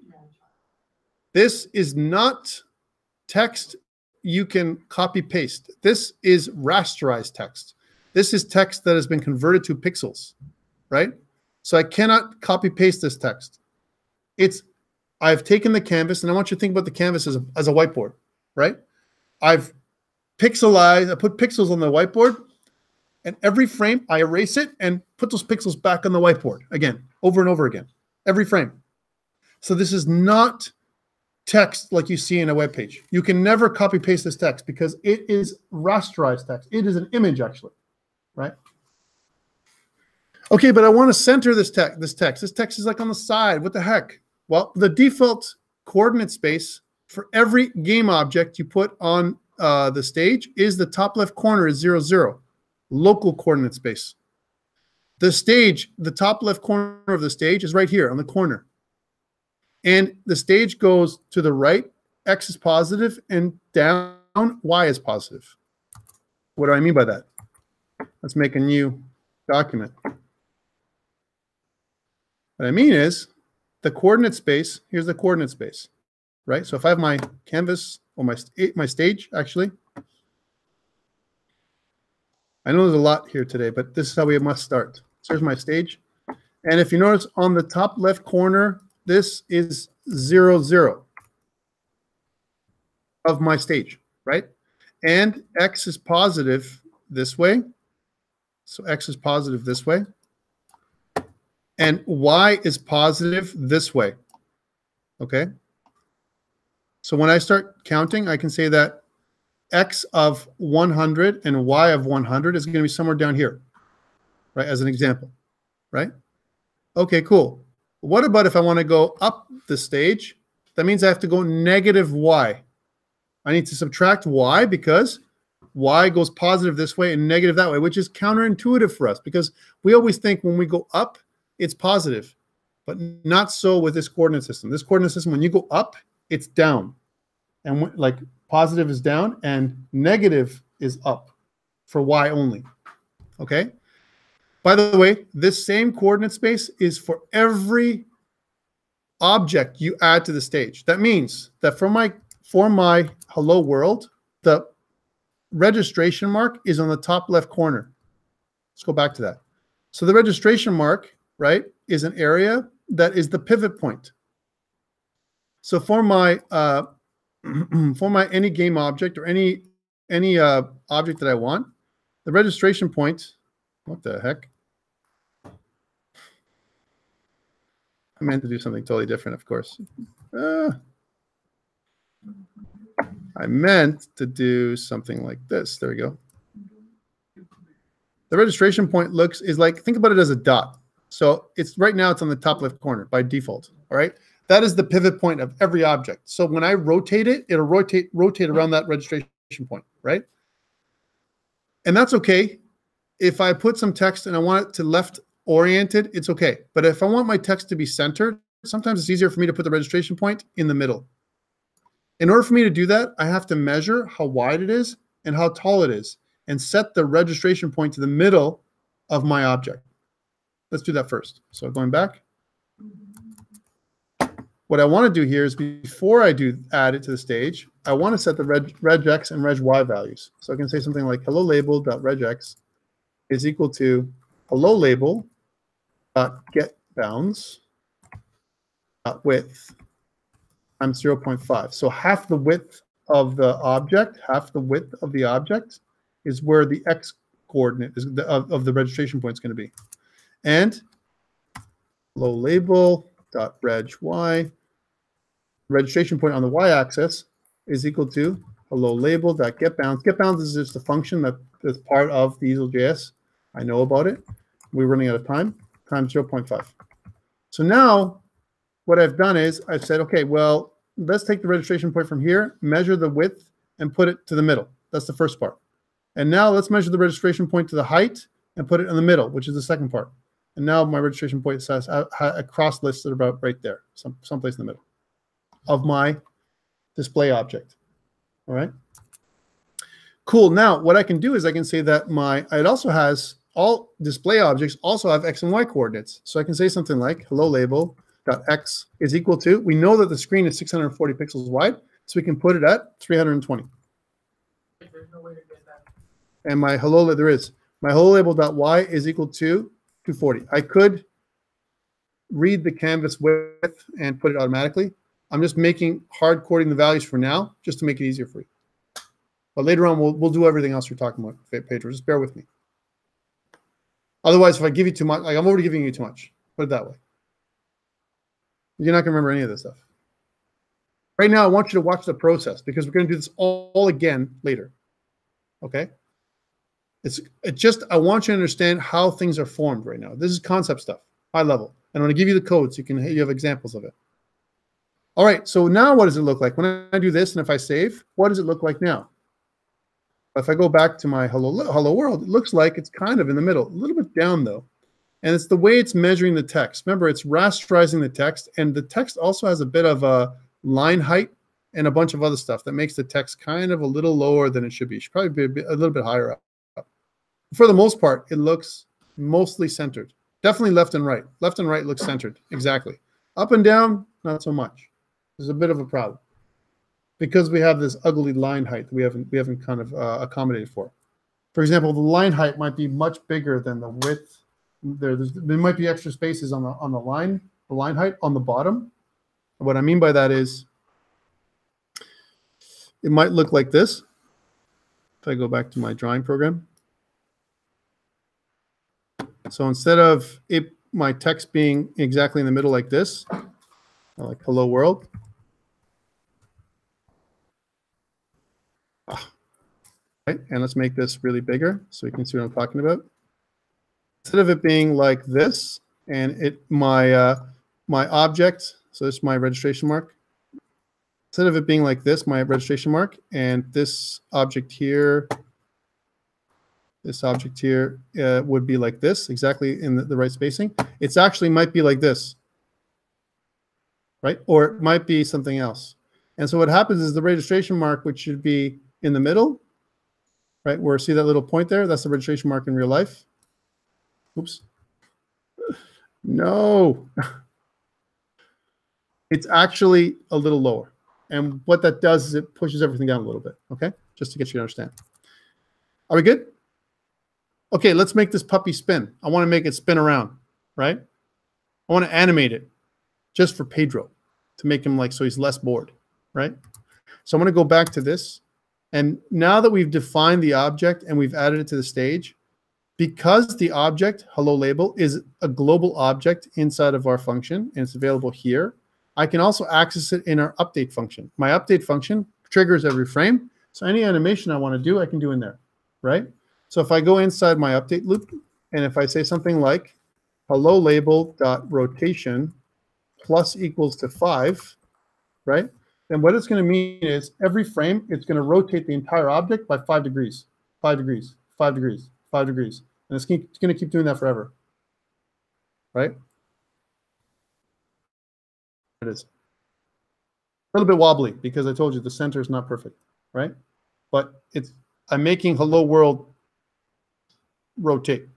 This is not text you can copy paste. This is rasterized text. This is text that has been converted to pixels, right? So I cannot copy paste this text. I've taken the canvas, and I want you to think about the canvas as a whiteboard, right? I've pixelized, I put pixels on the whiteboard, and every frame I erase it and put those pixels back on the whiteboard again, over and over again, every frame. So this is not text like you see in a web page. You can never copy paste this text because it is rasterized text. It is an image actually, right? Okay, but I want to center this text. This text is like on the side. What the heck? Well, the default coordinate space for every game object you put on the stage is the top left corner is 0, 0, local coordinate space. The stage, the top left corner of the stage is right here on the corner. And the stage goes to the right, X is positive, and down, Y is positive. What do I mean by that? Let's make a new document. What I mean is the coordinate space, here's the coordinate space, right? So if I have my canvas or my stage, actually, I know there's a lot here today, but this is how we must start. So here's my stage. And if you notice on the top left corner, this is 0, 0 of my stage, right? And X is positive this way. So X is positive this way. And Y is positive this way, okay? So when I start counting, I can say that X of 100 and Y of 100 is going to be somewhere down here, right, as an example, right? Okay, cool. What about if I want to go up the stage? That means I have to go negative Y. I need to subtract Y because Y goes positive this way and negative that way, which is counterintuitive for us because we always think when we go up, it's positive, but not so with this coordinate system. This coordinate system, when you go up, it's down. And like positive is down and negative is up for Y only, okay? By the way, this same coordinate space is for every object you add to the stage. That means that for my hello world, the registration mark is on the top left corner. Let's go back to that. So the registration mark, right, is an area that is the pivot point. So for my any game object or any object that I want, the registration point, what the heck? I meant to do something totally different, of course. I meant to do something like this. There we go. the registration point is like, think about it as a dot. So it's right now it's on the top left corner by default. All right. That is the pivot point of every object. So when I rotate it, it'll rotate around that registration point, right? And that's okay. If I put some text and I want it to left oriented, it's okay. But if I want my text to be centered, sometimes it's easier for me to put the registration point in the middle. In order for me to do that, I have to measure how wide it is and how tall it is and set the registration point to the middle of my object. Let's do that first. So going back. What I want to do here is before I do add it to the stage, I want to set the regex and regY values. So I can say something like hello label.regex is equal to hello label.getBounds width times 0.5. So half the width of the object, is where the x coordinate is of the registration point is going to be. And hello label.reg_y, registration point on the y-axis is equal to hello label.getBounds. GetBounds is just a function that is part of the easel.js. I know about it. We're running out of time, times 0.5. So now what I've done is I've said, okay, well, let's take the registration point from here, measure the width, and put it to the middle. That's the first part. And now let's measure the registration point to the height and put it in the middle, which is the second part. And now my registration point says a cross listed about right there, someplace in the middle of my display object. All right. Cool. Now what I can do is I can say that it also has all display objects also have x and y coordinates. So I can say something like hello label.x is equal to, we know that the screen is 640 pixels wide, so we can put it at 320. There's no way to get that. And my hello label.y is equal to 240. I could read the canvas width and put it automatically. I'm just hard coding the values for now, just to make it easier for you. But later on, we'll do everything else you're talking about, Pedro. Just bear with me. Otherwise, if I give you too much, like I'm already giving you too much. Put it that way. You're not going to remember any of this stuff. Right now, I want you to watch the process because we're going to do this all again later. Okay? I want you to understand how things are formed right now. This is concept stuff, high level. And I'm going to give you the code so you have examples of it. All right, so now what does it look like? When I do this and if I save, what does it look like now? If I go back to my hello world, it looks like it's kind of in the middle, a little bit down though. And it's the way it's measuring the text. Remember, it's rasterizing the text, and the text also has a bit of a line height and a bunch of other stuff that makes the text kind of a little lower than it should be. It should probably be a little bit higher up. For the most part, it looks mostly centered. Definitely left and right. Left and right looks centered, exactly. Up and down, not so much. There's a bit of a problem because we have this ugly line height that we haven't kind of accommodated for. For example, the line height might be much bigger than the width. There might be extra spaces on the line height on the bottom. What I mean by that is it might look like this. If I go back to my drawing program. So instead of my text being exactly in the middle like this, like hello world. Right, and let's make this really bigger so you can see what I'm talking about. Instead of it being like this, and my object, so this is my registration mark. Instead of it being like this, my registration mark, and this object here would be like this, exactly in the right spacing. It's actually might be like this, right? Or it might be something else. And so what happens is the registration mark, which should be in the middle, right? Where see that little point there? That's the registration mark in real life. Oops. No. It's actually a little lower. And what that does is it pushes everything down a little bit, okay? Just to get you to understand. Are we good? Okay, let's make this puppy spin. I want to make it spin around, right? I want to animate it just for Pedro to make him so he's less bored, right? So I'm going to go back to this. And now that we've defined the object and we've added it to the stage, because the object, hello label, is a global object inside of our function, and it's available here, I can also access it in our update function. My update function triggers every frame. So any animation I want to do, I can do in there, right? So if I go inside my update loop, and if I say something like hello label.rotation plus equals to 5, right? Then what it's going to mean is every frame, it's going to rotate the entire object by 5 degrees, 5 degrees, 5 degrees, 5 degrees. And it's going to keep doing that forever, right? It is. A little bit wobbly because I told you the center is not perfect, right? But I'm making hello world rotate.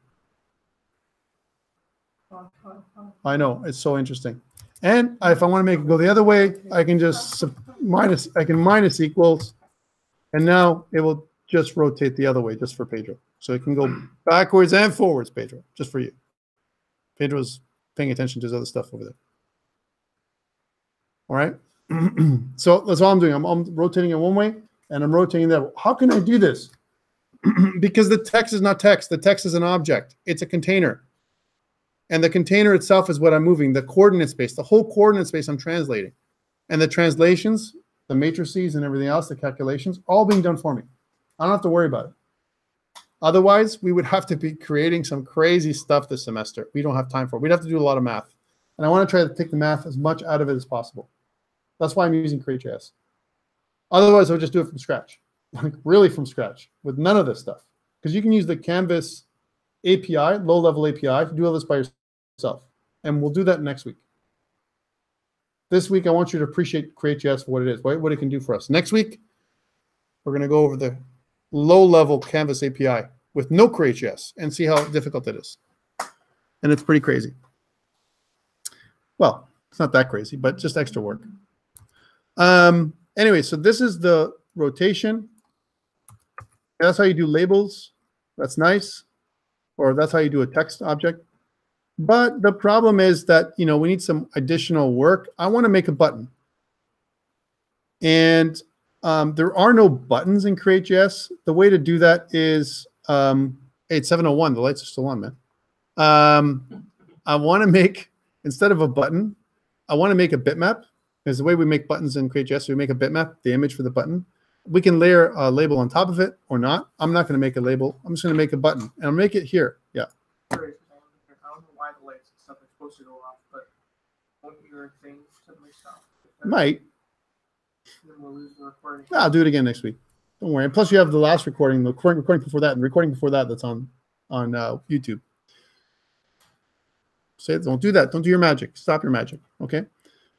I know, it's so interesting. And if I want to make it go the other way, I can just minus equals, and now it will just rotate the other way just for Pedro. So it can go backwards and forwards, Pedro, just for you. Pedro's paying attention to his other stuff over there. All right. So that's all I'm doing. I'm rotating it one way, and I'm rotating that. How can I do this? Because the text is not text. The text is an object. It's a container. And the container itself is what I'm moving, the coordinate space, the whole coordinate space I'm translating. And the translations, the matrices and everything else, the calculations, all being done for me. I don't have to worry about it. Otherwise, we would have to be creating some crazy stuff this semester. We don't have time for it. We'd have to do a lot of math. And I want to try to take the math as much out of it as possible. That's why I'm using Crius. Otherwise, I would just do it from scratch, like really from scratch, with none of this stuff. Because you can use the Canvas API, low-level API, to do all this by yourself. And we'll do that next week. This week, I want you to appreciate Crius for what it is, what it can do for us. Next week, we're going to go over the low-level Canvas API with no Crius and see how difficult it is. And it's pretty crazy. Well, it's not that crazy, but just extra work. Anyway, so this is the rotation. That's how you do labels. That's nice. Or that's how you do a text object. But the problem is that, we need some additional work. I want to make a button. And there are no buttons in Crius. The way to do that is, hey, it's 7:01. The lights are still on, man. I want to make, instead of a button, I want to make a bitmap. Because the way we make buttons in Crius, we make a bitmap, the image for the button. We can layer a label on top of it or not. I'm not going to make a label. I'm just going to make a button. And I'll make it here. Yeah. I don't know why the lights and stuff are supposed to go off, but won't your thing suddenly stop? Might. Then we'll lose the recording. I'll do it again next week. Don't worry. And plus, you have the last recording, the recording before that, and recording before that that's on YouTube. Say, don't do that. Don't do your magic. Stop your magic. Okay.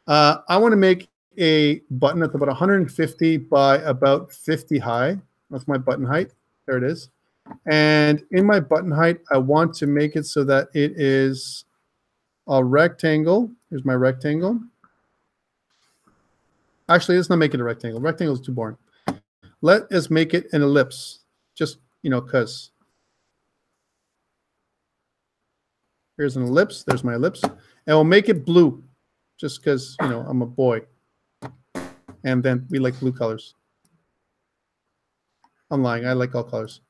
I want to make a button that's about 150 by about 50 high. That's my button height. There it is. And in my button height, I want to make it so that it is a rectangle. Here's my rectangle. Actually, let's not make it a rectangle. Rectangle is too boring. Let us make it an ellipse. Just, because. Here's an ellipse. There's my ellipse. And we'll make it blue. Just because, I'm a boy. And then we like blue colors. I'm lying. I like all colors.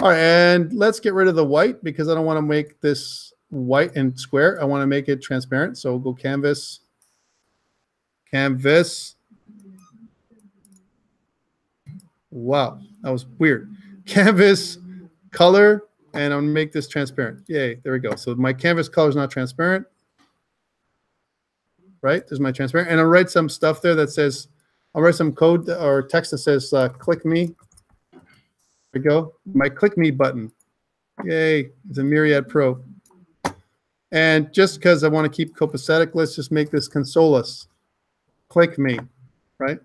All right, and let's get rid of the white because I don't want to make this white and square. I want to make it transparent. So we'll go canvas. Canvas. Wow, that was weird. Canvas, color, and I'm going to make this transparent. Yay, there we go. So my canvas color is not transparent. Right? There's my transparent. And I'll write some stuff there that says, I'll write some code or text that says, click me. There we go. My click me button. Yay. It's a Myriad Pro. And just because I want to keep copacetic, let's just make this consoleless. Click me. Right?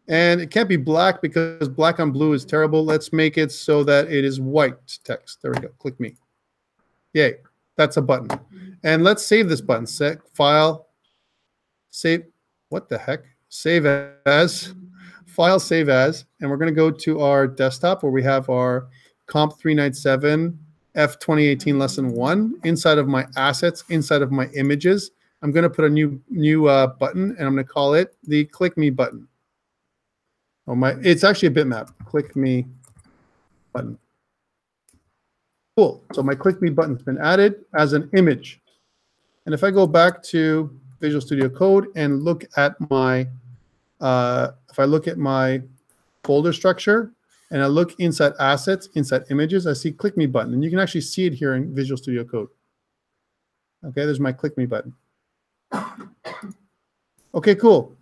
And it can't be black because black on blue is terrible. Let's make it so that it is white text. There we go. Click me. Yay. That's a button. And let's save this button. Set file, save, what the heck? Save as, file, save as. And we're going to go to our desktop where we have our COMP397 F2018 lesson 1 inside of my assets, inside of my images. I'm going to put a new button and I'm going to call it the click me button. It's actually a bitmap. Click me button. Cool. So my click me button's been added as an image. And if I go back to Visual Studio Code and look at my, if I look at my folder structure, and I look inside assets, inside images, I see click me button. And you can actually see it here in Visual Studio Code. Okay, there's my click me button. Okay, cool.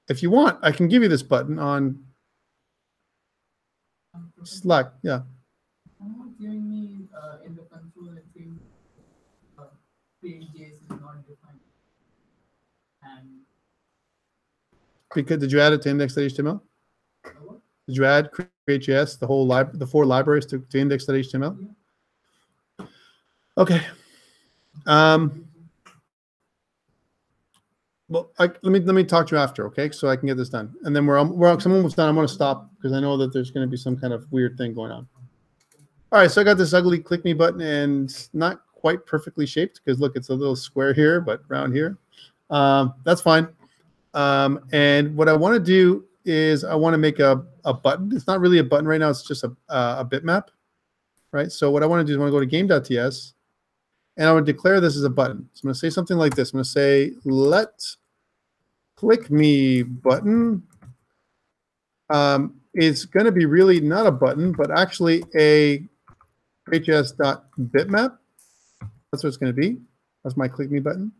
If you want, I can give you this button on Slack. Yeah. Giving me in the console, it seems page.js is not defined. And Because did you add it to index.html? what? Did you add create.js, the 4 libraries to index.html? Yeah. Okay. Well, let me talk to you after, okay? So I can get this done, and then we're almost done. I'm going to stop because I know that there's going to be some kind of weird thing going on. All right, so I got this ugly click me button, and not quite perfectly shaped because look, it's a little square here, but round here. That's fine. And what I want to do is I want to make a button. It's not really a button right now. It's just a bitmap, right? So what I want to do is I want to go to game.ts, and I want to declare this as a button. So I'm going to say something like this. I'm going to say let click me button is going to be really not a button, but actually a create.js.bitmap. That's what it's going to be. That's my click me button.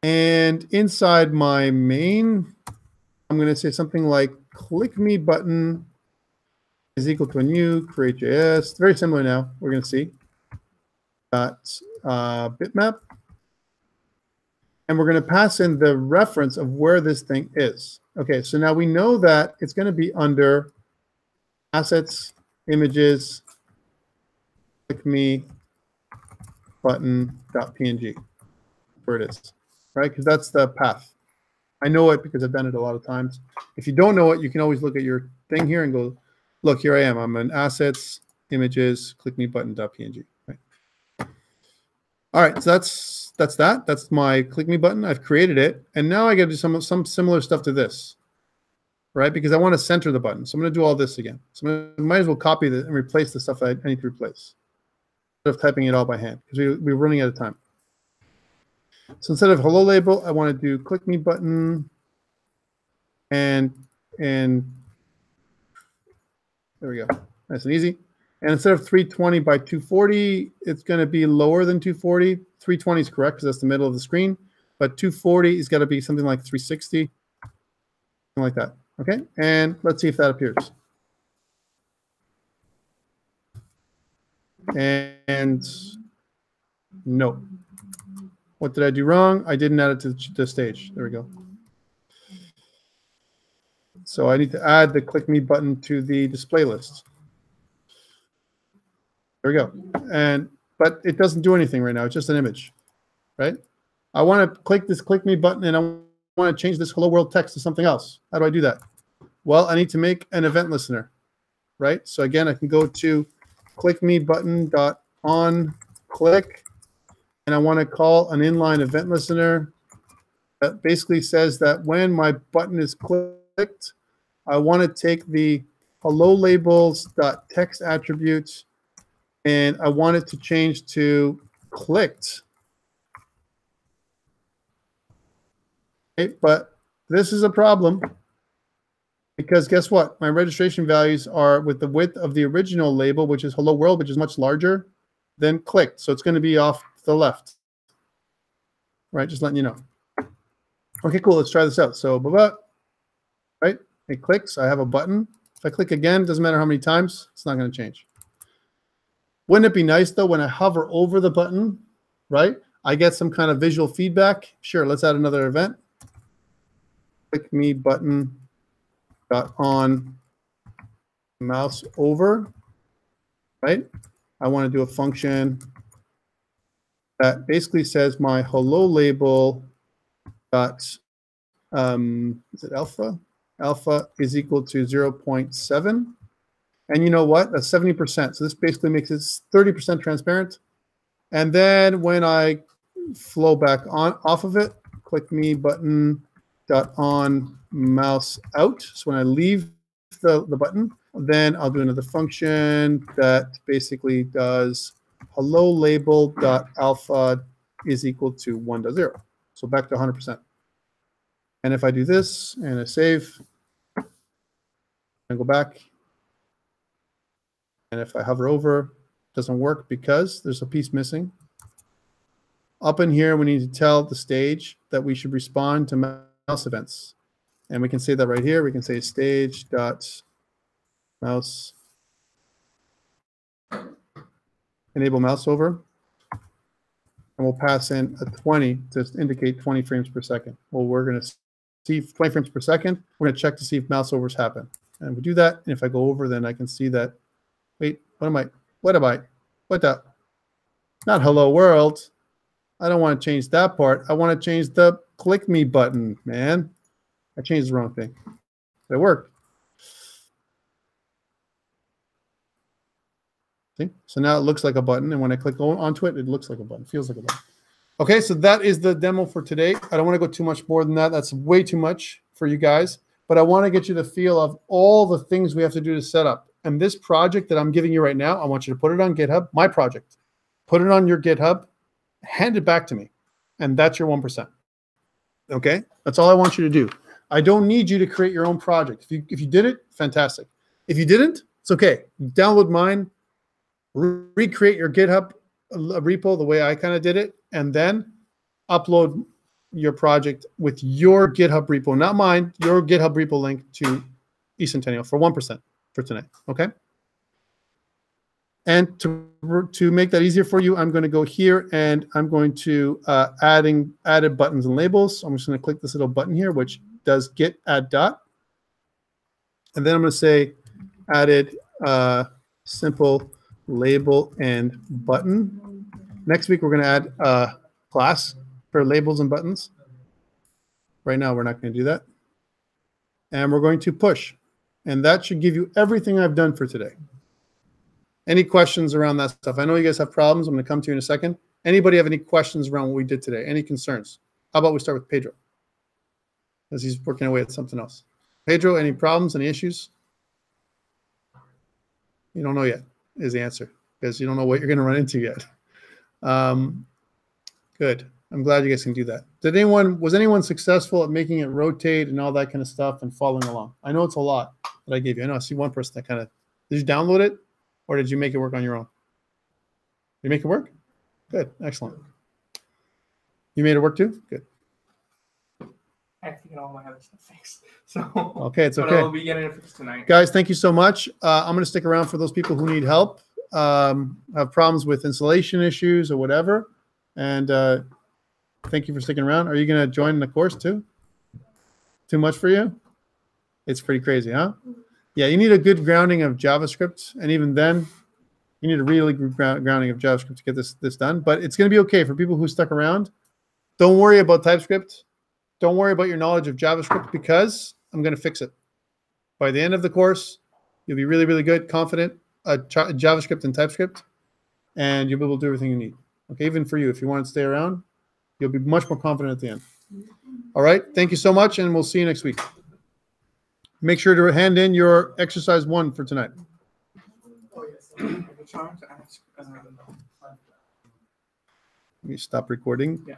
And inside my main, I'm going to say something like click me button is equal to a new create.js. It's very similar now. We're going to see bitmap. And we're going to pass in the reference of where this thing is. Okay, so now we know that it's going to be under assets, images, click me button.png, where it is, right? Because that's the path. I know it because I've done it a lot of times. If you don't know it, you can always look at your thing here and go, look, here I am. I'm in assets, images, click me button.png. Right? All right, so that's that. That's my click me button. I've created it, and now I got to do some similar stuff to this, right? Because I want to center the button. So I'm going to do all this again. So I might as well copy this and replace the stuff that I need to replace instead of typing it all by hand because we're running out of time. So instead of hello label, I want to do click me button, and there we go, nice and easy. And instead of 320 by 240, it's going to be lower than 240. 320 is correct because that's the middle of the screen, but 240 is got to be something like 360, something like that. Okay, and let's see if that appears. And no. What did I do wrong? I didn't add it to the stage. There we go. So I need to add the click me button to the display list. There we go. But it doesn't do anything right now. It's just an image, right? I want to click this click me button, and I want to change this hello world text to something else. How do I do that? Well, I need to make an event listener, right? So again, I can go to click me button.onClick. And I want to call an inline event listener that basically says that when my button is clicked, I want to take the hello labels.text attributes and I want it to change to clicked. Okay, but this is a problem because guess what? My registration values are with the width of the original label, which is hello world, which is much larger than clicked. So it's going to be off the left, right? Just letting you know. Okay, cool. Let's try this out. So, right? It clicks. I have a button. If I click again, doesn't matter how many times, it's not going to change. Wouldn't it be nice though when I hover over the button, right? I get some kind of visual feedback. Sure. Let's add another event. Click me button dot on mouse over, right? I want to do a function that basically says my hello label dot is it alpha? Alpha is equal to 0.7. And you know what? That's 70%. So this basically makes it 30% transparent. And then when I flow back on off of it, click me button dot on mouse out. So when I leave the button, then I'll do another function that basically does hello label dot alpha is equal to 1.0. So back to 100%. And if I do this and I save, go back. And if I hover over, it doesn't work because there's a piece missing. Up in here, we need to tell the stage that we should respond to mouse events. And we can say that right here. We can say stage.mouse enable mouse over. And we'll pass in a 20 to indicate 20 frames per second. Well, we're going to see 20 frames per second. We're going to check to see if mouse overs happen. And we do that. And if I go over, then I can see that. Wait, what the? Not hello world. I don't want to change that part. I want to change the click me button, man. I changed the wrong thing. It worked. See? So now it looks like a button, and when I click onto it, it looks like a button, feels like a button. Okay, so that is the demo for today. I don't want to go too much more than that. That's way too much for you guys, but I want to get you the feel of all the things we have to do to set up. And this project that I'm giving you right now, I want you to put it on GitHub, my project. Put it on your GitHub, hand it back to me, and that's your 1%. Okay, that's all I want you to do. I don't need you to create your own project. If you did it, fantastic. If you didn't, it's okay. Download mine, recreate your GitHub repo the way I kind of did it, and then upload your project with your GitHub repo, not mine, your GitHub repo link to eCentennial for 1% for tonight, okay? And to make that easier for you, I'm going to go here and I'm going to added buttons and labels. So I'm just going to click this little button here, which does Git Add dot. And then I'm going to say added simple label and button. Next week, we're going to add a class for labels and buttons. Right now, we're not going to do that. And we're going to push. And that should give you everything I've done for today. Any questions around that stuff? I know you guys have problems. I'm going to come to you in a second. Anybody have any questions around what we did today? Any concerns? How about we start with Pedro? Because he's working away at something else. Pedro, any problems, any issues? You don't know yet is the answer, because you don't know what you're going to run into yet. Good. I'm glad you guys can do that. Was anyone successful at making it rotate and all that kind of stuff and following along? I know it's a lot that I gave you. I know I see one person that kind of, did you download it or did you make it work on your own? Did you make it work? Good. Excellent. You made it work too? Good. I have to get all my other stuff fixed. So okay, it's okay. But I'll be getting it fixed tonight. Guys, thank you so much. I'm going to stick around for those people who need help, have problems with installation issues or whatever. And thank you for sticking around. Are you going to join the course too? Too much for you? It's pretty crazy, huh? Yeah, you need a good grounding of JavaScript. And even then, you need a really good grounding of JavaScript to get this done. But it's going to be okay for people who stuck around. Don't worry about TypeScript. Don't worry about your knowledge of JavaScript, because I'm going to fix it. By the end of the course, you'll be really, really good, confident at JavaScript and TypeScript, and you'll be able to do everything you need. Okay, even for you, if you want to stay around, you'll be much more confident at the end. All right, thank you so much, and we'll see you next week. Make sure to hand in your exercise 1 for tonight. Let me stop recording. Yeah.